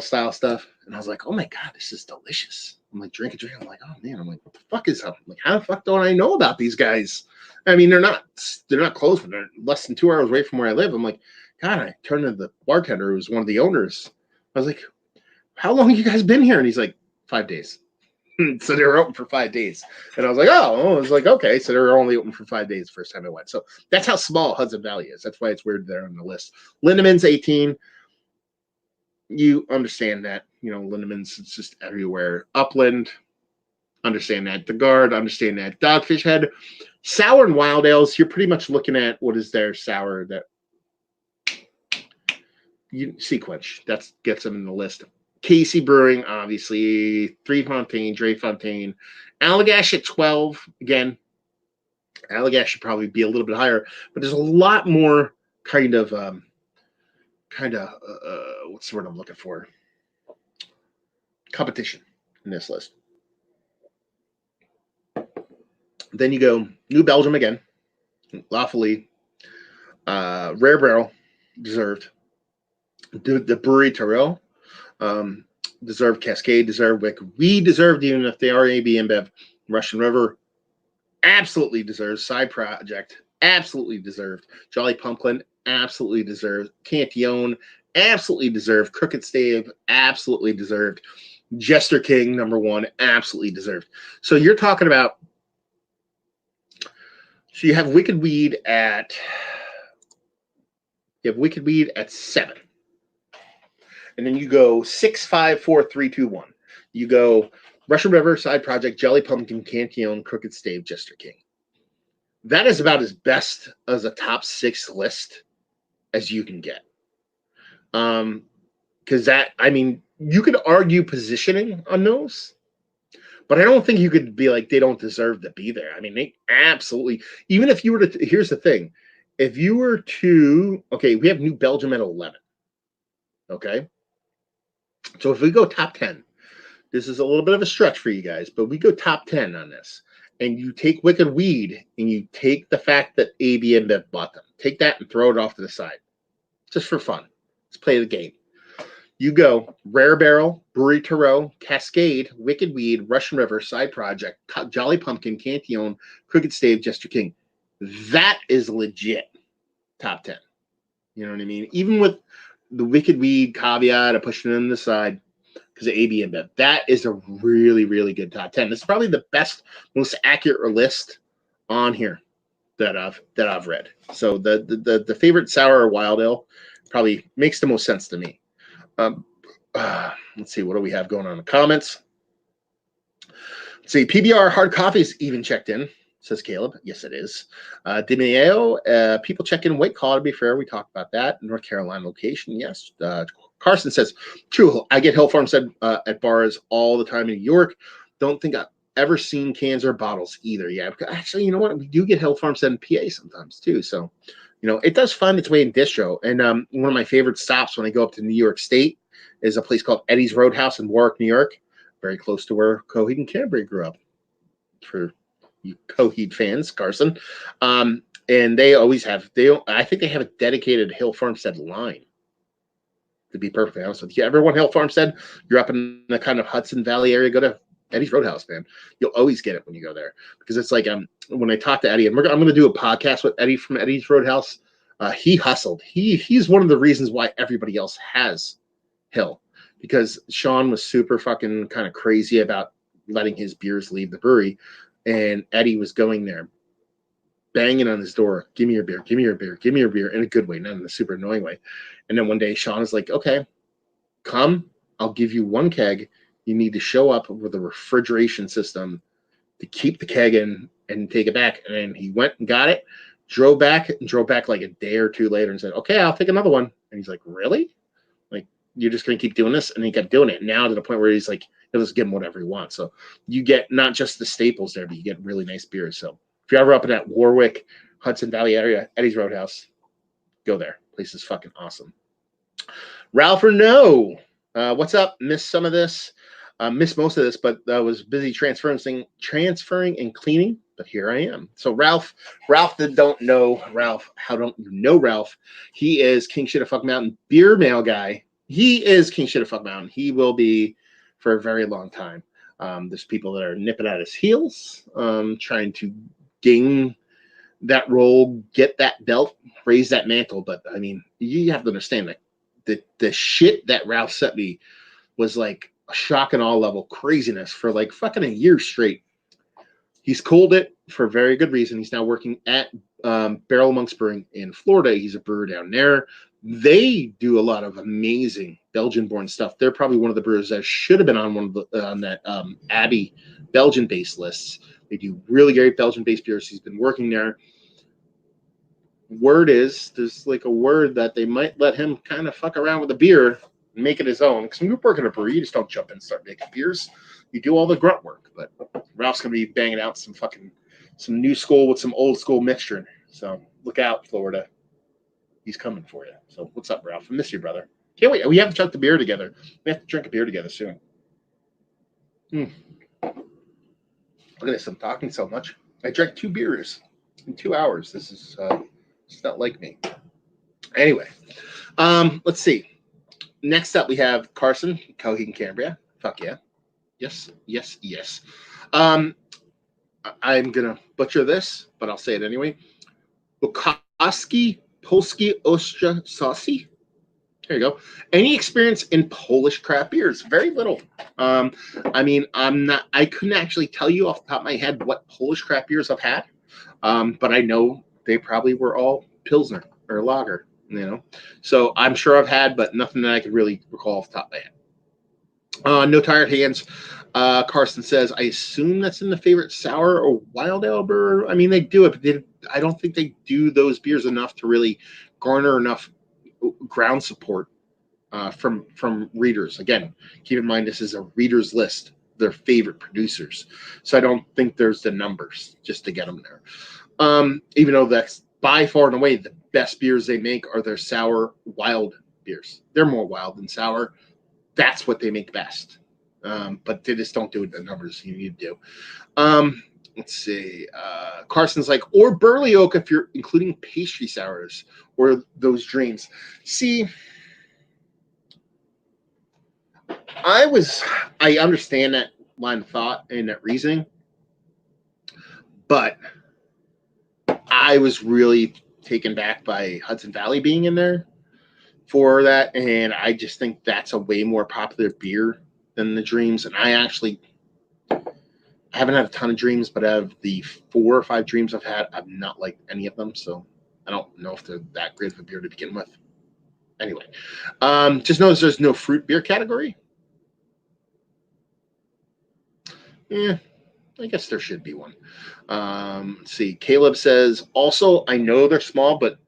style stuff. And I was like, oh my god, this is delicious. I'm like, drink. I'm like, oh man. I'm like, what the fuck is up? I'm like, how the fuck don't I know about these guys? I mean, they're not close, but they're less than 2 hours away from where I live. I'm like, God. I turned to the bartender, who was one of the owners. I was like, how long have you guys been here? And he's like, 5 days. So they were open for 5 days. And I was like, oh, I was like, okay. So they were only open for 5 days the first time I went. So that's how small Hudson Valley is. That's why it's weird they're on the list. Lindemann's 18. You understand that, Lindemann's, it's just everywhere. Upland, understand that. The Guard, understand that. Dogfish Head, sour and wild ales, you're pretty much looking at what is their sour that Sequench. That gets them in the list. Casey Brewing, obviously. Three Fontaine, Dre Fontaine. Allagash at 12. Again, Allagash should probably be a little bit higher, but there's a lot more kind of what's the word I'm looking for? Competition in this list. Then you go New Belgium again, lawfully, Rare Barrel, deserved. The Brewery Terrell, deserved. Cascade, deserved. Wick, we deserved, even if they are AB InBev. Russian River, absolutely deserves. Side Project, absolutely deserved. Jolly Pumpkin, absolutely deserved. Cantillon, absolutely deserved. Crooked Stave, absolutely deserved. Jester King, number 1, absolutely deserved. So you're talking about, so you have Wicked Weed at 7. And then you go 6, 5, 4, 3, 2, 1. You go Russian River, Side Project, Jelly Pumpkin, Cantillon, Crooked Stave, Jester King. That is about as best as a top 6 list as you can get. Because that, I mean, you could argue positioning on those, but I don't think you could be like, they don't deserve to be there. I mean, they absolutely, even if you were to, here's the thing. If you were to, okay, we have New Belgium at 11. Okay. So if we go top 10, this is a little bit of a stretch for you guys, but we go top 10 on this. And you take Wicked Weed and you take the fact that AB and Bev bought them. Take that and throw it off to the side. Just for fun. Let's play the game. You go Rare Barrel, Brewery Tarot, Cascade, Wicked Weed, Russian River, Side Project, Jolly Pumpkin, Cantillon, Crooked Stave, Jester King. That is legit top 10. You know what I mean? Even with the Wicked Weed caveat of pushing it on the side because of AB and Bev. That is a really, really good top 10. This is probably the best, most accurate list on here that I've read. So the favorite sour or wild ale probably makes the most sense to me. Let's see, what do we have going on in the comments? Let's see, PBR Hard Coffee is even checked in, says Caleb. Yes, it is. DiMeo, people check in white collar, to be fair. We talked about that. North Carolina location, yes. Carson says, true, I get Hill Farmstead at bars all the time in New York. Don't think I've ever seen cans or bottles either. Yeah, actually, you know what? We do get Hill Farmstead in PA sometimes too. So, you know, it does find its way in distro. And one of my favorite stops when I go up to New York State is a place called Eddie's Roadhouse in Warwick, New York, very close to where Coheed and Cambria grew up. For you Coheed fans, Carson. And they always have, I think they have a dedicated Hill Farmstead line. To be perfectly honest with you, everyone Hill Farmstead, you're up in the kind of Hudson Valley area, go to Eddie's Roadhouse, man. You'll always get it when you go there because it's like when I talk to Eddie, and I'm going to do a podcast with Eddie from Eddie's Roadhouse. He hustled. He's one of the reasons why everybody else has Hill, because Sean was super fucking kind of crazy about letting his beers leave the brewery, and Eddie was going there, banging on his door, give me your beer, give me your beer, give me your beer, in a good way, not in a super annoying way. And then one day Sean is like, okay, come, I'll give you 1 keg. You need to show up with a refrigeration system to keep the keg in and take it back. And he went and got it, drove back like a day or 2 later and said, okay, I'll take another one. And he's like, really? Like, you're just going to keep doing this? And he kept doing it now to the point where he's like, he'll just give him whatever he wants. So you get not just the staples there, but you get really nice beers. So if you're ever up in that Warwick, Hudson Valley area, Eddie's Roadhouse, go there. Place is fucking awesome. Ralph or no? What's up? Missed some of this. Missed most of this, but I was busy transferring and cleaning. But here I am. So Ralph that don't know Ralph, how don't you know Ralph? He is King Shit of Fuck Mountain beer mail guy. He is King Shit of Fuck Mountain. He will be for a very long time. There's people that are nipping at his heels, trying to gain that role, get that belt, raise that mantle. But I mean, you have to understand that the shit that Ralph sent me was like a shock and awe level craziness for like fucking a year straight. He's cooled it for a very good reason. He's now working at Barrel Monks Brewing in Florida. He's a brewer down there. They do a lot of amazing Belgian-born stuff. They're probably one of the brewers that should have been on on that Abbey Belgian-based lists. They do really great Belgian-based beers. He's been working there. Word is, there's like a word that they might let him kind of fuck around with the beer and make it his own. Because when you work in a brewery, you just don't jump in and start making beers. You do all the grunt work. But Ralph's going to be banging out some new school with some old school mixture. So look out, Florida. He's coming for you. So what's up, Ralph? I miss you, brother. Can't wait. We have to chug the beer together. We have to drink a beer together soon. Look at this. I'm talking so much. I drank 2 beers in 2 hours. This is it's not like me. Anyway, let's see. Next up, we have Carson, Coheed and Cambria. Fuck yeah. Yes. I'm going to butcher this, but I'll say it anyway. Bukowski Polski Ostra Saucy. There you go. Any experience in Polish craft beers? Very little. I mean, I couldn't actually tell you off the top of my head what Polish craft beers I've had. But I know they probably were all Pilsner or lager, you know. So I'm sure I've had, but nothing that I could really recall off the top of my head. No tired hands. Carson says, I assume that's in the favorite sour or wild ale brewer. I mean, they do it, but I don't think they do those beers enough to really garner enough ground support from readers. Again, keep in mind this is a reader's list, their favorite producers. So I don't think there's the numbers just to get them there. Even though that's by far and away the best beers they make are their sour wild beers. They're more wild than sour. That's what they make best. But they just don't do the numbers you need to do. Let's see. Carson's like, or Burley Oak if you're including pastry sours or those dreams. See, I understand that line of thought and that reasoning, but I was really taken back by Hudson Valley being in there for that, and I just think that's a way more popular beer than the Dreams. And I haven't had a ton of Dreams, but out of the 4 or 5 Dreams I've had, I've not liked any of them, so I don't know if they're that great of a beer to begin with. Anyway, just notice there's no fruit beer category. Yeah, I guess there should be one. Let's see. Caleb says, also, I know they're small, but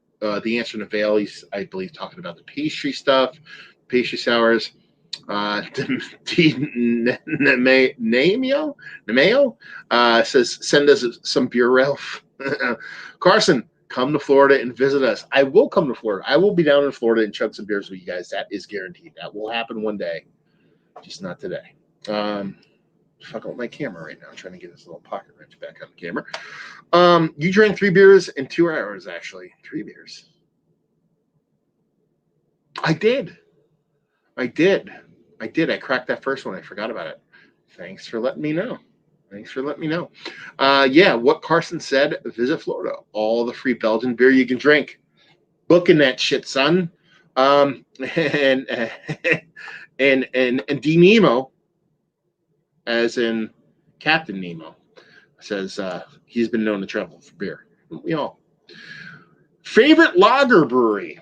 the answer to Vale, he's, I believe, talking about the pastry stuff, pastry sours. Nemeo says, send us some beer, Ralph. Carson, come to Florida and visit us. I will come to Florida. I will be down in Florida and chug some beers with you guys. That is guaranteed. That will happen one day, just not today. Fuck with my camera right now. I'm trying to get this little pocket wrench back on the camera. You drank 3 beers in 2 hours, actually. 3 beers. I did. I cracked that first one. I forgot about it. Thanks for letting me know. Yeah, what Carson said, visit Florida. All the free Belgian beer you can drink. Booking that shit, son. And D Nemo, as in Captain Nemo, says he's been known to travel for beer. We all. Favorite lager brewery.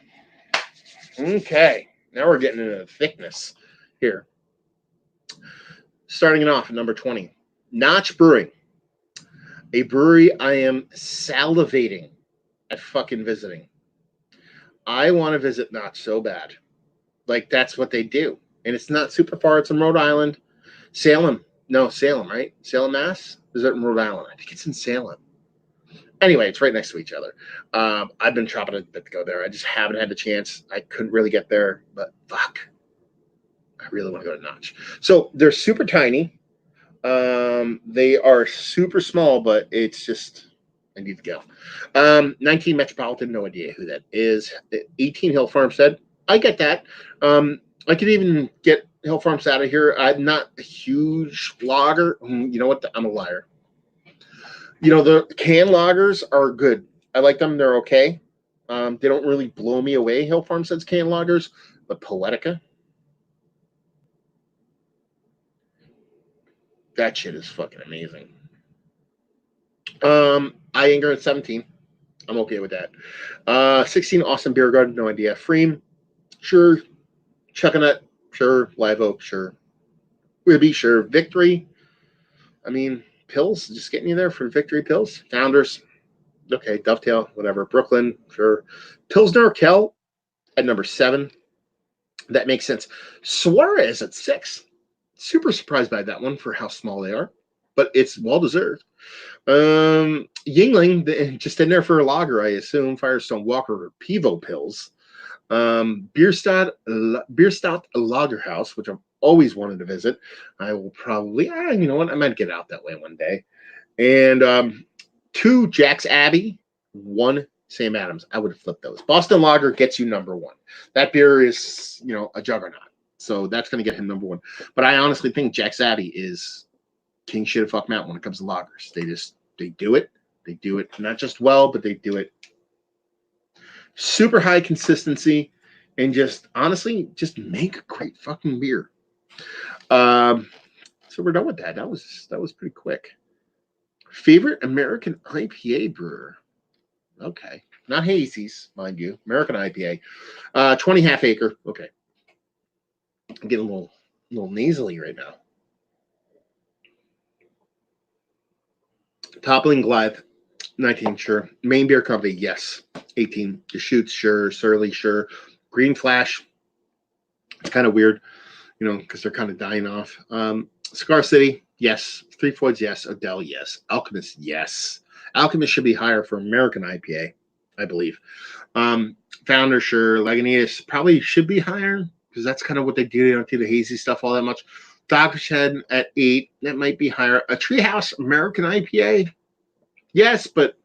Okay, now we're getting into the thickness here. Starting it off at number 20, Notch Brewing, a brewery I am salivating at fucking visiting. I want to visit Notch so bad. Like, that's what they do. And it's not super far. It's in Rhode Island. Salem, right? Salem, Mass? Is it in Rhode Island? I think it's in Salem. Anyway, it's right next to each other. I've been chopping a bit to go there. I just haven't had the chance. I couldn't really get there, but fuck. I really want to go to Notch. So they're super tiny. They are super small, but it's just, I need to go. 19 Metropolitan, no idea who that is. 18 Hill Farmstead. I get that. I could even get Hill Farmstead out of here. I'm not a huge lager. You know what? I'm a liar. You know, the canned lagers are good. I like them. They're okay. They don't really blow me away, Hill Farmstead's canned lagers, but Poetica, that shit is fucking amazing. Iyengar at 17. I'm okay with that. 16 Austin Beer Garden, no idea. Freem, sure. Chuckanut, sure. Live Oak, sure. Ribby, sure. Victory, I mean, Pills, just getting you there for Victory Pills. Founders, okay. Dovetail, whatever. Brooklyn, sure. Pilsner Kell at number 7. That makes sense. Suarez at 6. Super surprised by that one for how small they are, but it's well deserved. Yingling, just in there for a lager, I assume. Firestone Walker or Pivo Pills. Bierstadt Lager House, which I've always wanted to visit. I will probably, you know what? I might get out that way one day. And 2 Jack's Abbey, 1 Sam Adams. I would have flipped those. Boston Lager gets you number 1. That beer is, you know, a juggernaut. So that's going to get him number 1. But I honestly think Jack's Abbey is king shit of fuck mountain when it comes to lagers. They do it. They do it not just well, but they do it super high consistency. and just honestly, just make great fucking beer. So we're done with that. That was pretty quick. Favorite American IPA brewer? Okay, not hazies, mind you. American IPA. 20 half acre. Okay, I'm getting a little nasally right now. Toppling Goliath, 19, sure. Main Beer Company, yes. 18. Deschutes, sure. Surly, sure. Green Flash, it's kind of weird, because they're kind of dying off. Cigar City, yes. Three Floyds, yes. Odell, yes. Alchemist, yes. Alchemist should be higher for American IPA, I believe. Founder, sure. Lagunitas probably should be higher because that's kind of what they do. They don't do the hazy stuff all that much. Dogfish Head at 8, that might be higher. A Treehouse American IPA, yes, but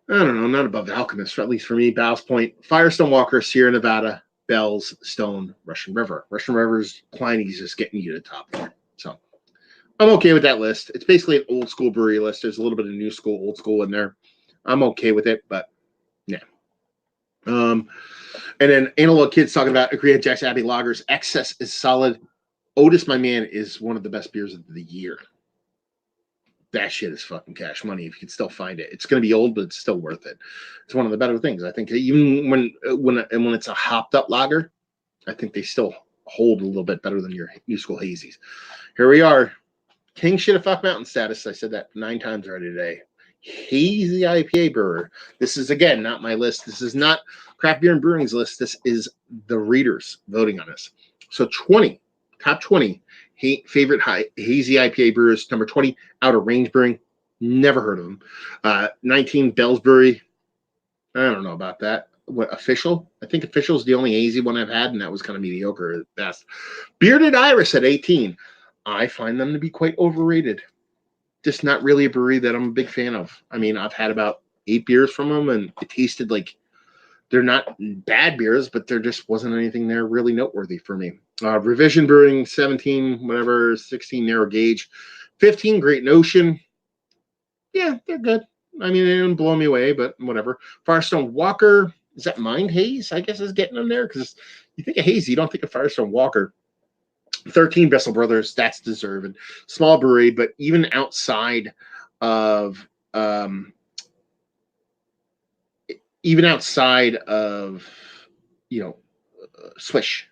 I don't know, not above the Alchemist, at least for me. Ballast Point, Firestone Walker, Sierra Nevada, Bell's, Stone, Russian River. Russian River's Pliny's just getting you to the top there. So I'm okay with that list. It's basically an old school brewery list. There's a little bit of new school, old school in there. I'm okay with it, but yeah. And then Analog Kids talking about Agree at Jack's Abbey Lagers. Excess is solid. Otis, my man, is one of the best beers of the year. That shit is fucking cash money if you can still find it. It's going to be old, but it's still worth it. It's one of the better things. I think even when it's a hopped up lager, I think they still hold a little bit better than your new school hazies. Here we are. King shit of fuck mountain status. I said that 9 times already today. Hazy IPA brewer. This is, again, not my list. This is not Craft Beer and Brewing's list. This is the readers voting on this. So top 20 favorite hazy IPA brewers. Number 20, Outer Range Brewing. Never heard of them. 19, Bell's Brewery. I don't know about that. What, Official? I think Official is the only hazy one I've had, and that was kind of mediocre at best. Bearded Iris at 18. I find them to be quite overrated. Just not really a brewery that I'm a big fan of. I mean, I've had about 8 beers from them, and it tasted like they're not bad beers, but there just wasn't anything there really noteworthy for me. Revision Brewing, 17, whatever, 16, Narrow Gauge. 15, Great Notion. Yeah, they're good. I mean, they didn't blow me away, but whatever. Firestone Walker, is that Mind Haze? I guess is getting them there, because you think of hazy, you don't think of Firestone Walker. 13, Bessel Brothers, that's deserved. Small brewery, but even outside of Swish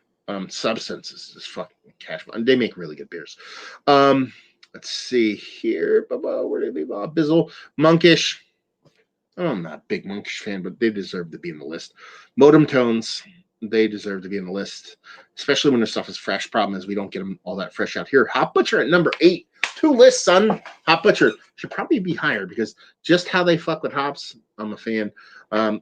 Substances is fucking cash. They make really good beers. Let's see here. Where did they go? Bizzle, Monkish. I'm not a big Monkish fan, but they deserve to be in the list. Modem Tones, they deserve to be in the list, especially when their stuff is fresh. Problem is we don't get them all that fresh out here. Hop Butcher at number 8. 2 lists, son. Hop Butcher should probably be higher because just how they fuck with hops, I'm a fan.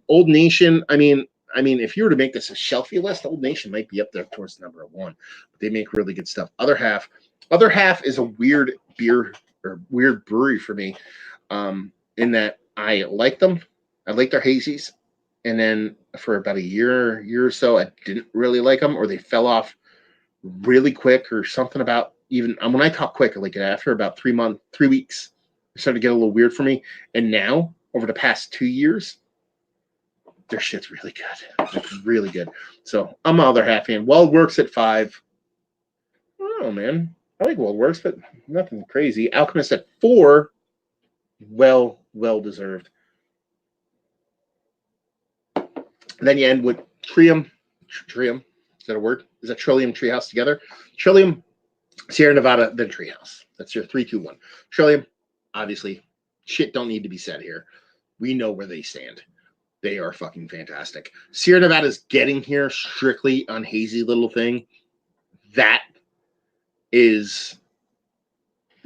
Old Nation, I mean, if you were to make this a shelfie list, Old Nation might be up there towards number 1. But they make really good stuff. Other Half is a weird beer or weird brewery for me, in that I like them. I like their hazies. And then for about a year or so, I didn't really like them, or they fell off really quick, or something about even when I talk quick, like after about 3 weeks, it started to get a little weird for me. And now, over the past 2 years, their shit's really good. It's really good. So I'm Other Half fan. Well Works at 5. Oh man, I like Well Works, but nothing crazy. Alchemist at 4. Well deserved. And then you end with Trillium. Is that a word? Is that Trillium Treehouse together? Trillium, Sierra Nevada, then Treehouse. That's your 3, 2, 1. Trillium, obviously, shit don't need to be said here. We know where they stand. They are fucking fantastic. Sierra Nevada's getting here strictly on hazy little thing. That is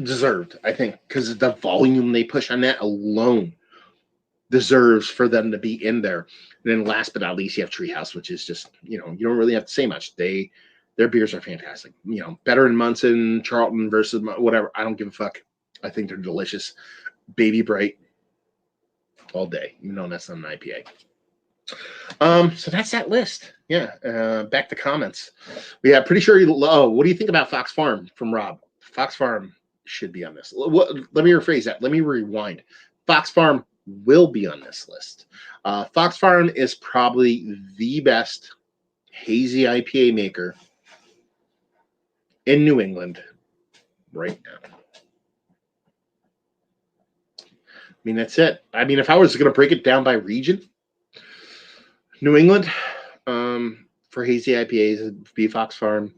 deserved, I think, because the volume they push on that alone deserves for them to be in there. And then last but not least, you have Treehouse, which is just, you don't really have to say much. Their beers are fantastic. Better than Munson, Charlton versus whatever. I don't give a fuck. I think they're delicious. Baby Bright all day, even though that's not an IPA. So that's that list. Yeah. Back to comments. We have pretty sure what do you think about Fox Farm from Rob? Fox Farm should be on this. Let me rephrase that. Let me rewind. Fox Farm will be on this list. Fox Farm is probably the best hazy IPA maker in New England right now. I mean, that's it. I mean, if I was going to break it down by region, New England, for hazy IPAs, it'd be Fox Farm.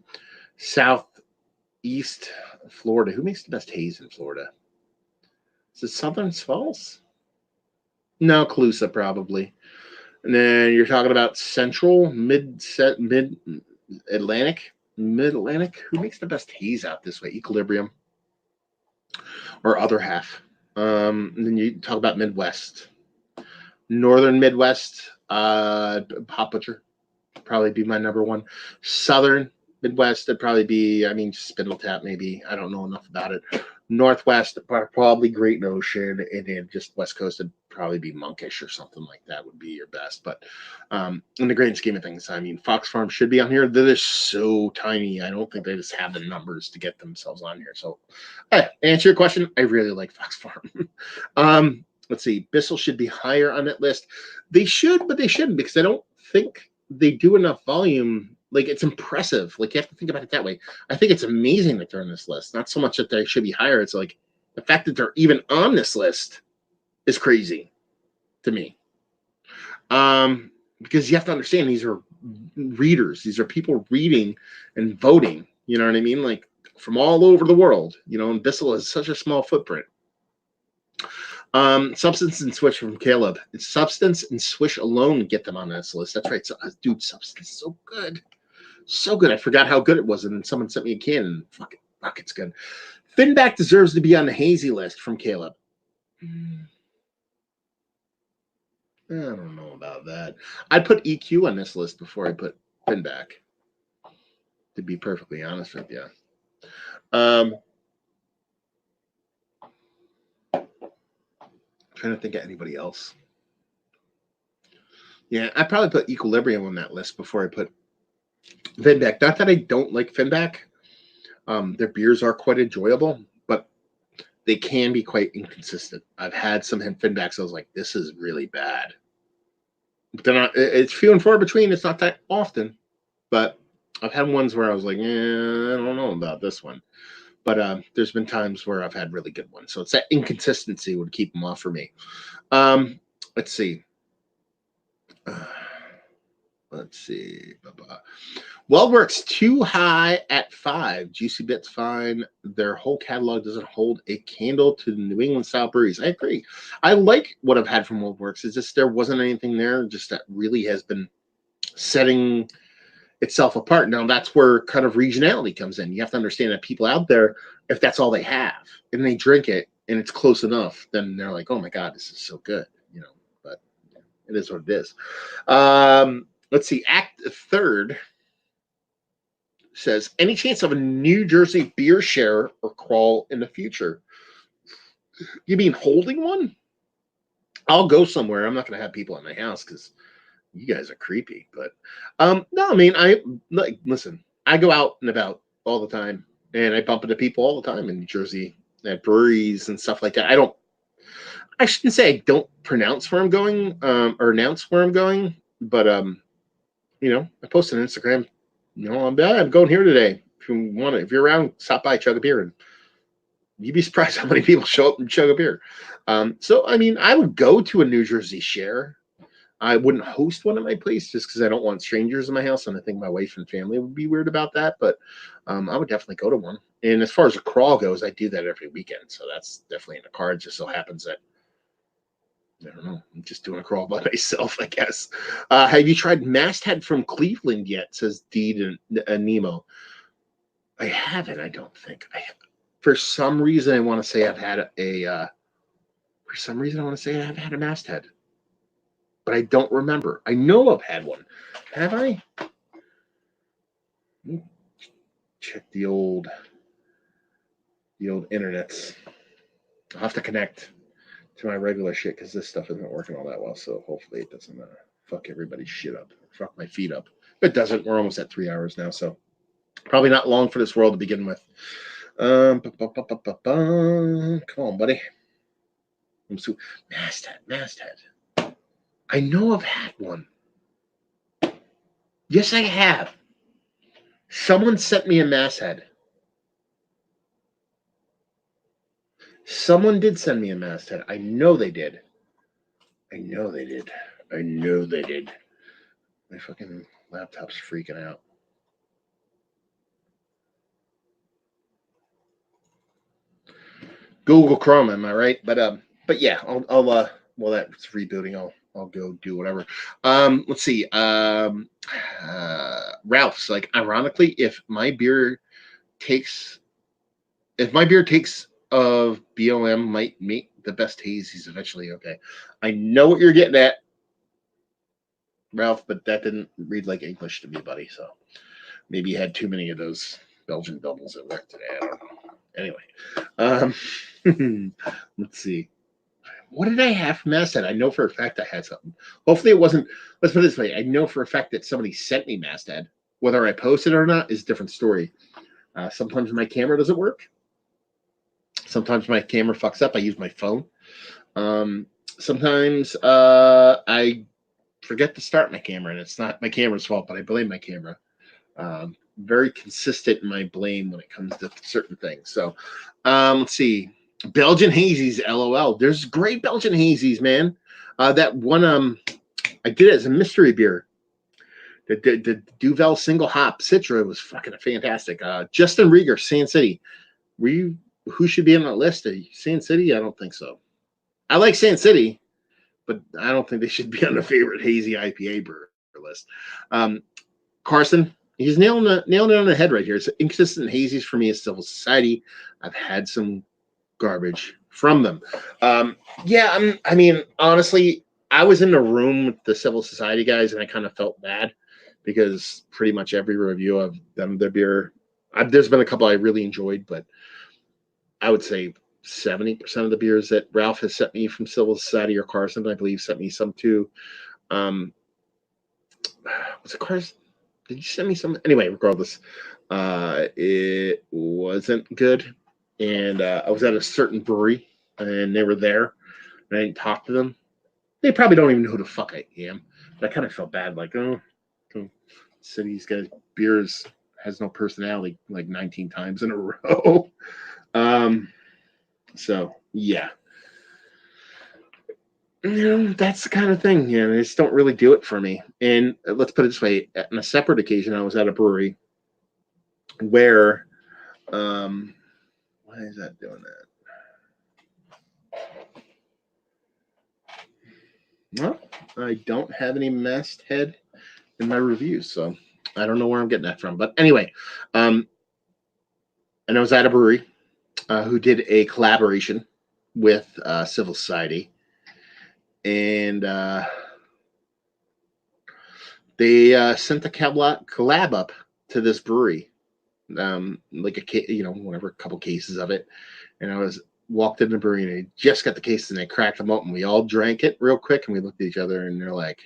Southeast Florida. Who makes the best haze in Florida? Is it Southern Falls? No, Calusa probably. And then you're talking about Central, Mid Atlantic. Who makes the best haze out this way? Equilibrium or other half. And then you talk about Midwest. Northern Midwest, Hop Butcher probably be my number one. Southern Midwest, it'd probably be, I mean, Spindle Tap maybe. I don't know enough about it. Northwest, probably Great Ocean, and then just West Coast would probably be Monkish or something like that would be your best. But in the grand scheme of things, I mean, Fox Farm should be on here. They're just so tiny. I don't think they just have the numbers to get themselves on here. So, answer your question, I really like Fox Farm. Let's see. Bissell should be higher on that list. They should, but they shouldn't because I don't think they do enough volume. Like, it's impressive. Like, you have to think about it that way. I think it's amazing that they're on this list. Not so much that they should be higher. It's like the fact that they're even on this list is crazy to me. Because you have to understand these are readers. These are people reading and voting. You know what I mean? Like, from all over the world. You know, and Bissell has such a small footprint. Substance and Swish from Caleb. It's Substance and Swish alone get them on this list. That's right. So, dude, Substance is so good. So good. I forgot how good it was. And then someone sent me a can and fuck it's good. Finback deserves to be on the hazy list from Caleb. I don't know about that. I'd put EQ on this list before I put Finback, to be perfectly honest with you. Trying to think of anybody else. Yeah, I'd probably put Equilibrium on that list before I put Finback. Not that I don't like Finback. Their beers are quite enjoyable, but they can be quite inconsistent. I've had some Finbacks. I was like, this is really bad. But they're not. It's few and far between. It's not that often, but I've had ones where I was like, I don't know about this one. But there's been times where I've had really good ones. So it's that inconsistency would keep them off for me. Let's see. WeldWorks too high at 5. Juicy Bits fine. Their whole catalog doesn't hold a candle to the New England style breweries. I agree. I like what I've had from WeldWorks. It's just there wasn't anything there just that really has been setting itself apart. Now that's where kind of regionality comes in. You have to understand that people out there, if that's all they have and they drink it and it's close enough, then they're like, oh my God, this is so good, you know, but it is what it is. Let's see. Act Third says, any chance of a New Jersey beer share or crawl in the future? You mean holding one? I'll go somewhere. I'm not going to have people at my house because you guys are creepy, but no, I mean, listen, I go out and about all the time and I bump into people all the time in New Jersey at breweries and stuff like that. I shouldn't say I don't pronounce where I'm going, or announce where I'm going, but you know, I post on Instagram, you know, I'm going here today. If you're around, stop by, chug a beer, and you'd be surprised how many people show up and chug a beer. So I mean, I would go to a New Jersey share. I wouldn't host one at my place just because I don't want strangers in my house, and I think my wife and family would be weird about that. But I would definitely go to one. And as far as a crawl goes, I do that every weekend, so that's definitely in the cards. Just so happens that I don't know, I'm just doing a crawl by myself, I guess. Have you tried Masthead from Cleveland yet? Says Deed and Nemo. I haven't. I don't think I have. For some reason, I want to say I've had a. For some reason, I want to say I've had a Masthead. But I don't remember. I know I've had one. Have I? Check the old internets. I'll have to connect to my regular shit because this stuff isn't working all that well. So hopefully it doesn't fuck everybody's shit up. Fuck my feet up. If it doesn't, we're almost at 3 hours now. So probably not long for this world to begin with. Come on, buddy. I'm so Masthead. I know I've had one. Yes, I have. Someone sent me a masthead. Someone did send me a masthead. I know they did. I know they did. I know they did. My fucking laptop's freaking out. Google Chrome, am I right? But yeah, I'll well, that's rebooting. I'll go do whatever. Let's see. Ralph's like, ironically, if my beer takes of BOM might make the best hazies eventually. Okay, I know what you're getting at, Ralph, but that didn't read like English to me, buddy. So maybe you had too many of those Belgian doubles at work today. I don't know. Anyway, let's see. What did I have from Masthead? I know for a fact I had something. Hopefully it wasn't. Let's put it this way. I know for a fact that somebody sent me Masthead. Whether I posted it or not is a different story. Sometimes my camera doesn't work. Sometimes my camera fucks up. I use my phone. Sometimes I forget to start my camera, and it's not my camera's fault, but I blame my camera. Very consistent in my blame when it comes to certain things. So let's see. Belgian hazies, LOL. There's great Belgian hazies, man. That one I did it as a mystery beer. The Duvel single hop Citra was fucking fantastic. Justin Rieger, Sand City. Who should be on that list? Sand City? I don't think so. I like Sand City, but I don't think they should be on the favorite hazy IPA brewer list. Carson, he's nailing it on the head right here. It's inconsistent hazies for me as Civil Society. I've had some garbage from them. Yeah, I mean, honestly, I was in the room with the Civil Society guys, and I kind of felt bad because pretty much every review of them, their beer, there's been a couple I really enjoyed, but I would say 70% of the beers that Ralph has sent me from Civil Society or Carson, I believe, sent me some too. Was it Carson? Did you send me some? Anyway, regardless, it wasn't good. And I was at a certain brewery, and they were there, and I didn't talk to them. They probably don't even know who the fuck I am. But I kind of felt bad, like, City's guys' beers has no personality like 19 times in a row. So yeah, that's the kind of thing. Yeah, they just don't really do it for me. And let's put it this way: on a separate occasion, I was at a brewery where, why is that doing that? Well, I don't have any masthead in my reviews, so I don't know where I'm getting that from. But anyway, and I was at a brewery who did a collaboration with Civil Society, and they sent the collab up to this brewery, like whatever, a couple cases of it, and I walked in the brewery and they just got the cases and they cracked them open. We all drank it real quick and we looked at each other and they're like,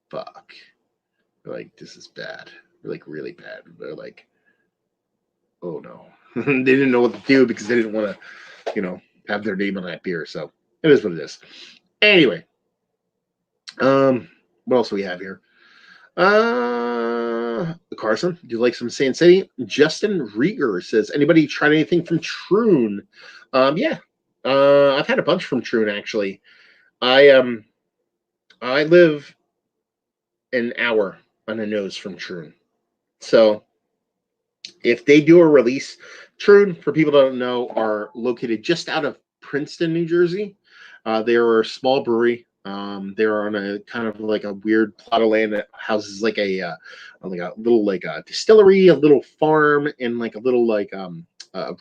"Fuck." They're like, "This is bad." They're like, really bad. They're like, "Oh no." They didn't know what to do because they didn't want to, have their name on that beer. So it is what it is. Anyway, what else do we have here? Carson, do you like some Sand City? Justin Rieger says, anybody tried anything from Troon? Yeah. I've had a bunch from Troon actually. I live an hour on the nose from Troon. So if they do a release, Troon, for people that don't know, are located just out of Princeton, New Jersey. They are a small brewery. They're on a kind of like a weird plot of land that houses like a little like a distillery, a little farm, and like a little like a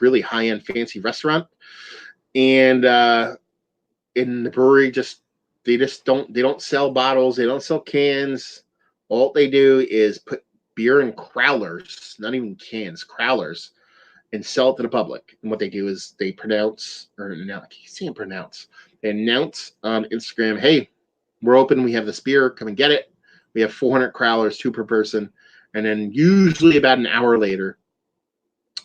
really high end fancy restaurant. And in the brewery, they don't sell bottles, they don't sell cans. All they do is put beer in crowlers, not even cans, crowlers, and sell it to the public. And what they do is they pronounce, or now I keep saying pronounce. They announce on Instagram, "Hey, we're open. We have this beer. Come and get it. We have 400 crowlers, 2 per person." And then usually about an hour later,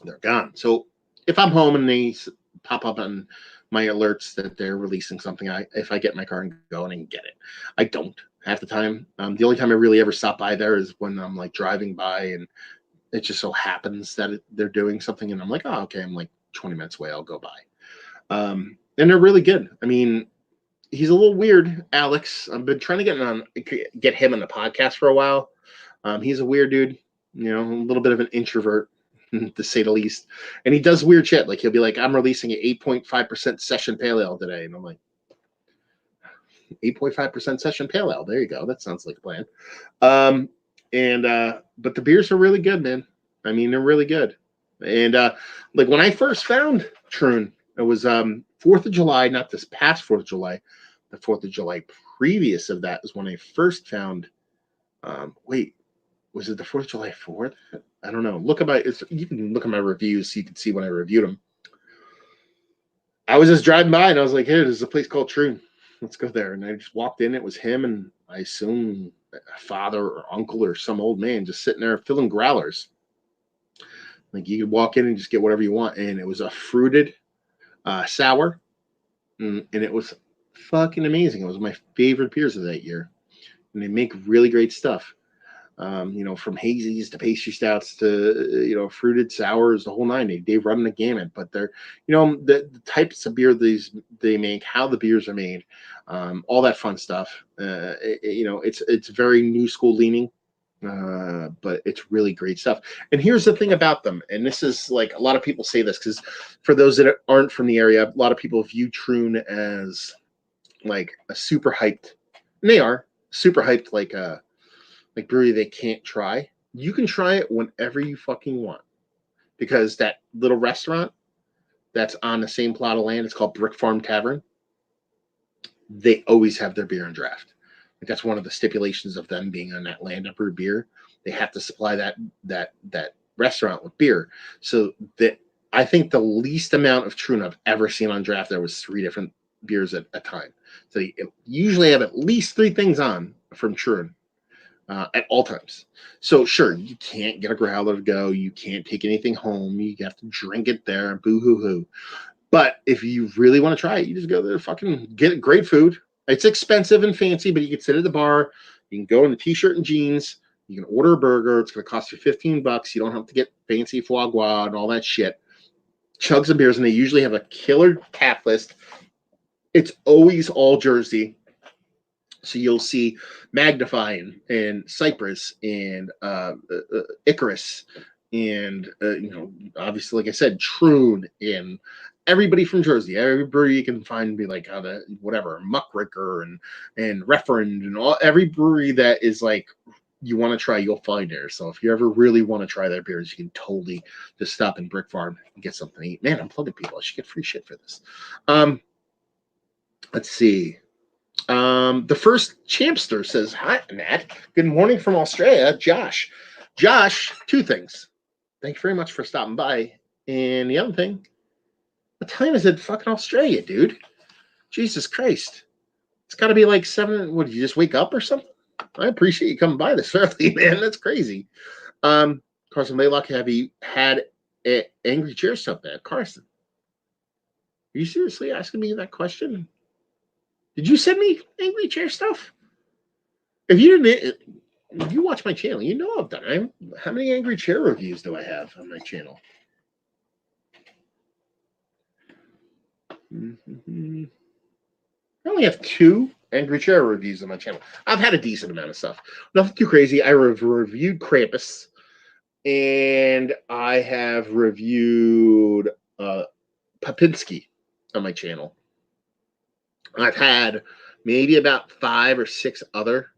they're gone. So if I'm home and they pop up on my alerts that they're releasing something, if I get in my car and go and I can get it. I don't. half the time. The only time I really ever stop by there is when I'm like driving by and it just so happens that they're doing something and I'm like, oh, okay, I'm like 20 minutes away, I'll go by. And they're really good. I mean, he's a little weird, Alex. I've been trying to get him on the podcast for a while. He's a weird dude, you know, a little bit of an introvert, to say the least. And he does weird shit. Like he'll be like, I'm releasing an 8.5% session pale ale today. And I'm like, 8.5% session pale ale. There you go. That sounds like a plan. But the beers are really good, man. I mean, they're really good. And like when I first found Troon, it was 4th of July, not this past 4th of July. The 4th of July previous of that is when I first found. Wait, was it the 4th of July 4th? I don't know. You can look at my reviews so you can see when I reviewed them. I was just driving by and I was like, hey, there's a place called Troon. Let's go there. And I just walked in. It was him and I assume a father or uncle or some old man just sitting there filling growlers. Like you could walk in and just get whatever you want. And it was a fruited sour. And it was fucking amazing. It was my favorite beers of that year. And they make really great stuff. You know, from hazies to pastry stouts to, you know, fruited sours, the whole nine. They run the gamut, but they're, you know, the types of beer they make, how the beers are made, all that fun stuff. You know, it's very new school leaning, but it's really great stuff. And here's the thing about them, and this is like a lot of people say this because for those that aren't from the area, a lot of people view Troon as like a super hyped, and they are super hyped, like brewery they can't try. You can try it whenever you fucking want because that little restaurant that's on the same plot of land, it's called Brick Farm Tavern. They always have their beer on draft. Like that's one of the stipulations of them being on that land up brewed beer. They have to supply that restaurant with beer. So that I think the least amount of Troon I've ever seen on draft there was 3 different beers at a time. So they usually have at least 3 things on from Troon. At all times. So sure, you can't get a growler to go. You can't take anything home. You have to drink it there. Boo hoo hoo. But if you really want to try it, you just go there, fucking get great food. It's expensive and fancy, but you can sit at the bar. You can go in a t-shirt and jeans. You can order a burger. It's going to cost you $15. You don't have to get fancy foie gras and all that shit. Chug some beers, and they usually have a killer tap list. It's always all Jersey. So you'll see Magnify and Cypress and Icarus and, you know, obviously, like I said, Troon and everybody from Jersey. Every brewery you can find be like whatever, Muckraker and Referend and every brewery that is like you want to try, you'll find there. So if you ever really want to try their beers, you can totally just stop in Brick Farm and get something to eat. Man, I'm plugging people. I should get free shit for this. Let's see. The first Champster says, hi, Matt. Good morning from Australia, Josh. Josh, 2 things. Thank you very much for stopping by. And the other thing, what time is it fucking Australia, dude? Jesus Christ. It's got to be like 7. What, did you just wake up or something? I appreciate you coming by this early, man. That's crazy. Carson Laylock, have you had an angry chair stuff bad? Carson, are you seriously asking me that question? Did you send me angry chair stuff? If you didn't, if you watch my channel, you know I've done. How many angry chair reviews do I have on my channel? I only have 2 angry chair reviews on my channel. I've had a decent amount of stuff. Nothing too crazy. I reviewed Krampus, and I have reviewed Papinski on my channel. I've had maybe about 5 or 6 other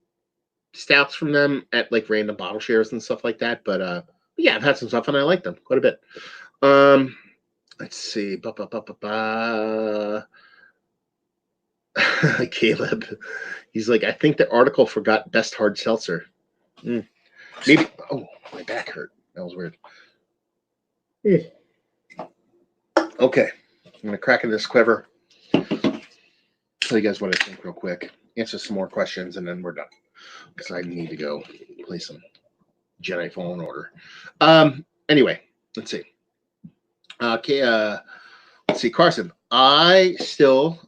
stouts from them at like random bottle shares and stuff like that. But yeah, I've had some stuff and I like them quite a bit. Let's see. Caleb, he's like, I think the article forgot best hard seltzer. Maybe. Oh, my back hurt. That was weird. Okay, I'm gonna crack into this quiver. Tell you guys what I think real quick. Answer some more questions and then we're done. Because I need to go play some Jedi Fallen Order. Anyway, let's see. Okay, let's see, Carson. I'm still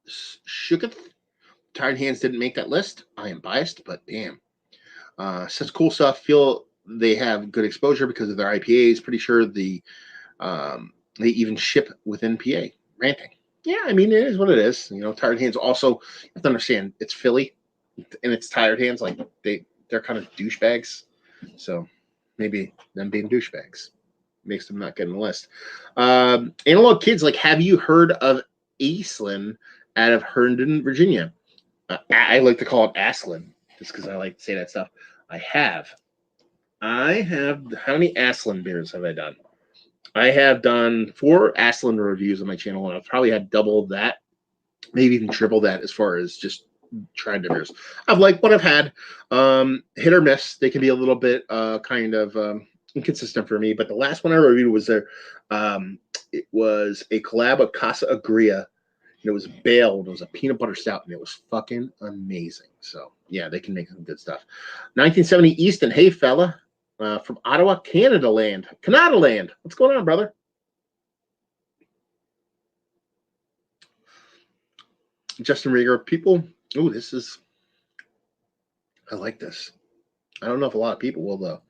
Shooketh. Tired Hands didn't make that list. I am biased, but damn. Such cool stuff. Feel they have good exposure because of their IPAs. Pretty sure they even ship within PA. Ranting. Yeah, I mean, it is what it is. You know, Tired Hands also, you have to understand, it's Philly and it's Tired Hands. Like, they're kind of douchebags. So maybe them being douchebags makes them not get on the list. Analog Kids, like, have you heard of Aislinn out of Herndon, Virginia? I like to call it Aslan just because I like to say that stuff. I have. How many Aslan beers have I done? I have done 4 Aslan reviews on my channel, and I've probably had double that, maybe even triple that as far as just trying the beers. I've liked what I've had. Hit or miss. They can be a little bit kind of inconsistent for me, but the last one I reviewed was it was a collab of Casa Agria. And it was baled. It was a peanut butter stout, and it was fucking amazing. So, yeah, they can make some good stuff. 1970 Easton. Hey, fella. From Ottawa, Canada land. Canada land. What's going on, brother? Justin Rieger. People. Ooh, this is. I like this. I don't know if a lot of people will, though.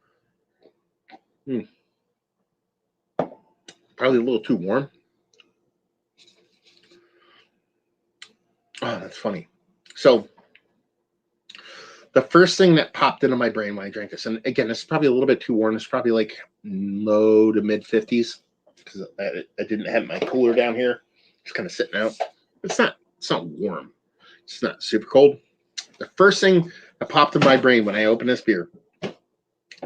Probably a little too warm. Oh, that's funny. So, the first thing that popped into my brain when I drank this, and again, this is probably a little bit too warm. It's probably like low to mid 50s because I didn't have my cooler down here. It's kind of sitting out. It's not warm. It's not super cold. The first thing that popped in my brain when I opened this beer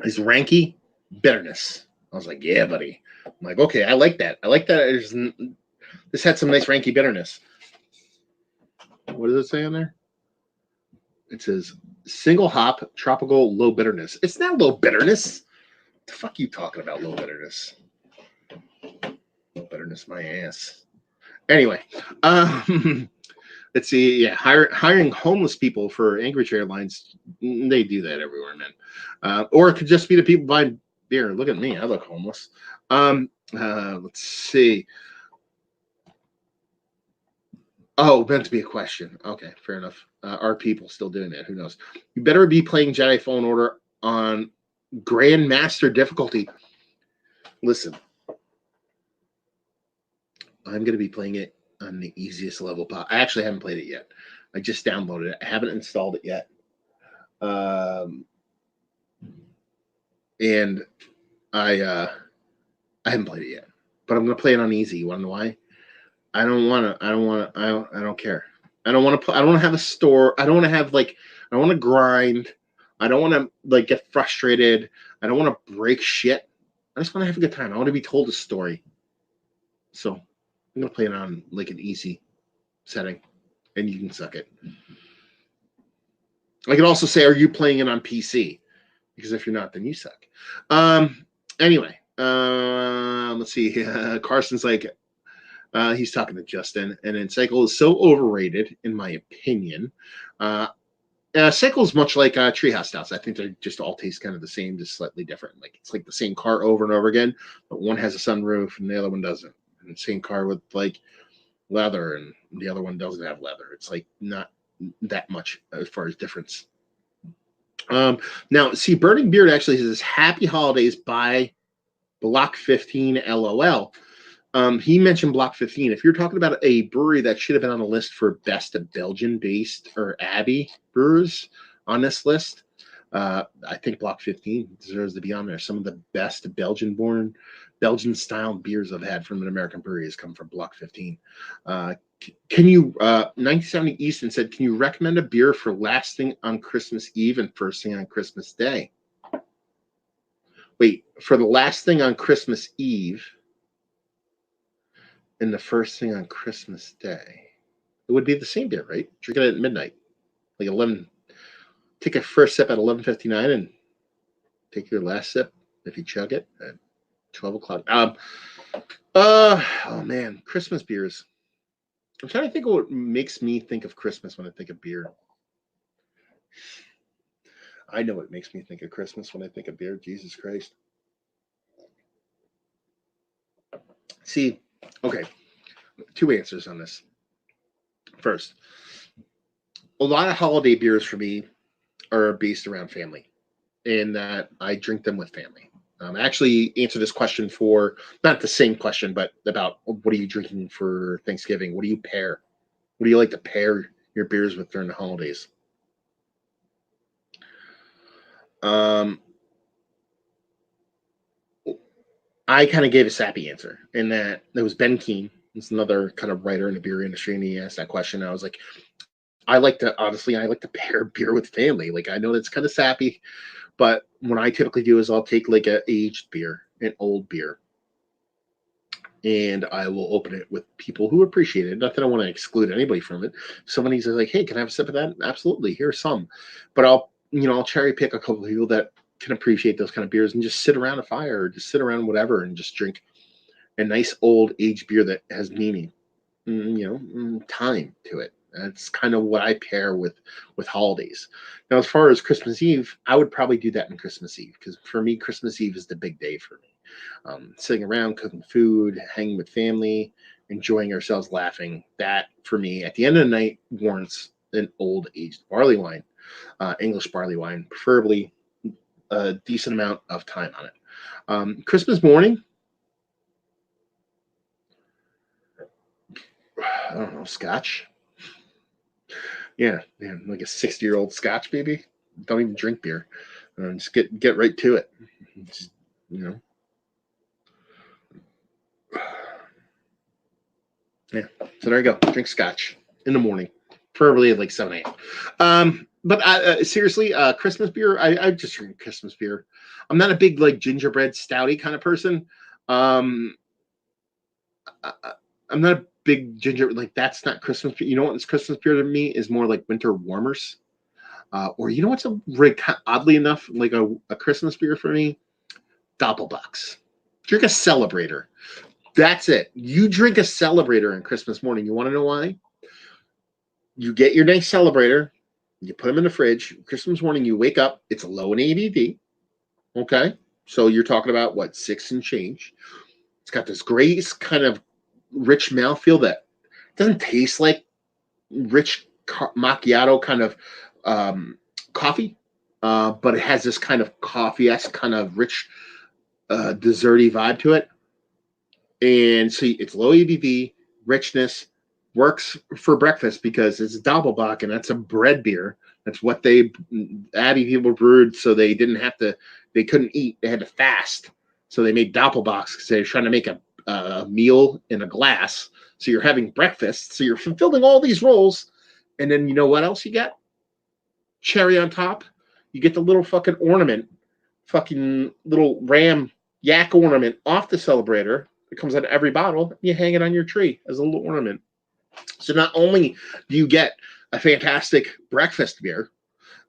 is Ranky bitterness. I was like, yeah, buddy. I'm like, okay, I like that. I like that. This had some nice Ranky bitterness. What does it say on there? It says single hop tropical low bitterness. It's not low bitterness. What the fuck are you talking about, low bitterness? Low bitterness, my ass. Anyway, let's see. Yeah, hiring homeless people for Anchorage Airlines. They do that everywhere, man. Or it could just be the people buying beer. Look at me. I look homeless. Let's see. Oh, meant to be a question. Okay, fair enough. Are people still doing that? Who knows? You better be playing Jedi Fallen Order on Grandmaster difficulty. Listen, I'm going to be playing it on the easiest level possible. I actually haven't played it yet. I just downloaded it. I haven't installed it yet. And I haven't played it yet. But I'm going to play it on easy. You want to know why? I don't care. I don't want to have a store. I don't want to have I don't want to grind. I don't want to get frustrated. I don't want to break shit. I just want to have a good time. I want to be told a story. So I'm going to play it on an easy setting, and you can suck it. I can also say, are you playing it on PC? Because if you're not, then you suck. Anyway, let's see. Carson's like, he's talking to Justin, and then Cycle is so overrated, in my opinion. Cycle is much like Treehouse Stouts. I think they just all taste kind of the same, just slightly different. It's like the same car over and over again, but one has a sunroof and the other one doesn't. And the same car with leather, and the other one doesn't have leather. It's not that much as far as difference. Now, see, Burning Beard actually says Happy Holidays by Block 15 LOL. He mentioned Block 15. If you're talking about a brewery that should have been on the list for best Belgian-based or Abbey brewers on this list, I think Block 15 deserves to be on there. Some of the best Belgian-style beers I've had from an American brewery has come from Block 15. Can you, 1970 Easton said, can you recommend a beer for last thing on Christmas Eve and first thing on Christmas Day? Wait, for the last thing on Christmas Eve and the first thing on Christmas Day, it would be the same beer, right? Drink it at midnight, 11. Take a first sip at 11:59 and take your last sip if you chug it at 12 o'clock. Oh man, Christmas beers. I'm trying to think of what makes me think of Christmas when I think of beer. I know what makes me think of Christmas when I think of beer. Jesus Christ. See, okay, 2 answers on this. first. A lot of holiday beers for me are based around family, in that I drink them with family. I actually answered this question for not the same question, but about what are you drinking for Thanksgiving? What do you pair? What do you like to pair your beers with during the holidays? I kind of gave a sappy answer in that it was Ben Keene. He's another kind of writer in the beer industry, and he asked that question. And I was like, I like to pair beer with family. Like, I know that's kind of sappy, but what I typically do is I'll take like an aged beer, an old beer, and I will open it with people who appreciate it. Not that I want to exclude anybody from it. If somebody's like, hey, can I have a sip of that? Absolutely. Here's some. But I'll cherry pick a couple of people that can appreciate those kind of beers and just sit around a fire or just sit around whatever and just drink a nice old aged beer that has meaning, time to it. That's kind of what I pair with holidays. Now, as far as Christmas Eve, I would probably do that on Christmas Eve, because for me, Christmas Eve is the big day for me. Sitting around, cooking food, hanging with family, enjoying ourselves, laughing. That, for me, at the end of the night, warrants an old aged barley wine, English barley wine, preferably a decent amount of time on it. Christmas morning, I don't know, scotch. Yeah, like a 60-year-old scotch baby. Don't even drink beer. Just get right to it. Just, Yeah. So there you go. Drink scotch in the morning, preferably at like 7 a.m. But seriously, Christmas beer, I just drink Christmas beer. I'm not a big like gingerbread stouty kind of person. Um, I, I'm not a big ginger, like that's not Christmas beer. You know what's Christmas beer to me is more like winter warmers. Or you know what's oddly enough like a Christmas beer for me? Doppelbocks. Drink a celebrator. That's it. You drink a celebrator on Christmas morning. You want to know why? You get your nice celebrator, you put them in the fridge. Christmas morning, you wake up, it's low in ABV. Okay. So you're talking about what, 6 and change. It's got this great kind of rich mouthfeel that doesn't taste like rich macchiato kind of coffee, but it has this kind of coffee-esque kind of rich desserty vibe to it. And so it's low ABV, richness, works for breakfast because it's a Doppelbock and that's a bread beer. That's what Abbey people brewed, so they couldn't eat. They had to fast. So they made Doppelbocks because they were trying to make a meal in a glass. So you're having breakfast. So you're fulfilling all these roles. And then you know what else you get? Cherry on top. You get the little fucking ornament, fucking little ram yak ornament off the celebrator. It comes out of every bottle. You hang it on your tree as a little ornament. So not only do you get a fantastic breakfast beer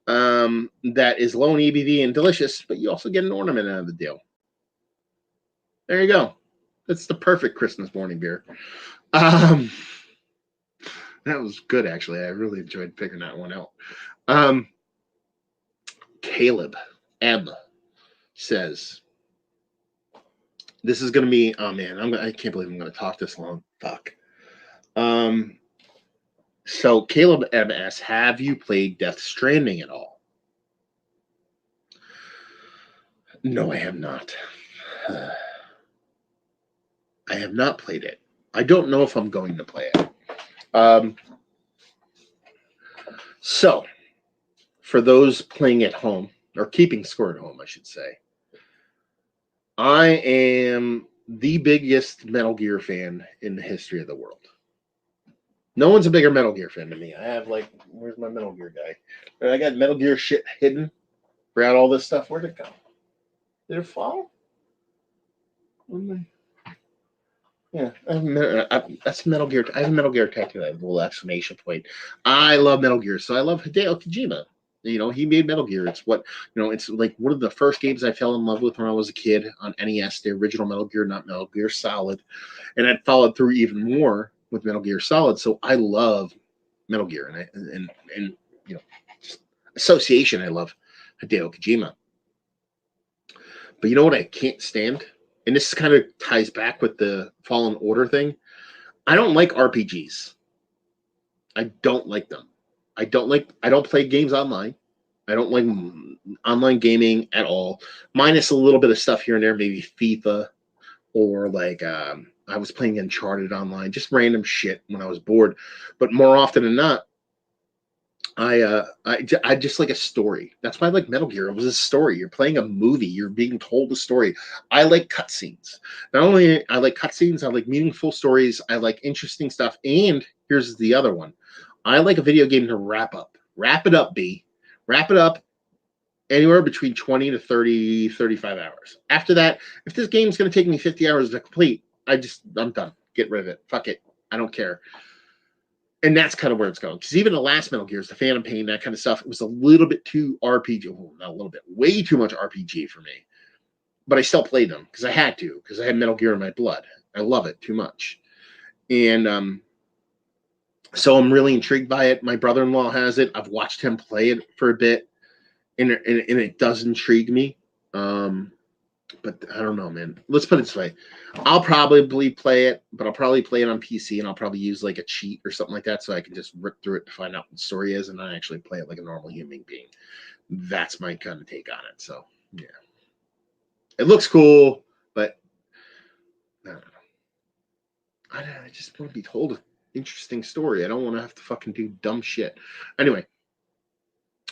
that is low in ABV and delicious, but you also get an ornament out of the deal. There you go. That's the perfect Christmas morning beer. That was good, actually. I really enjoyed figuring that one out. Caleb M says, this is going to be, oh man, I can't believe I'm going to talk this long. Fuck. So Caleb MS, have you played Death Stranding at all? No, I have not. I have not played it. I don't know if I'm going to play it. So, for those playing at home, or keeping score at home, I should say, I am the biggest Metal Gear fan in the history of the world. No one's a bigger Metal Gear fan than me. I have where's my Metal Gear guy? I got Metal Gear shit hidden throughout all this stuff. Where'd it go? Did it fall? Yeah, that's Metal Gear. I have a Metal Gear tattoo. I have a little exclamation point. I love Metal Gear, so I love Hideo Kojima. He made Metal Gear. It's it's like one of the first games I fell in love with when I was a kid on NES, the original Metal Gear, not Metal Gear Solid. And I followed through even more with Metal Gear Solid. So I love Metal Gear, and association. I love Hideo Kojima. But you know what I can't stand? And this kind of ties back with the Fallen Order thing. I don't like RPGs. I don't like them. I don't play games online. I don't like online gaming at all, minus a little bit of stuff here and there, maybe FIFA or like I was playing Uncharted online, just random shit when I was bored. But more often than not, I just like a story. That's why I like Metal Gear. It was a story. You're playing a movie. You're being told a story. I like cutscenes. Not only I like cutscenes, I like meaningful stories. I like interesting stuff. And here's the other one. I like a video game to wrap up. Wrap it up, B. Wrap it up anywhere between 20 to 30, 35 hours. After that, if this game's going to take me 50 hours to complete, I'm done. Get rid of it. Fuck it. I don't care. And that's kind of where it's going. Because even the last Metal Gears, the Phantom Pain, that kind of stuff, it was a little bit too RPG. Well, not a little bit, way too much RPG for me. But I still played them because I had to, because I had Metal Gear in my blood. I love it too much. And so I'm really intrigued by it. My brother-in-law has it. I've watched him play it for a bit, and it does intrigue me. But I don't know, man. Let's put it this way. I'll probably play it, but I'll probably play it on PC, and I'll probably use like a cheat or something like that so I can just rip through it to find out what the story is and not actually play it like a normal human being. That's my kind of take on it. So, yeah. It looks cool, but I don't know. I just want to be told an interesting story. I don't want to have to fucking do dumb shit. Anyway,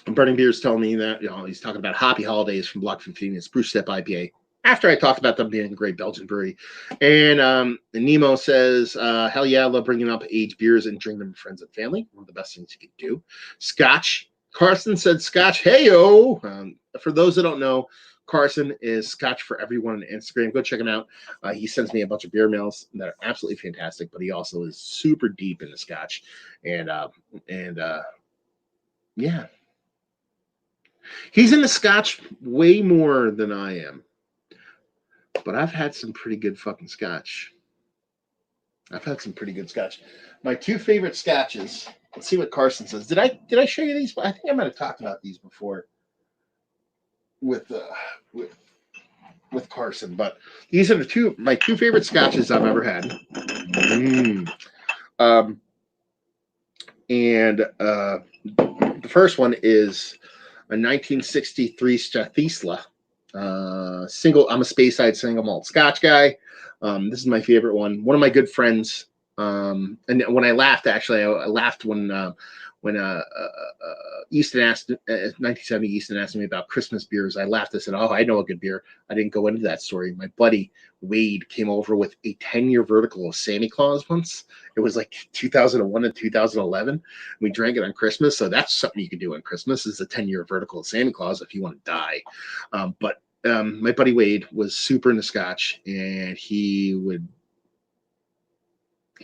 Burning Beer's telling me that, he's talking about Happy Holidays from Block 15. It's Spruce Step IPA. After I talked about them being a great Belgian brewery. And Nemo says, hell yeah, I love bringing up aged beers and drinking them with friends and family. One of the best things you can do. Scotch. Carson said Scotch. Hey-yo. For those that don't know, Carson is Scotch for Everyone on Instagram. Go check him out. He sends me a bunch of beer mails that are absolutely fantastic, but he also is super deep into Scotch. And yeah. He's into Scotch way more than I am. But I've had some pretty good fucking Scotch. I've had some pretty good Scotch. My two favorite Scotches. Let's see what Carson says. Did I show you these? I think I might have talked about these before with Carson. But these are my two favorite Scotches I've ever had. The first one is a 1963 Strathisla. Single. I'm a Speyside single malt Scotch guy. This is my favorite one. One of my good friends. And when I laughed, actually, I laughed when Easton asked 1970. Easton asked me about Christmas beers. I laughed. I said, "Oh, I know a good beer." I didn't go into that story. My buddy Wade came over with a 10-year vertical of Santa Claus once. It was like 2001 and 2011. We drank it on Christmas, so that's something you can do on Christmas. Is a 10-year vertical of Santa Claus if you want to die. But my buddy Wade was super into Scotch, and he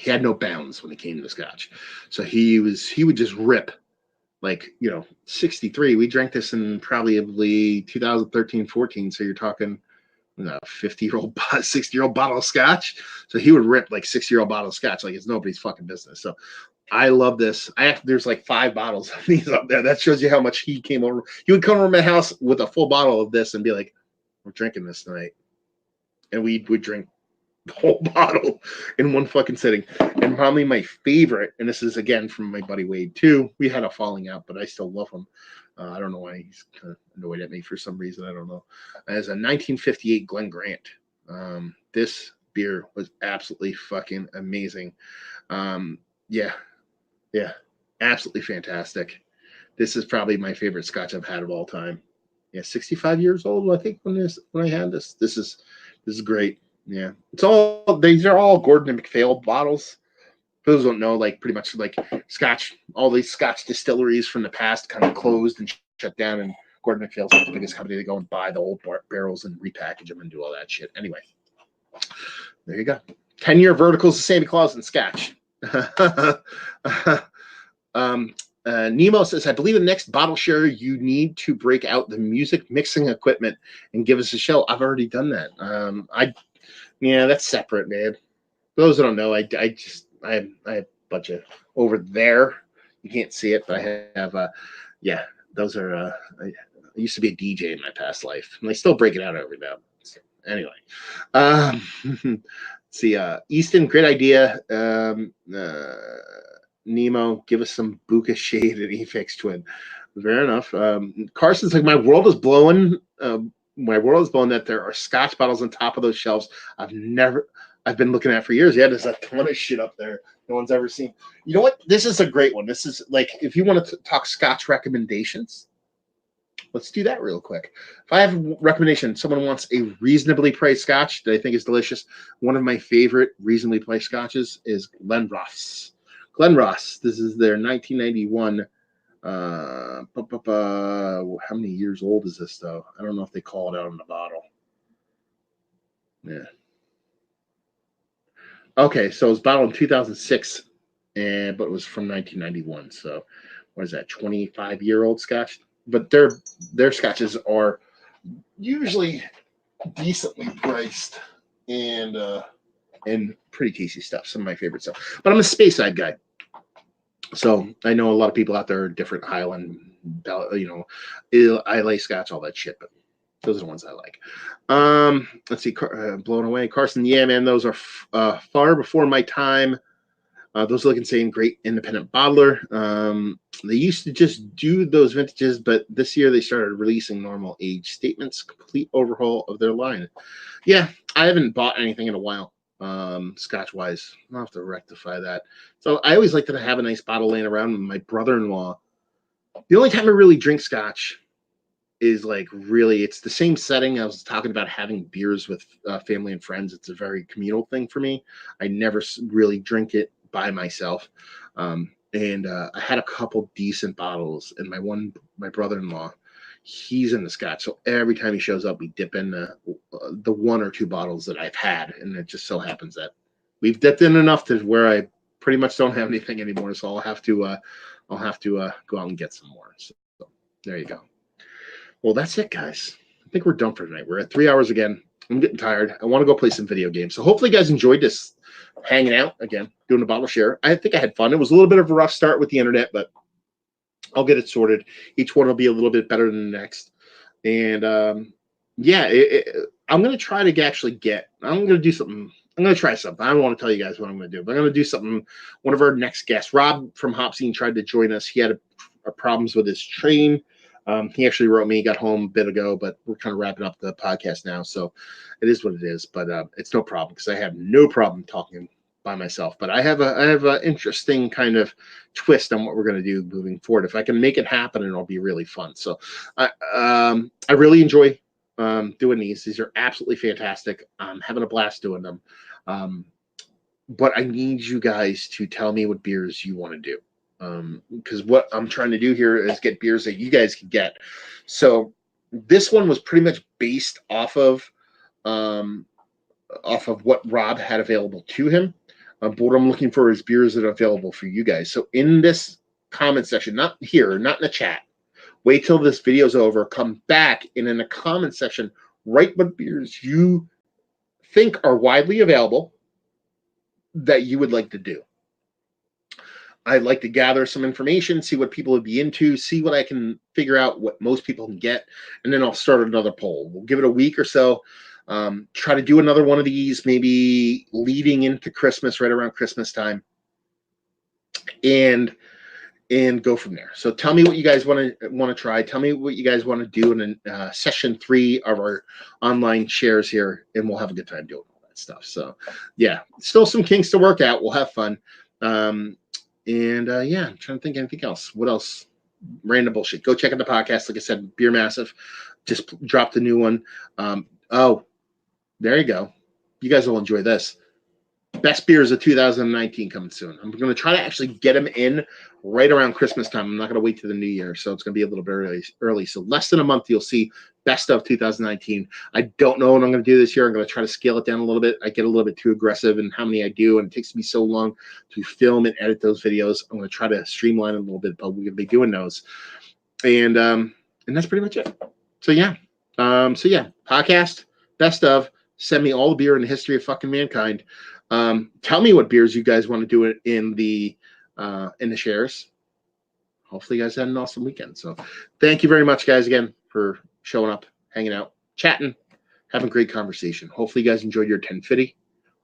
had no bounds when it came to Scotch. So he would just rip, like, 63. We drank this in probably 2013, 14. So you're talking 50-year-old, 60-year-old bottle of Scotch. So he would rip like 60-year-old bottle of Scotch like it's nobody's fucking business. So I love this. There's like 5 bottles of these up there. That shows you how much he came over. He would come over my house with a full bottle of this and be like, "We're drinking this tonight." And we would drink the whole bottle in one fucking sitting. And probably my favorite, and this is again from my buddy Wade too. We had a falling out, but I still love him. I don't know why he's kind of annoyed at me for some reason. I don't know. As a 1958 Glen Grant. This beer was absolutely fucking amazing. Yeah, absolutely fantastic. This is probably my favorite Scotch I've had of all time. Yeah, 65 years old, I think, when I had this. This is great. Yeah, these are all Gordon and MacPhail bottles. For those who don't know, like pretty much like Scotch, all these Scotch distilleries from the past kind of closed and shut down, and Gordon MacPhail's like the biggest company. They go and buy the old barrels and repackage them and do all that shit. Anyway, there you go. 10-year verticals of Santa Claus and Scotch. Nemo says, "I believe the next bottle share you need to break out the music mixing equipment and give us a show." I've already done that. Yeah, that's separate, man. For those who don't know, I have a bunch of over there. You can't see it, but I have those are I used to be a DJ in my past life, and I still break it out every now. So, anyway, let's see, Easton, great idea. Nemo, give us some Buka Shade and Efix Twin. Fair enough. Carson's like, my world is blowing. My world is blowing that there are Scotch bottles on top of those shelves. I've been looking at for years. Yeah, there's a ton of shit up there no one's ever seen. You know what? This is a great one. This is like, if you want to talk Scotch recommendations, let's do that real quick. If I have a recommendation, someone wants a reasonably priced Scotch that I think is delicious. One of my favorite reasonably priced Scotches is Glenrothes. Glenrothes. This is their 1991. How many years old is this though? I don't know if they call it out on the bottle. Yeah. Okay, so it was bottled in 2006, but it was from 1991. So what is that? 25-year-old Scotch. But their Scotches are usually decently priced and pretty tasty stuff. Some of my favorite stuff. But I'm a Speyside guy. So I know a lot of people out there are different Highland, Islay Scotch, all that shit, but those are the ones I like. Let's see, Blown Away. Carson, yeah, man, those are far before my time. Those look insane. Great independent bottler. They used to just do those vintages, but this year they started releasing normal age statements, complete overhaul of their line. Yeah, I haven't bought anything in a while. Scotch wise, I'll have to rectify that. So I always like to have a nice bottle laying around with my brother-in-law. The only time I really drink Scotch is like really, it's the same setting. I was talking about having beers with family and friends. It's a very communal thing for me. I never really drink it by myself. And I had a couple decent bottles, and my brother-in-law, he's in the Scotch. So every time he shows up, we dip in the one or two bottles that I've had. And it just so happens that we've dipped in enough to where I pretty much don't have anything anymore. So I'll have to go out and get some more. So there you go. Well, that's it, guys. I think we're done for tonight. We're at 3 hours again. I'm getting tired. I want to go play some video games. So hopefully you guys enjoyed this hanging out again, doing a bottle share. I think I had fun. It was a little bit of a rough start with the internet, but I'll get it sorted. Each one will be a little bit better than the next. And yeah, I'm going to try to actually I'm going to do something. I'm going to try something. I don't want to tell you guys what I'm going to do, but I'm going to do something. One of our next guests, Rob from Hopscene, tried to join us. He had problems with his train. He actually wrote me, got home a bit ago, but we're kind of wrapping up the podcast now. So it is what it is, but it's no problem because I have no problem talking by myself. But I have an interesting kind of twist on what we're going to do moving forward. If I can make it happen, it'll be really fun. So I really enjoy doing these. These are absolutely fantastic. I'm having a blast doing them. But I need you guys to tell me what beers you want to do. Because what I'm trying to do here is get beers that you guys can get. So this one was pretty much based off of what Rob had available to him. But what I'm looking for is beers that are available for you guys. So in this comment section, not here, not in the chat, wait till this video's over, come back, and in the comment section, write what beers you think are widely available that you would like to do. I'd like to gather some information, see what people would be into, see what I can figure out what most people can get, and then I'll start another poll. We'll give it a week or so. Try to do another one of these, maybe leading into Christmas, right around Christmas time, and go from there. So tell me what you guys want to try. Tell me what you guys want to do in session 3 of our online shares here, and we'll have a good time doing all that stuff. So yeah, still some kinks to work out. We'll have fun. Yeah, I'm trying to think of anything else. What else? Random bullshit. Go check out the podcast. Like I said, Beer Massive just dropped a new one. Oh, there you go. You guys will enjoy this. Best beers of 2019 coming soon. I'm going to try to actually get them in right around Christmas time. I'm not going to wait to the new year, so it's going to be a little bit early. So less than a month, you'll see best of 2019. I don't know what I'm going to do this year. I'm going to try to scale it down a little bit. I get a little bit too aggressive in how many I do, and it takes me so long to film and edit those videos. I'm going to try to streamline it a little bit, but we're going to be doing those. And that's pretty much it. So yeah. Podcast, best of. Send me all the beer in the history of fucking mankind. Tell me what beers you guys want to do in the shares. Hopefully you guys had an awesome weekend. So thank you very much, guys, again, for showing up, hanging out, chatting, having great conversation. Hopefully you guys enjoyed your 10 FIDY.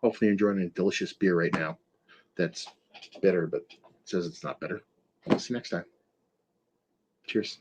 Hopefully you're enjoying a delicious beer right now. That's bitter, but says it's not better. We'll see you next time. Cheers.